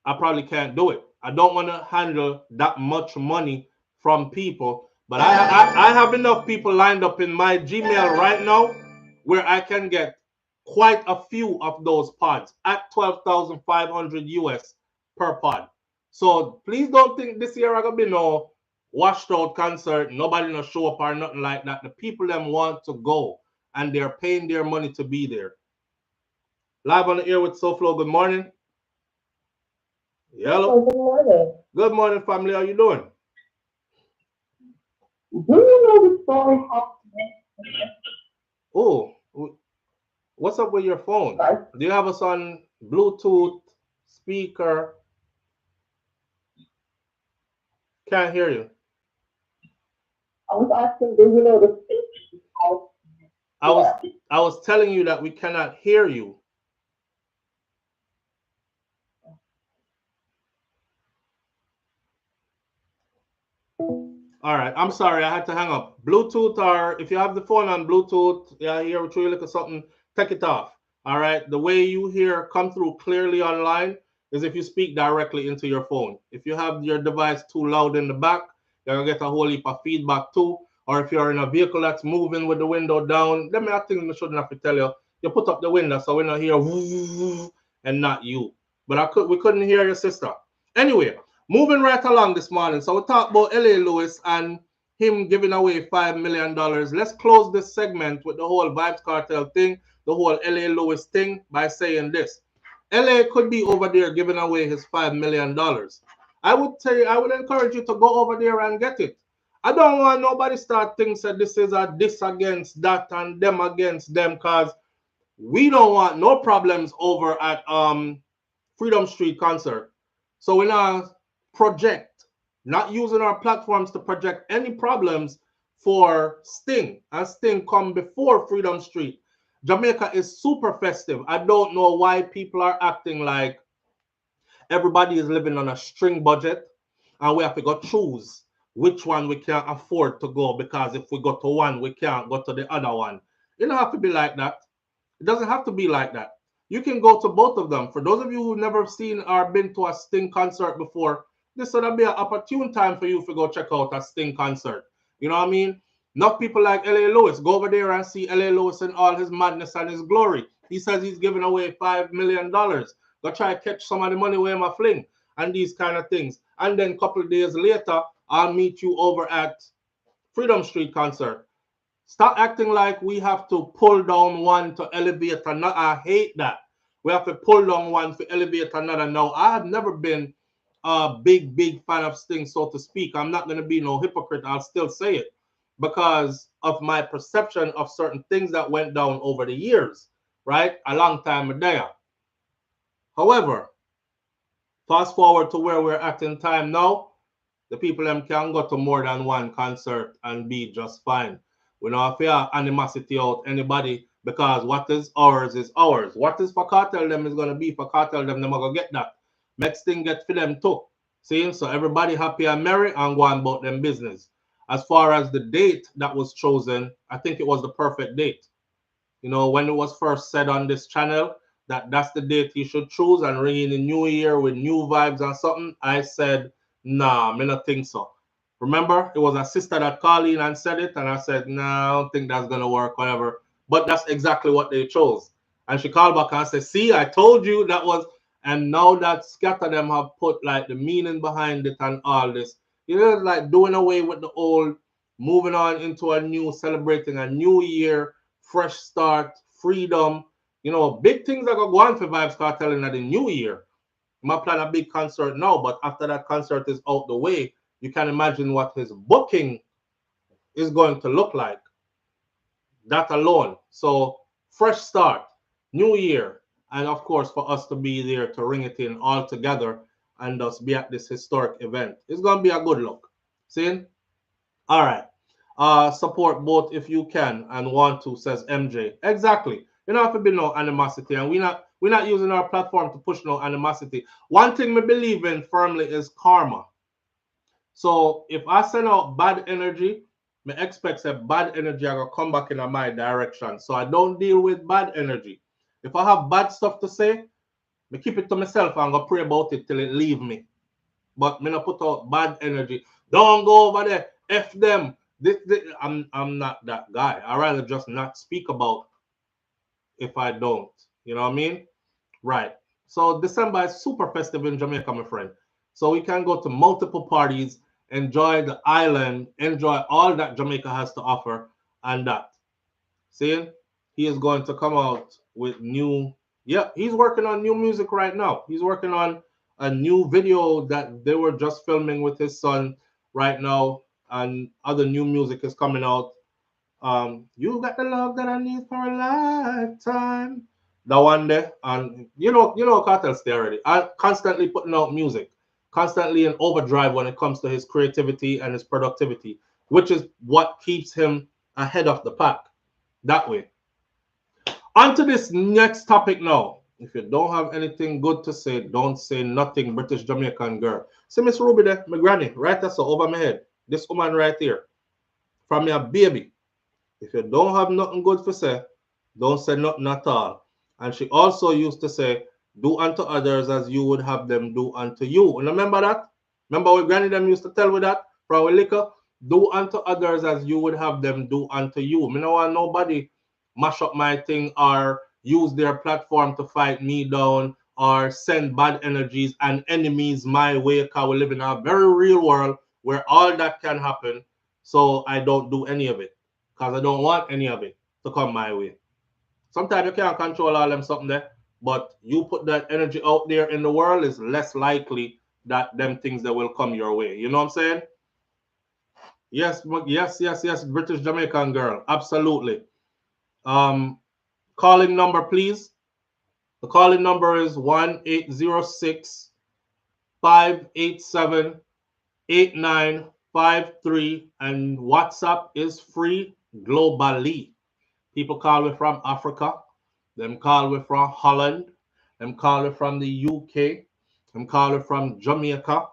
A: I probably can't do it. I don't want to handle that much money from people. But I have enough people lined up in my Gmail right now where I can get quite a few of those pods at 12,500 US per pod. So please don't think this year I gonna be no washed out concert, nobody no show up or nothing like that. The people them want to go and they're paying their money to be there. Live on the air with SouFLo. Good morning. Hello.
B: Good morning.
A: Good morning, family. How you doing?
B: Do you know the story of
A: Oh, what's up with your phone? Do you have us on Bluetooth speaker? Can't hear you.
B: I was asking, do you know the story of
A: I was telling you that we cannot hear you. All right, I'm sorry, I had to hang up. Bluetooth, or if you have the phone on Bluetooth, yeah, here we look at something, take it off. All right, the way you hear come through clearly online is if you speak directly into your phone. If you have your device too loud in the back, you're gonna get a whole heap of feedback too. Or if you're in a vehicle that's moving with the window down, let me I think I shouldn't have to tell you. You put up the window so we don't hear woo and not you. But we couldn't hear your sister. Anyway. Moving right along this morning. So we talked about LA Lewis and him giving away $5 million. Let's close this segment with the whole Vybz Kartel thing, the whole LA Lewis thing by saying this. LA could be over there giving away his $5 million. I would encourage you to go over there and get it. I don't want nobody start thinking that this is a this against that and them against them, because we don't want no problems over at Freedom Street concert. So we're not project, not using our platforms to project any problems for Sting. And Sting come before Freedom Street. Jamaica is super festive. I don't know why people are acting like everybody is living on a string budget and we have to go choose which one we can afford to go, because if we go to one, we can't go to the other one. It don't have to be like that. It doesn't have to be like that. You can go to both of them. For those of you who've never seen or been to a Sting concert before, this would be an opportune time for you to go check out a Sting concert. You know what I mean? Not people like LA Lewis. Go over there and see LA Lewis in all his madness and his glory. He says he's giving away $5 million. Go try to catch some of the money where my fling and these kind of things. And then a couple of days later, I'll meet you over at Freedom Street concert. Stop acting like we have to pull down one to elevate another. I hate that. We have to pull down one to elevate another. Now, I have never been a big fan of Sting, so to speak. I'm not going to be no hypocrite. I'll still say it because of my perception of certain things that went down over the years, right? A long time there. However, fast forward to where we're at in time now, the people them can go to more than one concert and be just fine. We don't fear animosity out anybody, because what is ours is ours. What is for Kartel them is going to be for Kartel them. They're going to get that. Next thing get for them too. See? So everybody happy and merry and go on about them business. As far as the date that was chosen, I think it was the perfect date. You know, when it was first said on this channel that that's the date you should choose and ring in the new year with new vibes and something, I said, nah, I don't think so. Remember, it was a sister that called in and said it, and I said, nah, I don't think that's going to work, whatever. But that's exactly what they chose. And she called back and said, see, I told you that was, and now that Scatter them have put like the meaning behind it and all this, you know, like doing away with the old, moving on into a new, celebrating a new year, fresh start, freedom. You know, big things are going to go on for Vybz Kartel in the new year. I plan a big concert now, but after that concert is out the way, you can imagine what his booking is going to look like. That alone. So fresh start, new year, and of course for us to be there to ring it in all together and us be at this historic event. It's gonna be a good look. See? All right. Support both if you can and want to, says MJ. Exactly. You know, if it be no animosity, and we're not using our platform to push no animosity. One thing we believe in firmly is karma. So if I send out bad energy, me expect that bad energy are gonna come back in my direction. So I don't deal with bad energy. If I have bad stuff to say, me keep it to myself and go pray about it till it leave me. But me not put out bad energy. Don't go over there. F them. I'm not that guy. I rather just not speak about if I don't. You know what I mean? Right. So December is super festive in Jamaica, my friend. So we can go to multiple parties, enjoy the island, enjoy all that Jamaica has to offer, and that. See, he is going to come out with new. Yeah, he's working on new music right now. He's working on a new video that they were just filming with his son right now, and other new music is coming out. You got the love that I need for a lifetime. The one there, and Kartel stay already. I constantly putting out music, constantly in overdrive when it comes to his creativity and his productivity, which is what keeps him ahead of the pack. That way. On to this next topic now. If you don't have anything good to say, don't say nothing, British Jamaican girl. See Miss Ruby there, my granny, right there, so over my head. This woman right here, from your baby. If you don't have nothing good to say, don't say nothing at all. And she also used to say, do unto others as you would have them do unto you. And remember that? Remember what granny them used to tell with that? From our liquor? Do unto others as you would have them do unto you. I don't want nobody mash up my thing or use their platform to fight me down or send bad energies and enemies my way, because we live in a very real world where all that can happen. So I don't do any of it because I don't want any of it to come my way. Sometimes you can't control all them something there, but you put that energy out there in the world, is less likely that them things that will come your way. You know what I'm saying? Yes, yes, British Jamaican girl. Absolutely. Calling number, please. The calling number is 1-806 587 8953, and WhatsApp is free globally. People call me from Africa, them call me from Holland, them call me from the UK, them call me from Jamaica,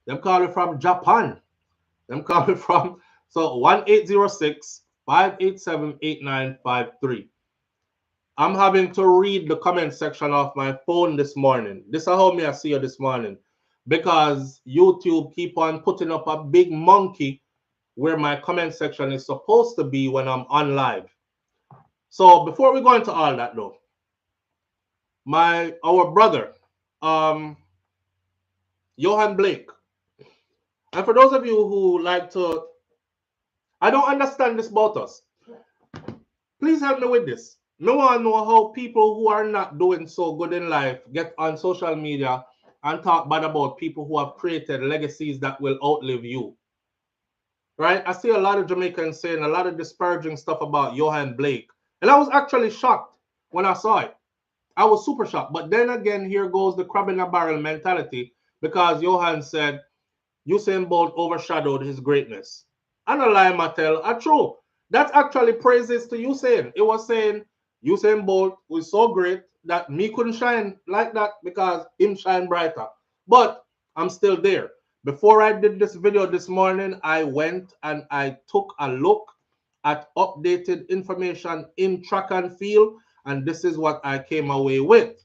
A: them call me from Japan, them call me from, so 1-806 587 8953. I'm having to read the comment section of my phone this morning. This is how me I see you this morning. Because YouTube keep on putting up a big monkey where my comment section is supposed to be when I'm on live. So before we go into all that though, our brother, Yohan Blake. And for those of you who like to, I don't understand this about us. Please help me with this. No one know how people who are not doing so good in life get on social media and talk bad about people who have created legacies that will outlive you. Right? I see a lot of Jamaicans saying a lot of disparaging stuff about Yohan Blake. And I was actually shocked when I saw it. I was super shocked. But then again, here goes the crab in a barrel mentality, because Yohan said Usain Bolt overshadowed his greatness. And a lie, Mattel, are true. That's actually praises to Usain. It was saying Usain Bolt was so great that me couldn't shine like that because him shine brighter. But I'm still there. Before I did this video this morning, I went and I took a look at updated information in track and field, and this is what I came away with.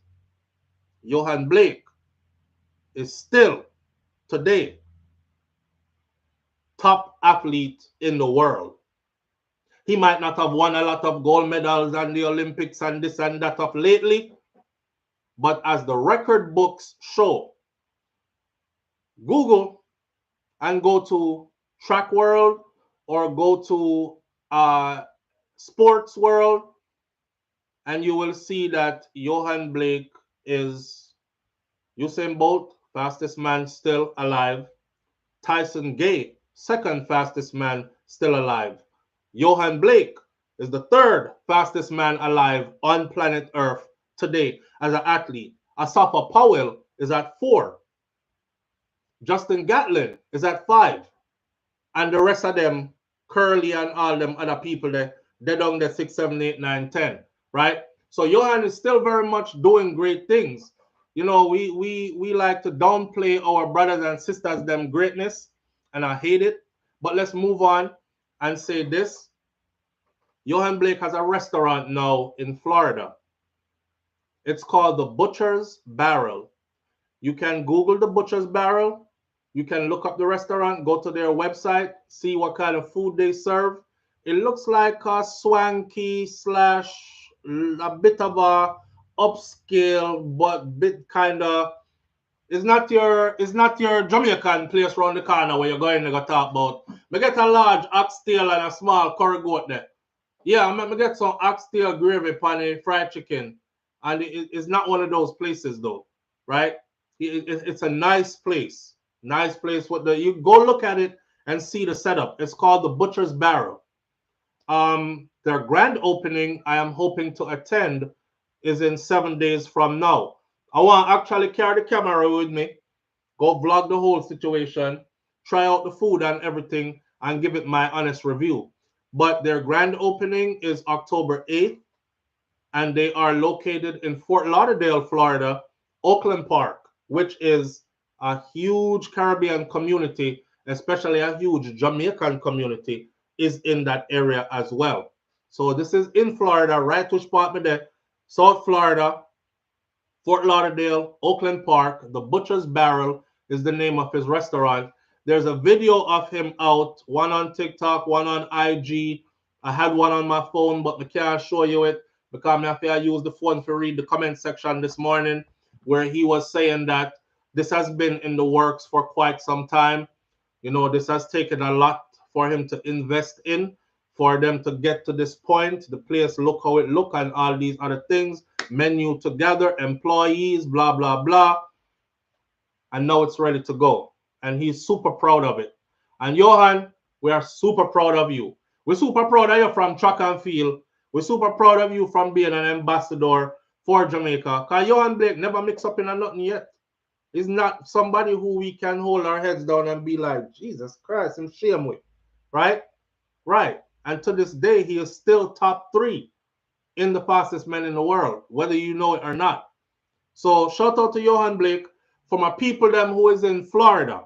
A: Yohan Blake is still today top athlete in the world. He might not have won a lot of gold medals and the Olympics and this and that of lately, but as the record books show, Google and go to Track World or go to Sports World, and you will see that Yohan Blake is Usain Bolt, fastest man still alive. Tyson Gay, second fastest man still alive. Yohan Blake is the third fastest man alive on planet Earth today as an athlete. Asafa Powell is at 4. Justin Gatlin is at 5. And the rest of them, Curly and all them other people, they're down there 6, 7, 8, 9, 10, right? So Yohan is still very much doing great things. You know, we like to downplay our brothers and sisters, them greatness, and I hate it. But let's move on and say this. Yohan Blake has a restaurant now in Florida. It's called the Butcher's Barrel. You can Google the Butcher's Barrel. You can look up the restaurant, go to their website, see what kind of food they serve. It looks like a swanky slash a bit of a upscale, but bit kind of. It's not your Jamaican place around the corner where you're going to go talk about. Me get a large oxtail and a small curry goat there. Yeah, I'm gonna get some oxtail gravy, pan fried chicken, and it's not one of those places though, right? It's a nice place. Nice place. You go look at it and see the setup. It's called the Butcher's Barrel. Their grand opening, I am hoping to attend, is in 7 days from now. I want to actually carry the camera with me, go vlog the whole situation, try out the food and everything, and give it my honest review. But their grand opening is October 8th, and they are located in Fort Lauderdale, Florida, Oakland Park, which is a huge Caribbean community, especially a huge Jamaican community, is in that area as well. So this is in Florida, right which part of there? South Florida, Fort Lauderdale, Oakland Park. The Butcher's Barrel is the name of his restaurant. There's a video of him out, one on TikTok, one on IG. I had one on my phone, but I can't show you it because I used the phone to read the comment section this morning where he was saying that this has been in the works for quite some time. You know, this has taken a lot for him to invest in, for them to get to this point. The place, look how it look, and all these other things. Menu together, employees, blah, blah, blah. And now it's ready to go. And he's super proud of it. And Yohan, we are super proud of you. We're super proud of you from track and field. We're super proud of you from being an ambassador for Jamaica. Because Yohan Blake never mix up in a nothing yet. He's not somebody who we can hold our heads down and be like, Jesus Christ, I'm shame with. Right? Right. And to this day, he is still top 3 in the fastest men in the world, whether you know it or not. So shout out to Yohan Blake. For my people them who is in Florida,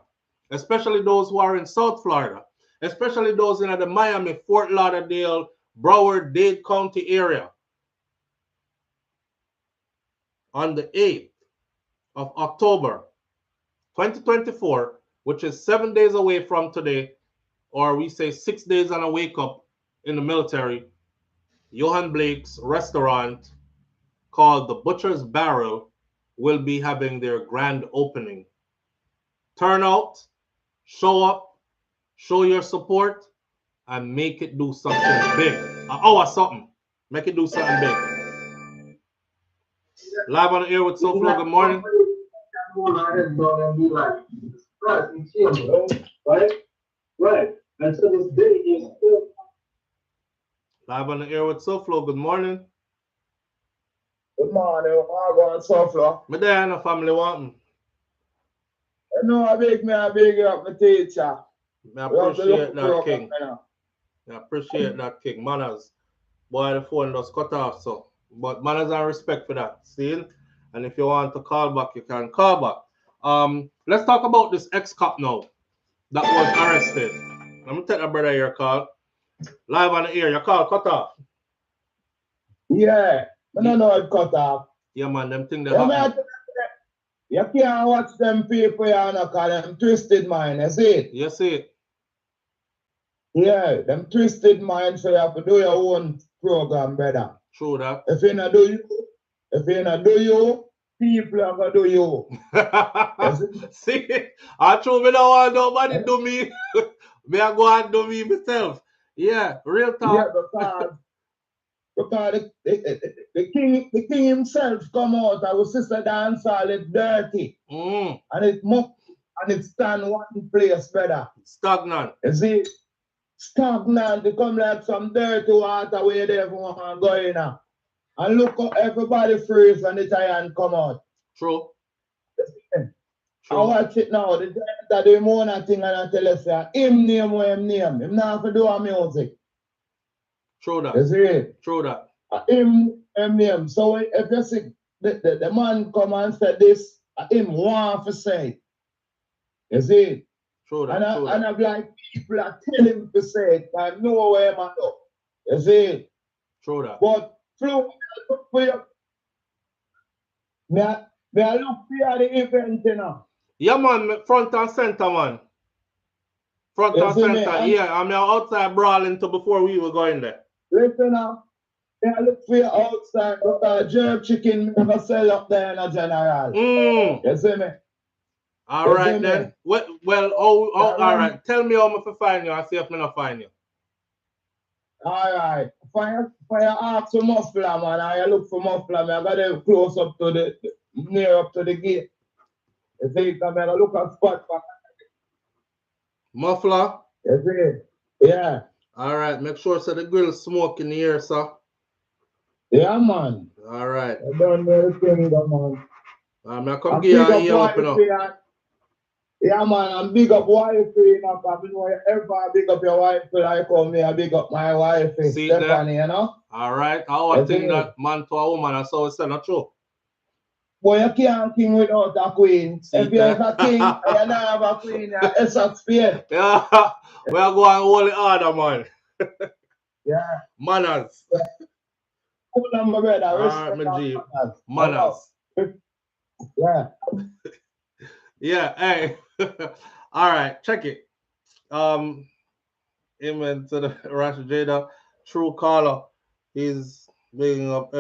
A: especially those who are in South Florida, especially those in the Miami, Fort Lauderdale, Broward, Dade County area. On the 8th of October, 2024, which is 7 days away from today, or we say 6 days on a wake up in the military, Yohan Blake's restaurant called the Butcher's Barrel will be having their grand opening. Turn out, show up, show your support, and make it do something big. An hour something. Make it do something big. Live on the air with SouFLo. Good morning.
F: Right. And so this day is still
A: Live on the air with SouFLo. Good morning.
G: Good morning, I'm going SouFLo.
A: Me there, no family wanting.
G: You know, I beg you up, my teacher.
A: I appreciate that, King. I appreciate that, King. Manners. Boy, the phone just cut off, so. But manners and respect for that. See? And if you want to call back, you can call back. Let's talk about this ex-cop now that was arrested. Let me take a brother your call. Live on the air, your call cut off.
G: Yeah. I don't know it cut off.
A: Yeah, man, them things that happen.
G: You can't watch them people, you know, call them twisted mind, you see it?
A: You see it?
G: Yeah, them twisted mind, so you have to do your own program, brother.
A: True that.
G: If you not do you, people are gonna do you.
A: See, I true, me don't want nobody do me. Me I go and do me myself. Yeah, real talk.
G: Yeah, because the king himself come out and his sister dance all it dirty. And it muck and it stand one place better.
A: Stagnant.
G: You see, stagnant, it come like some dirty water where everyone going now. And look how everybody freeze and the giant come out.
A: True.
G: I watch it now. The giant that do more thing and I tell us that him name or him name. Him not have to do a music.
A: True that.
G: You see?
A: True that.
G: Him name. So if you see the man come and say this, him want to say. You see?
A: True that.
G: And I'm like, people are telling him to say it. I know where I'm at. You see?
A: True that.
G: But Flo, for you. May I look for the event, you know?
A: Yeah, man, front and center, man. Front and center, yeah. I'm outside brawling to before we were going there.
G: Listen now, may I look for you outside because jerk chicken never sell up there in a general. You see me?
A: All right, then. Well, all right. Tell me how much to find you and see if I not find you.
G: All right. Fire ask for muffler, man. I look for muffler, man. I got them close up to the near up to the gate. You see, come here, look at spot for
A: muffler.
G: You see? Yeah.
A: All right. Make sure so the grill smoke in the air, sir.
G: Yeah, man.
A: All right.
G: I don't know the thing, man.
A: I'm come give you a yell up, you know.
G: Yeah, man, I'm big up wife, you know, because you know, ever big up your wife, like how me, I big up my wife, Stephanie, you know?
A: All right. I think that man to a woman, that's how it's not true.
G: Boy, you can't king without a queen. If you have a king, and you don't have a queen, it's a spear.
A: Yeah, we are going hold the order, man.
G: Yeah.
A: Manners.
G: Hold on, my brother.
A: All right, manners.
G: Yeah.
A: Yeah, hey. All right, check it. Amen to the Rasha Jada, true caller. He's bigging up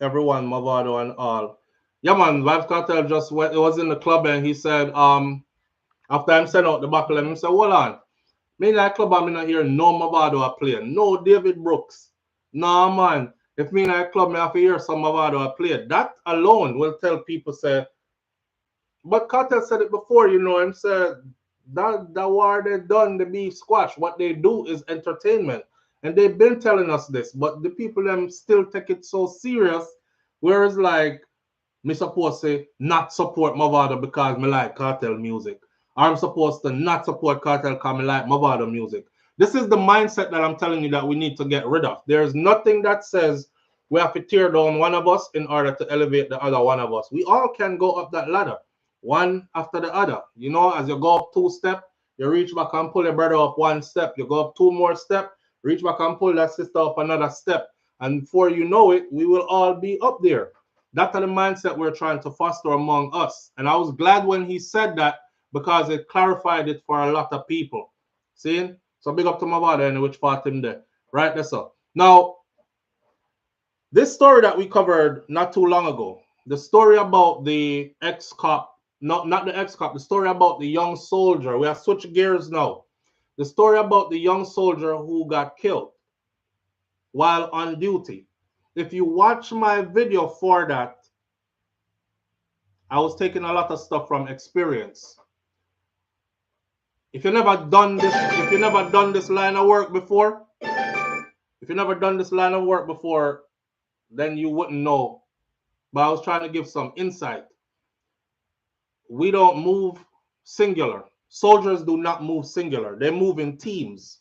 A: everyone, Mavado and all. Yeah, man, Vybz Kartel just went, it was in the club and he said, after I'm sent out the buckle, he said, hold on. Me in that club, I'm not hearing no Mavado are playing. No David Brooks. Nah, man. If me in that club, I have to hear some Mavado are playing. That alone will tell people, say, but Kartel said it before, you know, him said that war they done, the beef squash. What they do is entertainment. And they've been telling us this, but the people them still take it so serious. Whereas like me supposed to not support Mavado because me like Kartel music. I'm supposed to not support Kartel because me like Mavado music. This is the mindset that I'm telling you that we need to get rid of. There's nothing that says we have to tear down one of us in order to elevate the other one of us. We all can go up that ladder, one after the other. You know, as you go up 2 steps, you reach back and pull your brother up 1 step. You go up 2 more steps, reach back and pull that sister up another step. And before you know it, we will all be up there. That's the mindset we're trying to foster among us. And I was glad when he said that because it clarified it for a lot of people. See? So big up to my brother and which part him there. Right, that's up. Now, this story that we covered not too long ago, the story about the ex-cop, not the ex-cop, the story about the young soldier. We have switched gears now. The story about the young soldier who got killed while on duty. If you watch my video for that, I was taking a lot of stuff from experience. If you never done this, line of work before, then you wouldn't know. But I was trying to give some insight. We don't move singular. Soldiers do not move singular. They move in teams.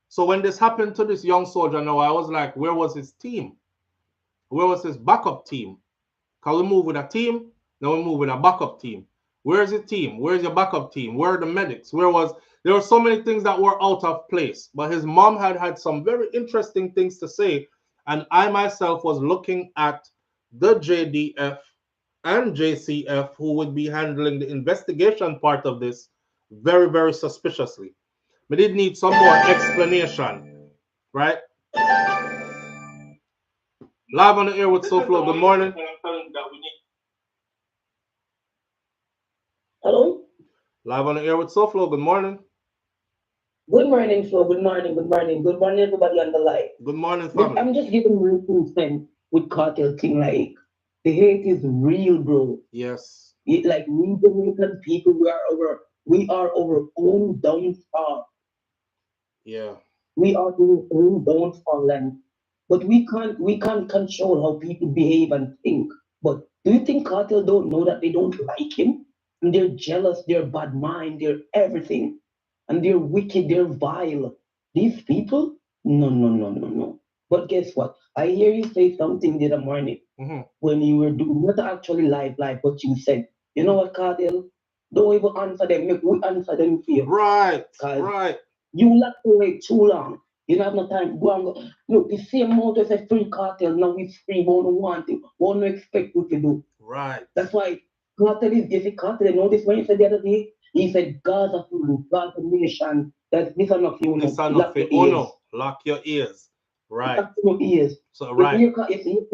A: So when this happened to this young soldier, now I was like, where was his team? Where was his backup team? Because we move with a team, now we move with a backup team. Where's your team? Where's your backup team? Where are the medics? There were so many things that were out of place. But his mom had some very interesting things to say. And I myself was looking at the JDF and JCF who would be handling the investigation part of this very, very suspiciously. But it needs some more explanation, right? Live on the air with SouFLo. Good morning.
H: Hello?
A: Live on the air with SouFLo. Good morning.
H: Good morning, Flo. Good morning. Good morning. Good morning, everybody on the line.
A: Good morning, family.
H: I'm just giving real instance with Kartel thing. Like, the hate is real, bro.
A: Yes.
H: Like we Jamaican people, we are our own downfall.
A: Yeah.
H: We are our own downfall, but we can't control how people behave and think. But do you think Cartel don't know that they don't like him? And they're jealous, they're bad mind, they're everything. And they're wicked, they're vile. These people? No, no, no, no, no. But guess what? I hear you say something the other morning when you were doing not actually live, but you said, you know what, Cartel? Don't even answer them. Make we answer them for you.
A: Right, right.
H: You locked away too long. You don't have no time to go and go. Look, the same amount as a free Cartel, now we free, we don't want it. We don't expect you to do.
A: Right.
H: That's why Cartel is, if Cartel, notice when he said the other day, he said, Gaza food, Gaza nation, that this are not you.
A: This are not for you. No, lock your ears. Right.
H: Lock your ears. So, right. If you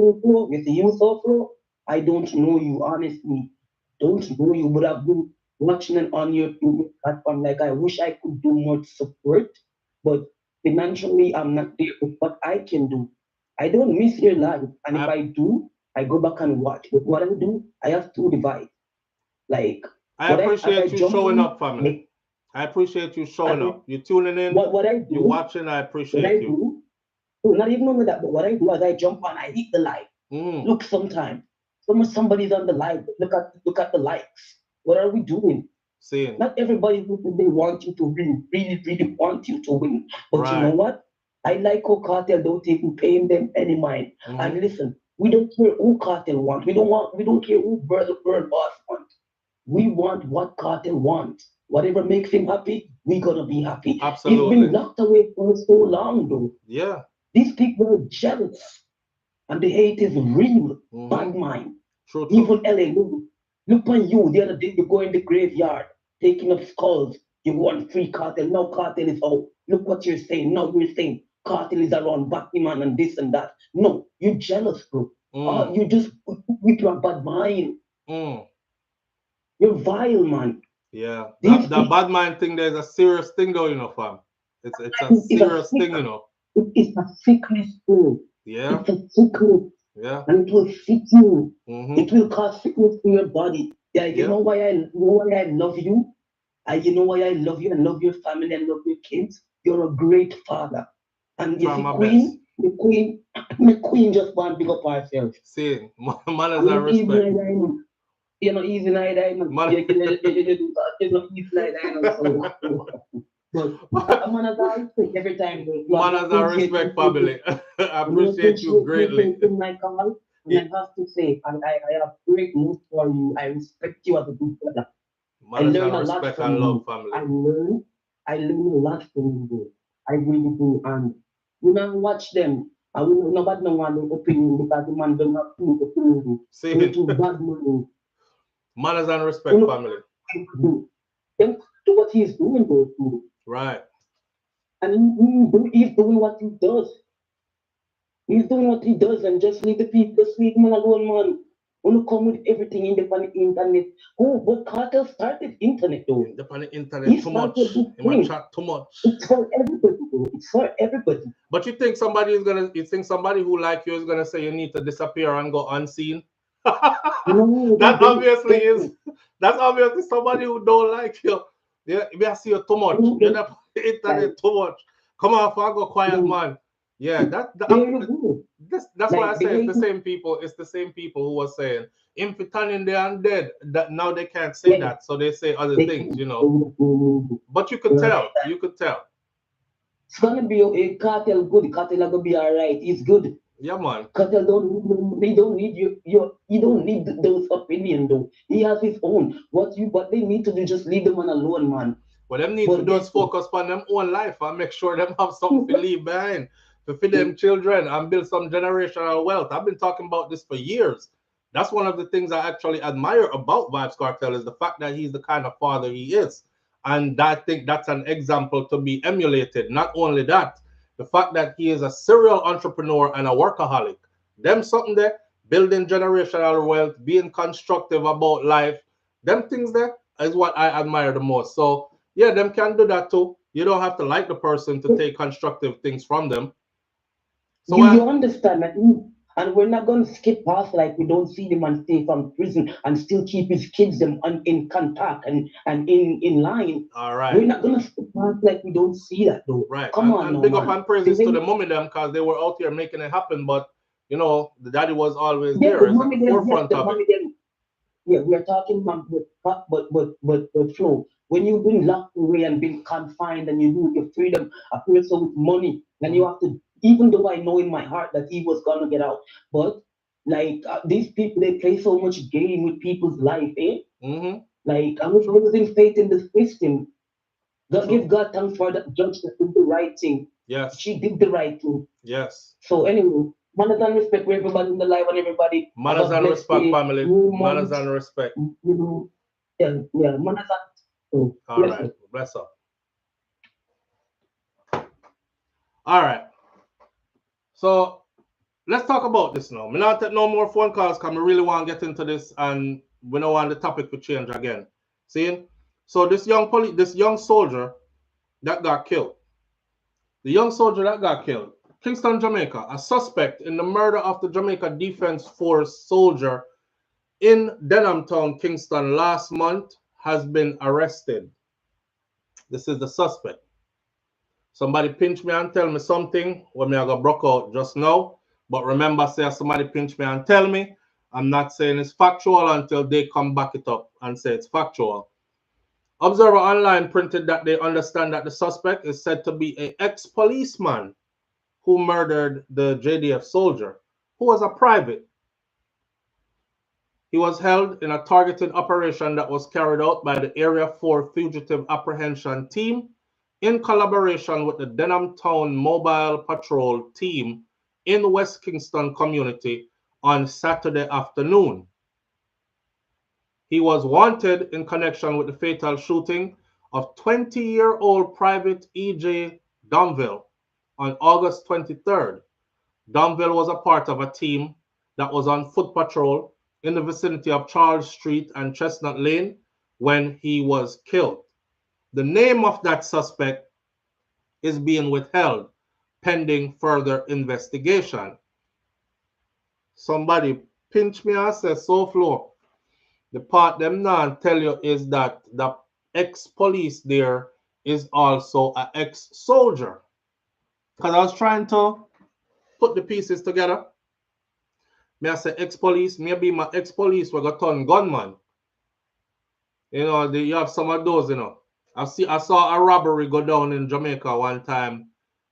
H: SouFLo, I don't know you, honestly. Don't know you, but I've been watching it on your platform. Like, I wish I could do more support, but financially, I'm not there with what I can do. I don't miss your life, and if I do, I go back and watch. But what I do, I have two devices. Like,
A: I appreciate you showing up, family. I appreciate you showing up. You're tuning in.
H: What I do,
A: you're watching. I appreciate you.
H: Not even only that, but what I do is I jump on, I hit the live. Look, sometimes somebody's on the live. Look at the likes. What are we doing?
A: Seeing.
H: Not everybody they want you to win, really want you to win. But you know what? I like how Cartel don't even pay them any mind. And listen, we don't care who Cartel wants. We don't care who Bird Boss wants. We want what Cartel wants. Whatever makes him happy, we gonna be happy.
A: Absolutely.
H: He's been locked away for so long, though.
A: Yeah.
H: These people are jealous, and the hate is real. Bad mind.
A: True.
H: Even LA, look on you. The other day you go in the graveyard, taking up skulls. You want free Cartel. Now Cartel is out. Look what you're saying. Now you're saying Cartel is around Batman and this and that. No, you're jealous, bro. You just with your bad mind. You're vile, man.
A: Yeah. The bad mind thing, there's a serious thing though, you know, fam. It's a serious thing, you know.
H: It's a sickness, bro.
A: Yeah.
H: It's a sickness.
A: Yeah.
H: And it will sick you. It will cause sickness to your body. Yeah, you know why I love you? You know why I love you? I love your family. I love your kids. You're a great father. And you see, the queen just want to big up herself.
A: See, manners and respect.
H: You know, easy night, I know. You know, easy night, I know. But manners and respect every time.
A: Manners and respect, family. I appreciate you greatly.
H: And I have to say, I have great news for you. I respect you as a good brother. I learn a lot from you. I learn a lot from you. I really do. And you know, watch them. I will nobody know one opinion because the man does not think opinion.
A: See,
H: bad money.
A: Manners and respect, family.
H: Then do what he's doing, though.
A: Right.
H: And he's doing what he does. He's doing what he does, and just leave the people, just leave him alone, man. When you come with everything in the internet. Oh, but Cartel started internet, though.
A: The internet too much. He might chat too much.
H: It's for everybody, though. It's for everybody.
A: But you think somebody who like you is gonna say you need to disappear and go unseen?
H: No,
A: That's obviously somebody who don't like you. Yeah, we see you too much. You're the internet too much. Come on, I go quiet, man. Yeah, that's why I say it's the same people. It's the same people who were saying in there and dead. That now they can't say that, so they say other things, you know. But you could tell. You could tell.
H: It's gonna be a Cartel good. Cartel gonna be alright. It's good.
A: Yeah, man.
H: Cartel don't need you don't need those opinions though. He has his own. What they need to do, just leave them alone, man.
A: Well, them need to just focus on them own life and make sure them have something to leave behind. To feed them children and build some generational wealth. I've been talking about this for years. That's one of the things I actually admire about Vybz Kartel is the fact that he's the kind of father he is. And I think that's an example to be emulated. Not only that, the fact that he is a serial entrepreneur and a workaholic. Them something there, building generational wealth, being constructive about life, them things there is what I admire the most. So yeah, them can do that too. You don't have to like the person to take constructive things from them.
H: So you understand that And we're not going to skip past like we don't see him and stay from prison and still keep his kids them in contact and in line.
A: All right.
H: We're not going to skip past like we don't see that though.
A: Right.
H: Come on,
A: and
H: no,
A: big
H: man.
A: up and praises to the mommy them because they were out here making it happen. But you know, the daddy was always there
H: the
A: at
H: mommy
A: the forefront
H: them,
A: of it.
H: Them. Yeah, we are talking about but Flo, when you've been locked away and been confined and you lose your freedom, a person with money, and you have to, even though I know in my heart that he was gonna get out, but like these people, they play so much game with people's life, eh? Like I'm losing faith in the system. God, give God thanks for that judge that did the right thing.
A: Yes.
H: She did the right thing.
A: Yes.
H: So anyway, manners and respect for everybody in the live and everybody.
A: Manners and respect, family. Manners and respect.
H: You know, yeah, manners and
A: all right. Bless up. All right. So let's talk about this now. Me not take no more phone calls because I really want to get into this and we don't want the topic to change again. See? So this young soldier that got killed. The young soldier that got killed. Kingston, Jamaica, a suspect in the murder of the Jamaica Defense Force soldier in Denhamtown, Kingston last month has been arrested. This is the suspect. Somebody pinch me and tell me something when me I got broke out just now. But remember, say somebody pinch me and tell me, I'm not saying it's factual until they come back it up and say it's factual. Observer Online printed that they understand that the suspect is said to be an ex-policeman who murdered the JDF soldier, who was a private. He was held in a targeted operation that was carried out by the Area 4 Fugitive Apprehension Team in collaboration with the Denhamtown Mobile Patrol Team in West Kingston community on Saturday afternoon. He was wanted in connection with the fatal shooting of 20-year-old Private E.J. Domville on August 23rd. Domville was a part of a team that was on foot patrol in the vicinity of Charles Street and Chestnut Lane when he was killed. The name of that suspect is being withheld pending further investigation. Somebody pinch me and say, SouFLo. The part them not tell you is that the ex-police there is also an ex-soldier. Because I was trying to put the pieces together. May I say ex-police, maybe my ex-police were got turn gunman. You know, you have some of those, you know. I saw a robbery go down in Jamaica one time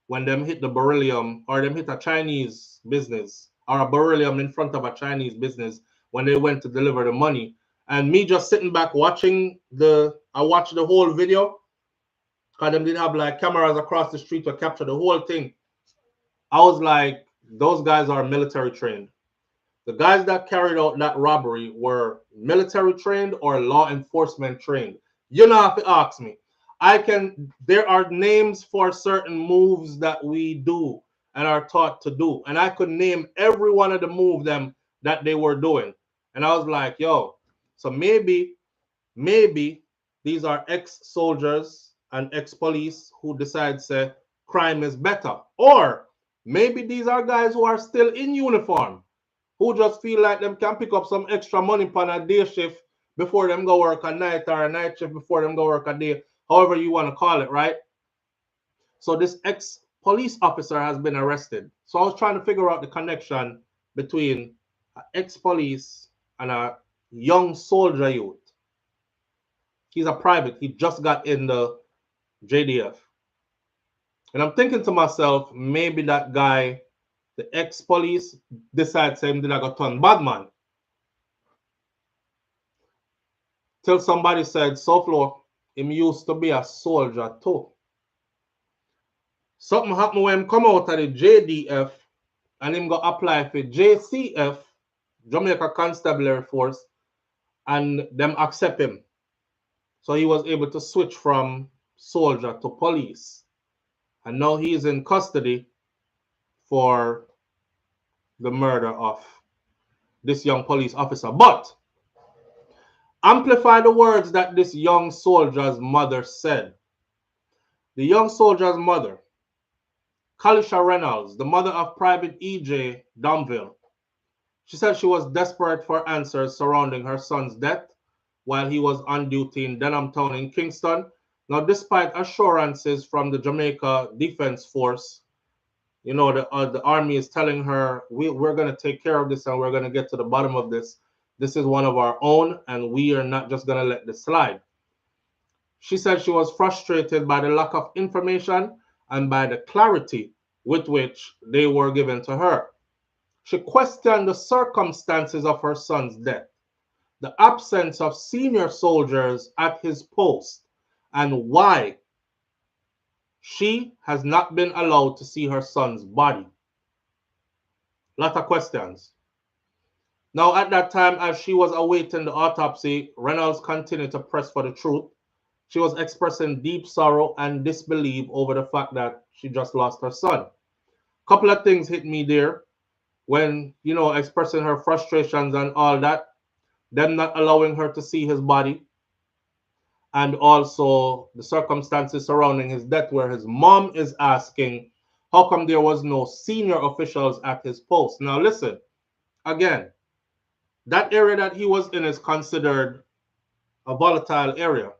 A: when them hit the beryllium, or them hit a Chinese business, or a beryllium in front of a Chinese business when they went to deliver the money. And me just sitting back watching I watched the whole video because them didn't have like cameras across the street to capture the whole thing. I was like, those guys are military trained. The guys that carried out that robbery were military trained or law enforcement trained. You know, have to ask me. There are names for certain moves that we do and are taught to do. And I could name every one of the moves them that they were doing. And I was like, yo, so maybe these are ex-soldiers and ex-police who decide say crime is better. Or maybe these are guys who are still in uniform, who just feel like them can pick up some extra money on a day shift before them go work a night, or a night shift before them go work a day, however you want to call it, right? So this ex-police officer has been arrested. So I was trying to figure out the connection between an ex-police and a young soldier youth. He's a private. He just got in the JDF. And I'm thinking to myself, maybe that guy, the ex-police, decides him did I got turn bad man. Till somebody said, SouFLo, him used to be a soldier too. Something happened when him come out of the JDF and him go apply for JCF, Jamaica Constabulary Force, and them accept him. So he was able to switch from soldier to police. And now he is in custody for the murder of this young police officer. But amplify the words that this young soldier's mother said. The young soldier's mother, Kalisha Reynolds, the mother of Private E.J. Domville, She said she was desperate for answers surrounding her son's death while he was on duty in Denhamtown in Kingston. Now, despite assurances from the Jamaica Defense Force, you know, the army is telling her, we're going to take care of this and we're going to get to the bottom of this. This is one of our own, and we are not just going to let this slide. She said she was frustrated by the lack of information and by the clarity with which they were given to her. She questioned the circumstances of her son's death, the absence of senior soldiers at his post, and why she has not been allowed to see her son's body. Lot of questions. Now, at that time, as she was awaiting the autopsy, Reynolds continued to press for the truth. She was expressing deep sorrow and disbelief over the fact that she just lost her son. Couple of things hit me there when, you know, expressing her frustrations and all that, them not allowing her to see his body, and also the circumstances surrounding his death, where his mom is asking how come there was no senior officials at his post. Now, listen, again, that area that he was in is considered a volatile area.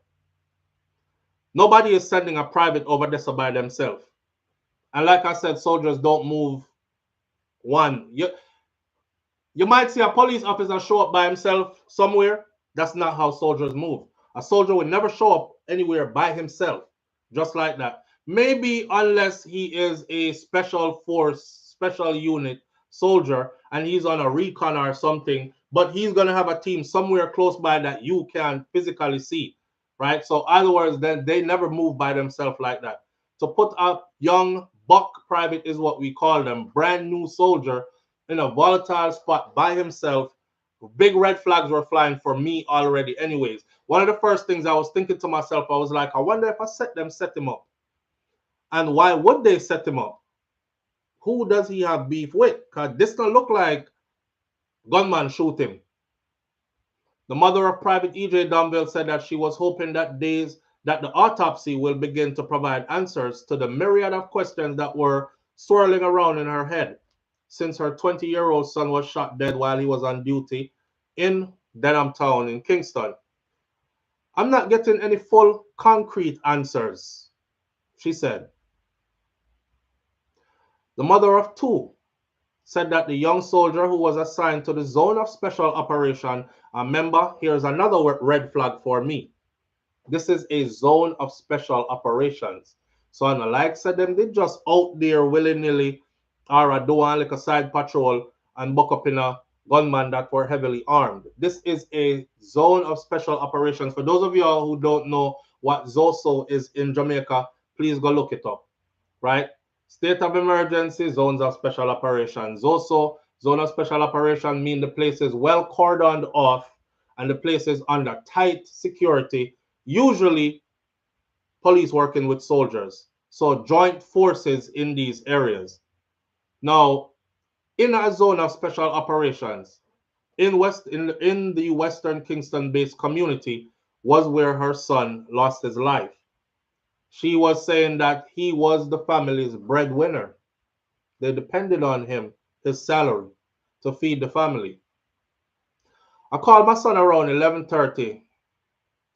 A: Nobody is sending a private over there by themselves. And like I said, soldiers don't move one. You might see a police officer show up by himself somewhere. That's not how soldiers move. A soldier would never show up anywhere by himself, just like that. Maybe unless he is a special force, special unit soldier, and he's on a recon or something, but he's going to have a team somewhere close by that you can physically see, right? So, in other words, then they never move by themselves like that. To put a young buck private is what we call them, brand new soldier in a volatile spot by himself, big red flags were flying for me already anyways. One of the first things I was thinking to myself, I was like, I wonder if I set him up. And why would they set him up? Who does he have beef with? Because this don't look like gunman shoot him. The mother of Private E.J. Dunville said that she was hoping that the autopsy will begin to provide answers to the myriad of questions that were swirling around in her head since her 20-year-old son was shot dead while he was on duty in Denhamtown in Kingston. I'm not getting any full concrete answers, she said. The mother of two said that the young soldier who was assigned to the zone of special operation, remember, here's another red flag for me. This is a zone of special operations. So, on the likes of them, they just out there willy-nilly or do one like a side patrol and buck up in a gunman that were heavily armed. This is a zone of special operations. For those of y'all who don't know what ZOSO is in Jamaica, please go look it up, right? State of emergency, zones of special operations. ZOSO, zone of special operation, mean the place is well cordoned off and the place is under tight security, usually police working with soldiers. So joint forces in these areas. Now, in a zone of special operations, in the Western Kingston-based community was where her son lost his life. She was saying that he was the family's breadwinner. They depended on him, his salary, to feed the family. I called my son around 11:30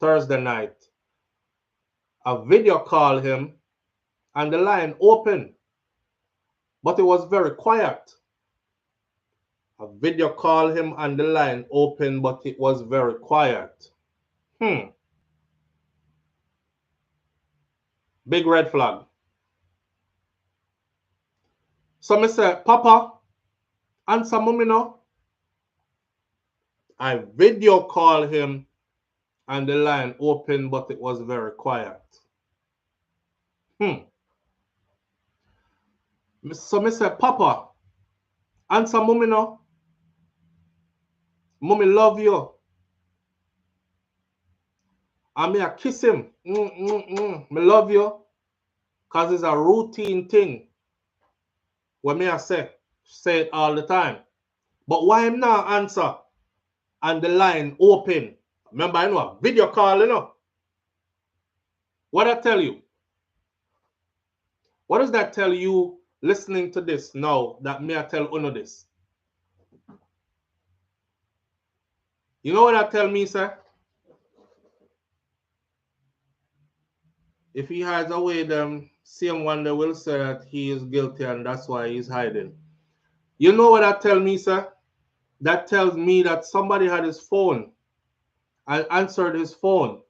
A: Thursday night. A video called him and the line opened, but it was very quiet. A video called him and the line open, but it was very quiet. Big red flag. So I said, Papa, answer mommy now. I video called him and the line open, but it was very quiet. So I said, Papa, answer mommy now. Mommy love you. And me I kiss him. Me love you. Because it's a routine thing. When me I say it all the time. But why him not answer? And the line open. Remember, I know a video call, you know. What I tell you? What does that tell you listening to this now that me I tell Uno this? You know what that tell me, sir? If he hides away, them same one that will say that he is guilty and that's why he's hiding. You know what that tell me, sir? That tells me that somebody had his phone and answered his phone.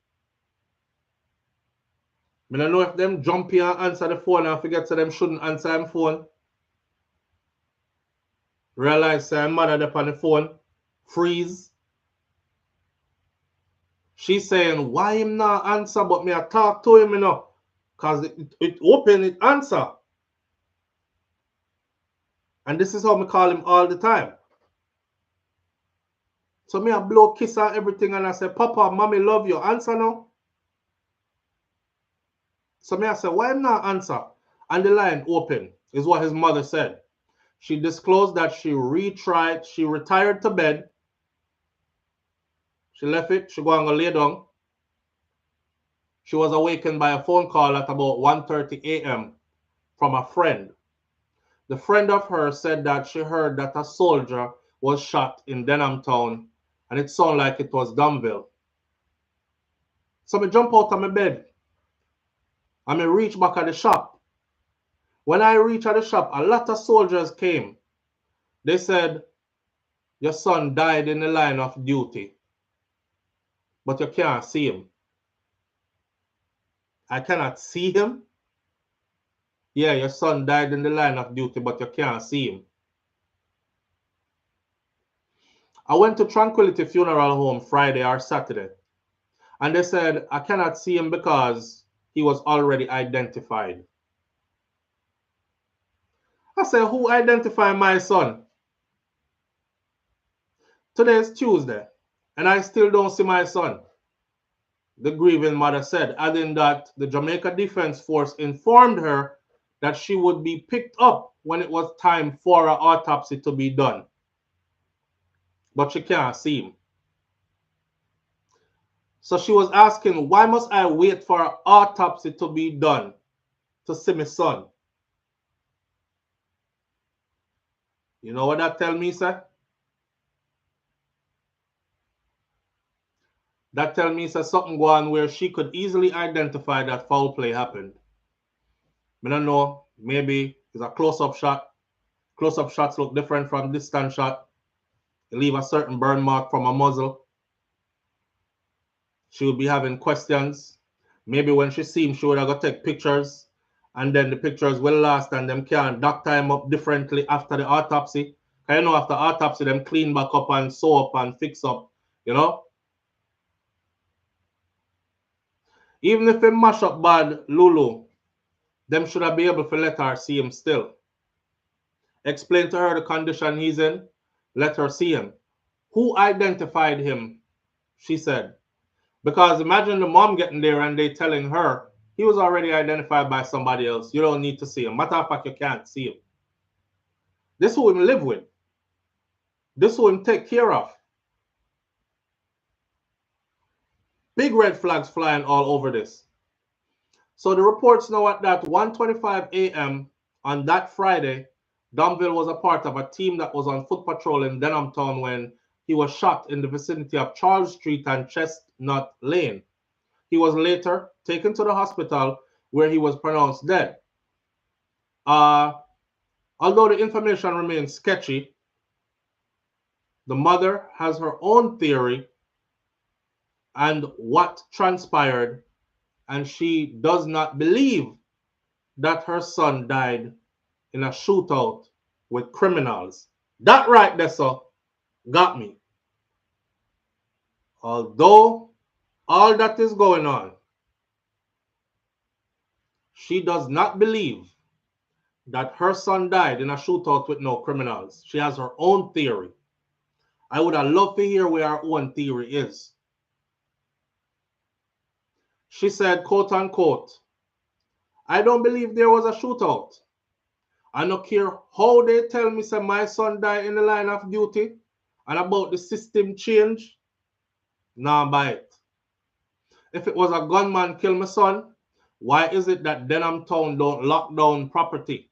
A: I don't know if them jump here and answer the phone and forget so them shouldn't answer them phone. Realize say mother up on the phone. Freeze. She's saying, why him not answer, but me I talk to him, you know. Because it open, it answer. And this is how me call him all the time. So me I blow kiss and everything and I say, Papa, Mommy love you. Answer now. So me I say, why him not answer? And the line open, is what his mother said. She disclosed that she retried, she retired to bed. She left it, she go and go lay down. She was awakened by a phone call at about 1:30 a.m. from a friend. The friend of hers said that she heard that a soldier was shot in Denham Town and it sounded like it was Dunville. So I jump out of my bed and I reach back at the shop. When I reach at the shop, a lot of soldiers came. They said, your son died in the line of duty, but you can't see him. I cannot see him? Yeah, your son died in the line of duty, but you can't see him. I went to Tranquility Funeral Home Friday or Saturday, and they said, I cannot see him because he was already identified. I said, who identified my son? Today is Tuesday, and I still don't see my son. The grieving mother said, adding that the Jamaica Defense Force informed her that she would be picked up when it was time for an autopsy to be done. But she can't see him. So she was asking, why must I wait for an autopsy to be done to see my son? You know what that tell me, sir? That tell me, sir, something go on where she could easily identify that foul play happened. I don't know, maybe it's a close-up shot. Close-up shots look different from distant shot. They leave a certain burn mark from a muzzle. She would be having questions. Maybe when she see him, she would have got to take pictures, and then the pictures will last, and them can't doctor him up differently after the autopsy. Because you know, after autopsy, them clean back up and sew up and fix up, you know? Even if they mash up bad Lulu, them should have been able to let her see him still. Explain to her the condition he's in, let her see him. Who identified him? She said. Because imagine the mom getting there and they telling her he was already identified by somebody else. You don't need to see him. Matter of fact, you can't see him. This is who him live with. This is who him take care of. Big red flags flying all over this. So the reports know at that 1:25 a.m. on that Friday, Dunville was a part of a team that was on foot patrol in Denham Town when he was shot in the vicinity of Charles Street and Chestnut Lane. He was later taken to the hospital where he was pronounced dead. Although the information remains sketchy, the mother has her own theory and what transpired, and she does not believe that her son died in a shootout with criminals. That right there, sir, got me. Although all that is going on, she does not believe that her son died in a shootout with no criminals. She has her own theory. I would have loved to hear where her own theory is. She said, quote unquote, I don't believe there was a shootout. I don't care how they tell me say my son died in the line of duty and about the system change. Nah, buy it. If it was a gunman kill my son, why is it that Denham Town don't lock down property?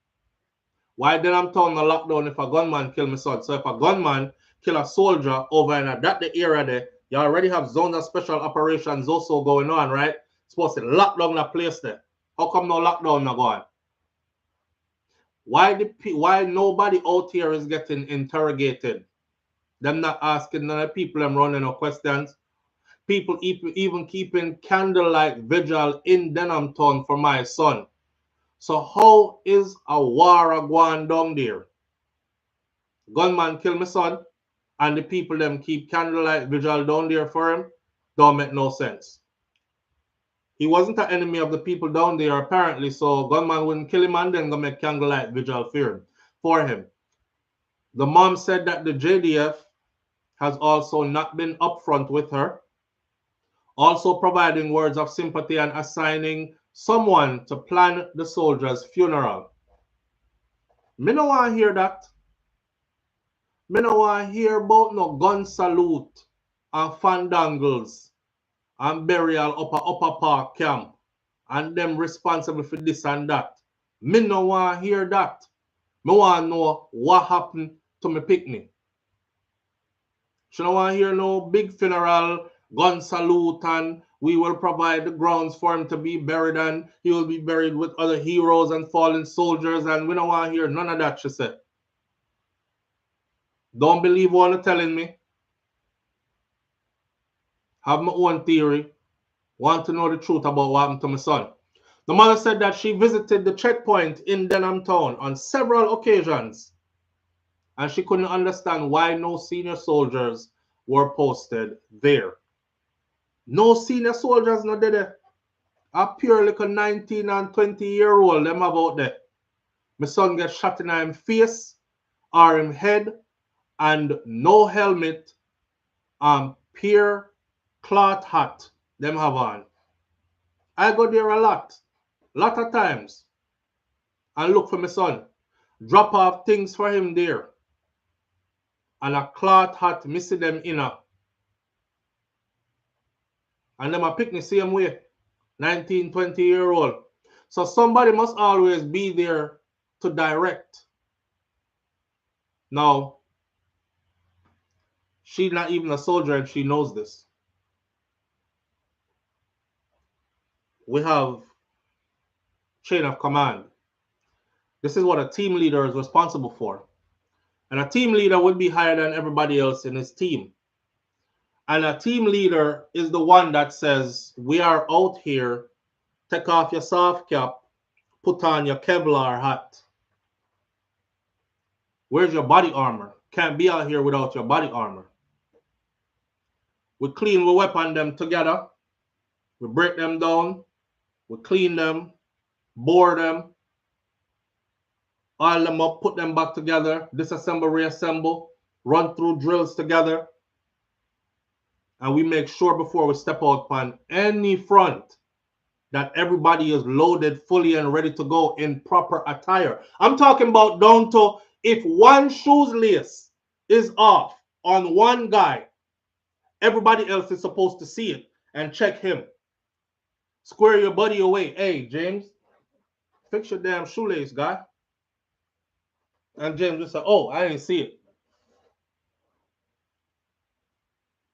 A: Why Denham Town not lock down if a gunman kill my son? So if a gunman kill a soldier over in that the area there, you already have zones of special operations also going on, right? Supposed to lock down the place there. How come no lockdown not going? Why nobody out here is getting interrogated? Them not asking none of the people them running no questions. People even keeping candlelight vigil in Denham Town for my son. So how is a war going down there? Gunman kill my son, and the people them keep candlelight vigil down there for him? Don't make no sense. He wasn't an enemy of the people down there apparently, so gunman wouldn't kill him and then go make candlelight vigil for him. The mom said that the JDF has also not been upfront with her, also providing words of sympathy and assigning someone to plan the soldier's funeral. Me no want to hear that. Me no want to hear about no gun salute and fandangles and burial upper park camp and them responsible for this and that. Me no want to hear that. Me want to know what happened to me picnic. She don't want to hear no big funeral, gun salute, and we will provide the grounds for him to be buried, and he will be buried with other heroes and fallen soldiers, and we don't want to hear none of that, she said. Don't believe what you're telling me. Have my own theory. Want to know the truth about what happened to my son. The mother said that she visited the checkpoint in Denham Town on several occasions, and she couldn't understand why no senior soldiers were posted there. No senior soldiers not there. A pure little 19 and 20-year-old them about there. My son get shot in him face or him head and no helmet and pure cloth hat them have on. I go there a lot of times and look for my son. Drop off things for him there. And a cloth hat missing them inner. And them a pick the same way. 19, 20-year-old. So somebody must always be there to direct. Now, she's not even a soldier and she knows this. We have chain of command. This is what a team leader is responsible for. And a team leader would be higher than everybody else in his team. And a team leader is the one that says, we are out here, take off your soft cap, put on your Kevlar hat. Where's your body armor? Can't be out here without your body armor. We clean, we weapon them together. We break them down. We clean them, bore them, oil them up, put them back together, disassemble, reassemble, run through drills together. And we make sure before we step out on any front that everybody is loaded fully and ready to go in proper attire. I'm talking about down to if one shoe's lace is off on one guy, everybody else is supposed to see it and check him. Square your buddy away. Hey, James, fix your damn shoelace, guy. And James just said, oh, I didn't see it.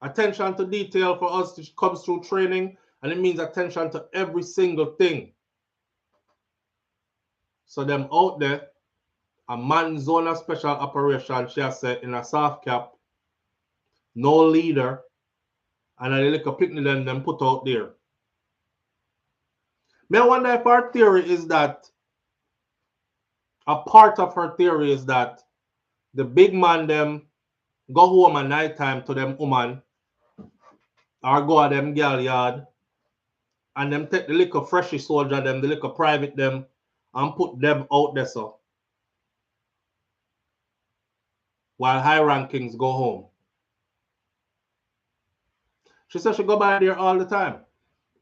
A: Attention to detail for us comes through training, and it means attention to every single thing. So them out there, a man zone of special operation, she has said, in a soft cap, no leader, and a little picnic them put out there. Me wonder if her theory is that, a part of her theory is that the big man them go home at night time to them woman, or go at them girl yard, and them take the little freshy soldier them, the little private them, and put them out there so. While high rankings go home. She said she go by there all the time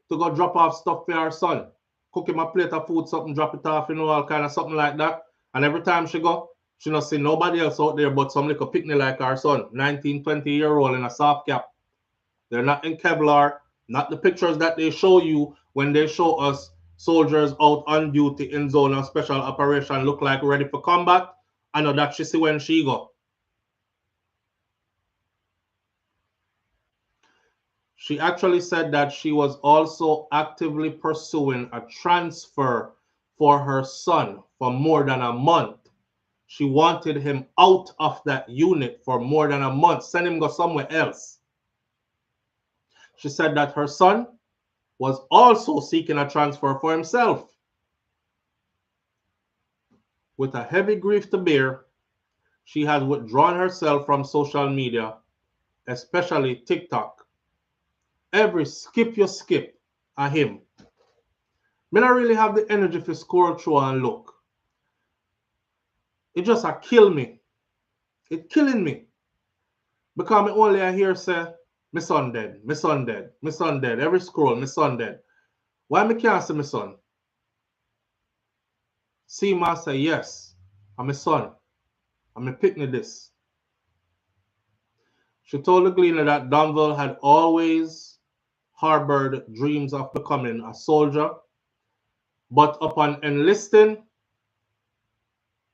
A: to go drop off stuff for her son. Cook him a plate of food, something, drop it off, you know, all kind of something like that. And every time she go, she not see nobody else out there but some little picnic like her son, 19, 20-year-old in a soft cap. They're not in Kevlar, not the pictures that they show you when they show us soldiers out on duty in zone of special operation look like ready for combat. I know that she see when she go. She actually said that she was also actively pursuing a transfer for her son for more than a month. She wanted him out of that unit for more than a month. Send him go somewhere else. She said that her son was also seeking a transfer for himself. With a heavy grief to bear, she has withdrawn herself from social media, especially TikTok. Every skip you skip at him. Me not really have the energy to scroll through and look. It just kill me. It killing me. Because me only I hear say, my son dead, my son dead, my son dead. Every scroll, my son dead. Why me can't see my son? See ma say, yes, I'm my son. I'm a picnic this. She told the Gleaner that Donville had always harbored dreams of becoming a soldier, but upon enlisting,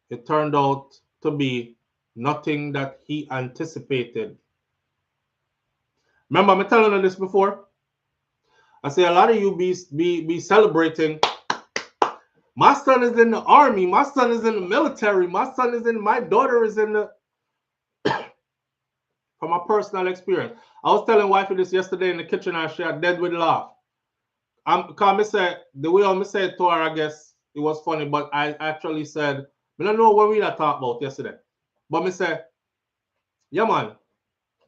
A: it turned out to be nothing that he anticipated. Remember, I'm telling you this before. I say a lot of you be celebrating. My son is in the army. My son is in the military. My son is in. My daughter is in the. From my personal experience, I was telling wifey this yesterday in the kitchen, and she had dead with laugh. Cause me say the way I say it to her, I guess it was funny, but I actually said, I don't know what we talked about yesterday, but me say, yeah man,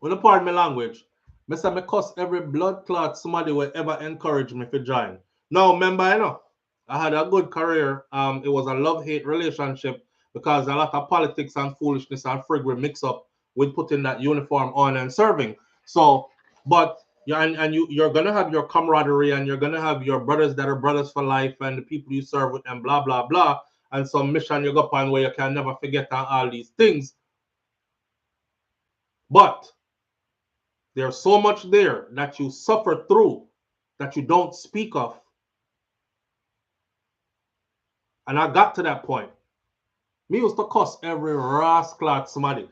A: when you pardon my language, me say me cuss every blood clot somebody will ever encourage me to join. Now remember, you know, I had a good career. It was a love-hate relationship because a lot of politics and foolishness and frig were mixed up with putting that uniform on and serving. So, but yeah, and you're gonna have your camaraderie and you're gonna have your brothers that are brothers for life and the people you serve with and blah blah blah. And some mission you go upon where you can never forget all these things. But there's so much there that you suffer through that you don't speak of. And I got to that point. Me used to cuss every rascal somebody.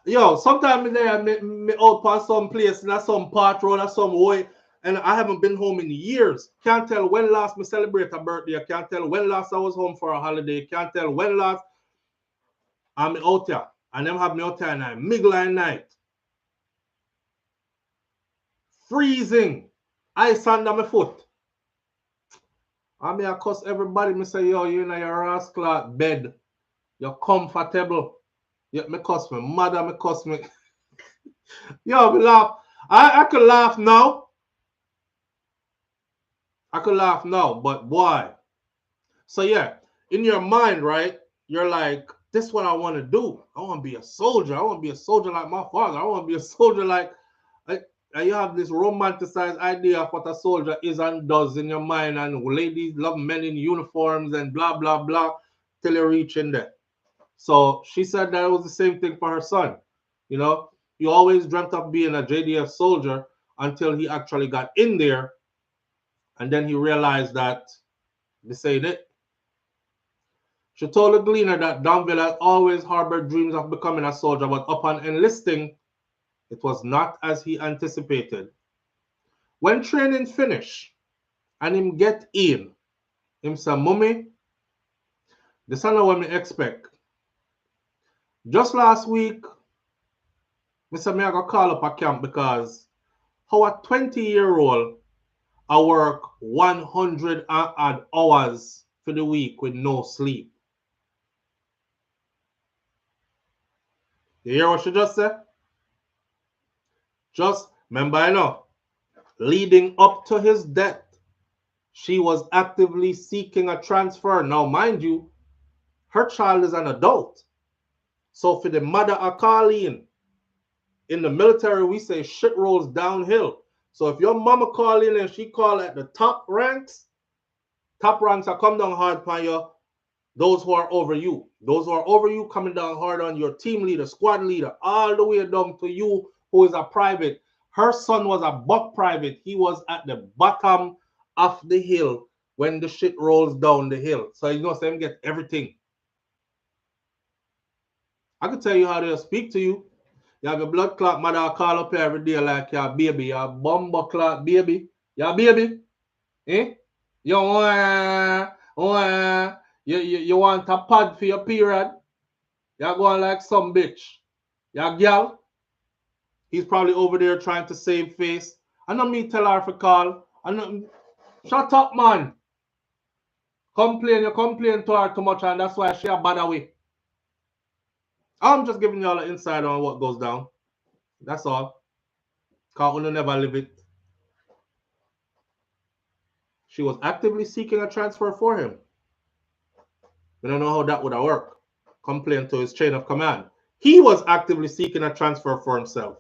A: Yo, sometimes me out past some place, not some part road, or some way, and I haven't been home in years. Can't tell when last me celebrate a birthday. I can't tell when last I was home for a holiday. Can't tell when last I'm out there. And them have me out there at night, middle at night. Freezing. Ice under my foot. I mean, I cuss everybody. Me say, yo, you know your rascal bed. You're comfortable. Yeah, me cuss me mother, me cuss me. Yo, me laugh. I could laugh now. I could laugh now, but boy. So yeah, in your mind, right? You're like, this is what I want to do. I want to be a soldier. I want to be a soldier like my father. I want to be a soldier like. You have this romanticized idea of what a soldier is and does in your mind, and ladies love men in uniforms and blah blah blah till you reach in there. So she said that it was the same thing for her son. You know, he always dreamt of being a JDF soldier until he actually got in there, and then he realized that this ain't it. She told the Gleaner that Donville had always harbored dreams of becoming a soldier, but upon enlisting, it was not as he anticipated. When training finished and him get in, him say, Mummy, this is not what me expect. Just last week, I said, I got call up a camp because how a 20-year-old I work 100 odd hours for the week with no sleep. You hear what she just said? Just remember, I know, leading up to his death, she was actively seeking a transfer. Now, mind you, her child is an adult. So for the mother of Colleen, in the military, we say shit rolls downhill. So if your mama call in and she call at the top ranks are come down hard upon you. Those who are over you. Those who are over you coming down hard on your team leader, squad leader, all the way down to you who is a private. Her son was a buck private. He was at the bottom of the hill when the shit rolls down the hill. So you know, them get everything. I could tell you how they'll speak to you. You have a blood clot mother call up every day like your baby, your bumbo clot baby. Your baby. Eh? You want a pad for your period? You're going like some bitch. Your girl. He's probably over there trying to save face. I know me tell her for call. Shut up, man. You complain to her too much, and that's why she a bad away. I'm just giving y'all an insight on what goes down. That's all. Cause you never live it. She was actively seeking a transfer for him. We don't know how that would have worked. Complain to his chain of command. He was actively seeking a transfer for himself.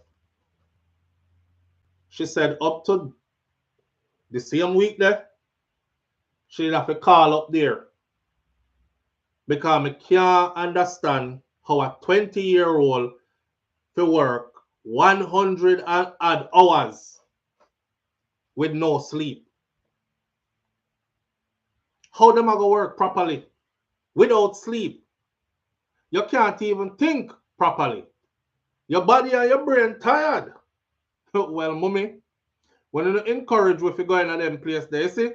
A: She said up to the same week there, she'd have to call up there. Because I can't understand how a 20-year-old to work 100 and odd hours with no sleep. How them I go work properly without sleep? You can't even think properly. Your body and your brain tired. Well, mommy, when you encourage if you go in them place there, you see?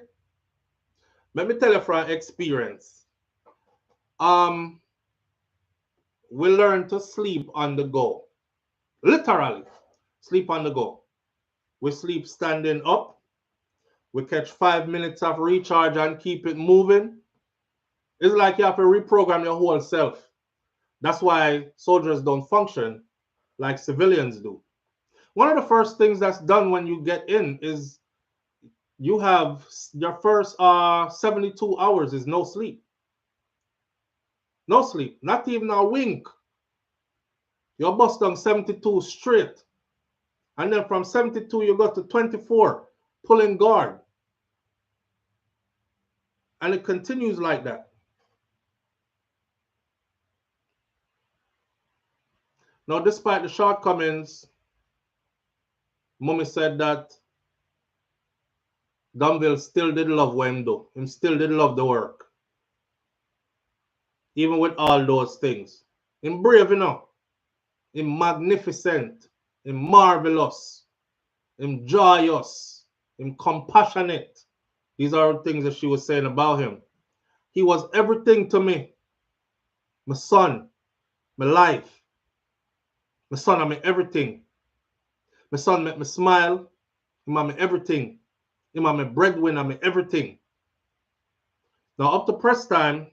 A: Let me tell you from experience. We learn to sleep on the go. Literally, sleep on the go. We sleep standing up. We catch 5 minutes of recharge and keep it moving. It's like you have to reprogram your whole self. That's why soldiers don't function like civilians do. One of the first things that's done when you get in is you have your first 72 hours is no sleep. No sleep, not even a wink. You're bust on 72 straight. And then from 72, you go to 24, pulling guard. And it continues like that. Now, despite the shortcomings, Mommy said that Dunville still did love what him do. Him still did love the work. Even with all those things. Him brave, you know. Him magnificent. Him marvelous. Him joyous. Him compassionate. These are the things that she was saying about him. He was everything to me. My son. My life. My son, I'm everything. My son make me smile. He made me everything. He made me breadwinner, me everything. Now, up to press time,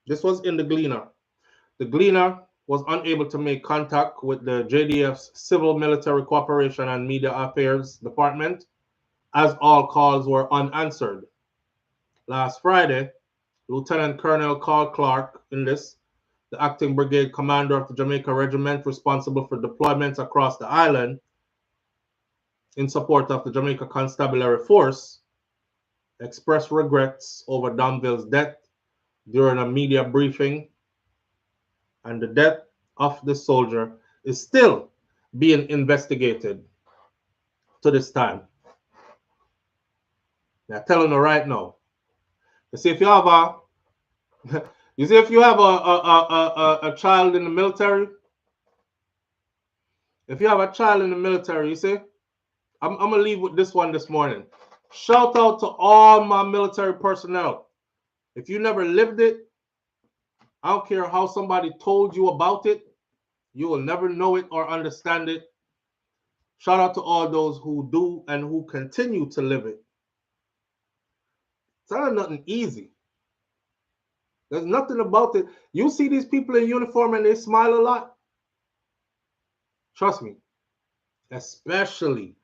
A: this was in the Gleaner. The Gleaner was unable to make contact with the JDF's Civil Military Cooperation and Media Affairs Department, as all calls were unanswered. Last Friday, Lieutenant Colonel Carl Clark, the acting brigade commander of the Jamaica Regiment responsible for deployments across the island in support of the Jamaica Constabulary Force, expressed regrets over Dunville's death during a media briefing, and the death of the soldier is still being investigated to this time. They're telling you right now. You see, if you have a child in the military, you see, I'm gonna leave with this one this morning. Shout out to all my military personnel. If you never lived it, I don't care how somebody told you about it, you will never know it or understand it. Shout out to all those who do and who continue to live it. It's not nothing easy. There's nothing about it. You see these people in uniform and they smile a lot. Trust me. Especially,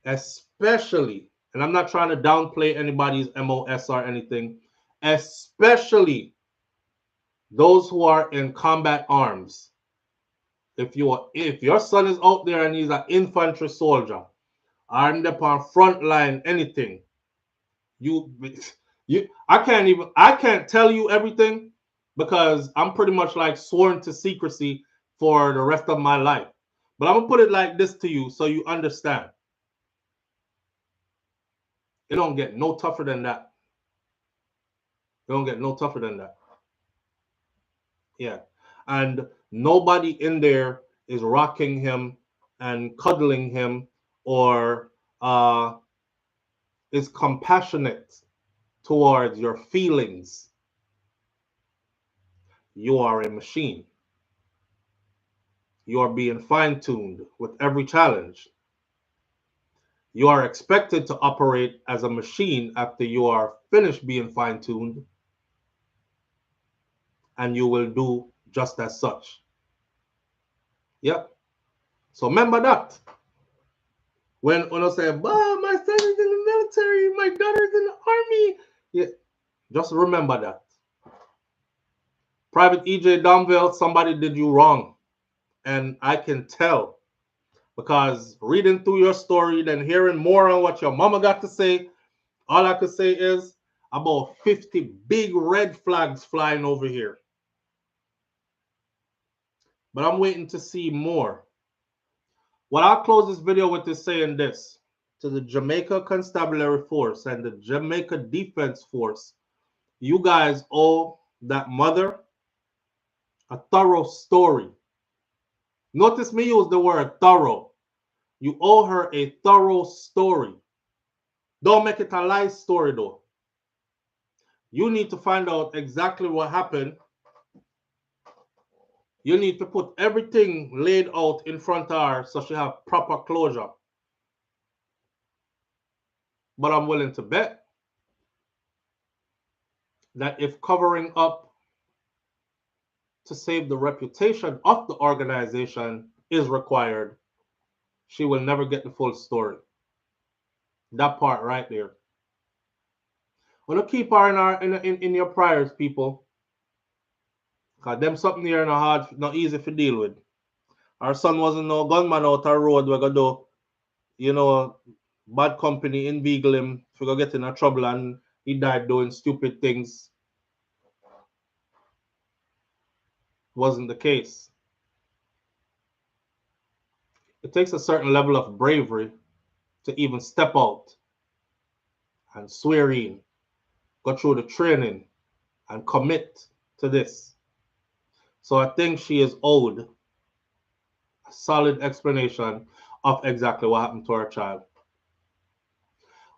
A: and I'm not trying to downplay anybody's MOS or anything, especially those who are in combat arms. If your son is out there and he's an infantry soldier, or in the front line, anything, I can't tell you everything because I'm pretty much like sworn to secrecy for the rest of my life. But I'm gonna put it like this to you so you understand. It don't get no tougher than that. It don't get no tougher than that. Yeah. And nobody in there is rocking him and cuddling him, or is compassionate towards your feelings, you are a machine. You are being fine-tuned with every challenge. You are expected to operate as a machine after you are finished being fine-tuned, and you will do just as such. Yep. So remember that. When Uno say, "Bah, my son is in the military, my daughter's in the army," yeah, just remember that. Private EJ Domville, somebody did you wrong. And I can tell, because reading through your story, then hearing more on what your mama got to say, all I could say is about 50 big red flags flying over here. But I'm waiting to see more. Well, I'll close this video with this saying this. To the Jamaica Constabulary Force and the Jamaica Defense Force, you guys owe that mother a thorough story. Notice me use the word thorough. You owe her a thorough story. Don't make it a lie story though. You need to find out exactly what happened. You need to put everything laid out in front of her so she have proper closure. But I'm willing to bet that if covering up to save the reputation of the organization is required, she will never get the full story. That part right there. Want to keep her in your prayers, people. Because them something here not easy to deal with. Our son wasn't no gunman out our road. We're going to do, bad company inveigle him if we go get in a trouble and he died doing stupid things. Wasn't the case. It takes a certain level of bravery to even step out and swear in, go through the training and commit to this. So I think she is owed a solid explanation of exactly what happened to her child.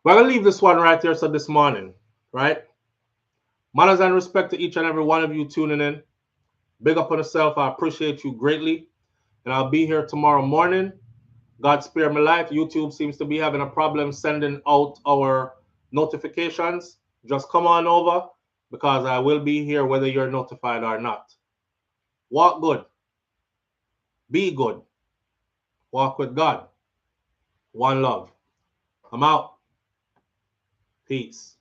A: We're going to leave this one right here. So this morning, right? Manners and respect to each and every one of you tuning in. Big up on yourself. I appreciate you greatly. And I'll be here tomorrow morning. God spare my life. YouTube seems to be having a problem sending out our notifications. Just come on over because I will be here whether you're notified or not. Walk good. Be good. Walk with God. One love. I'm out. Peace.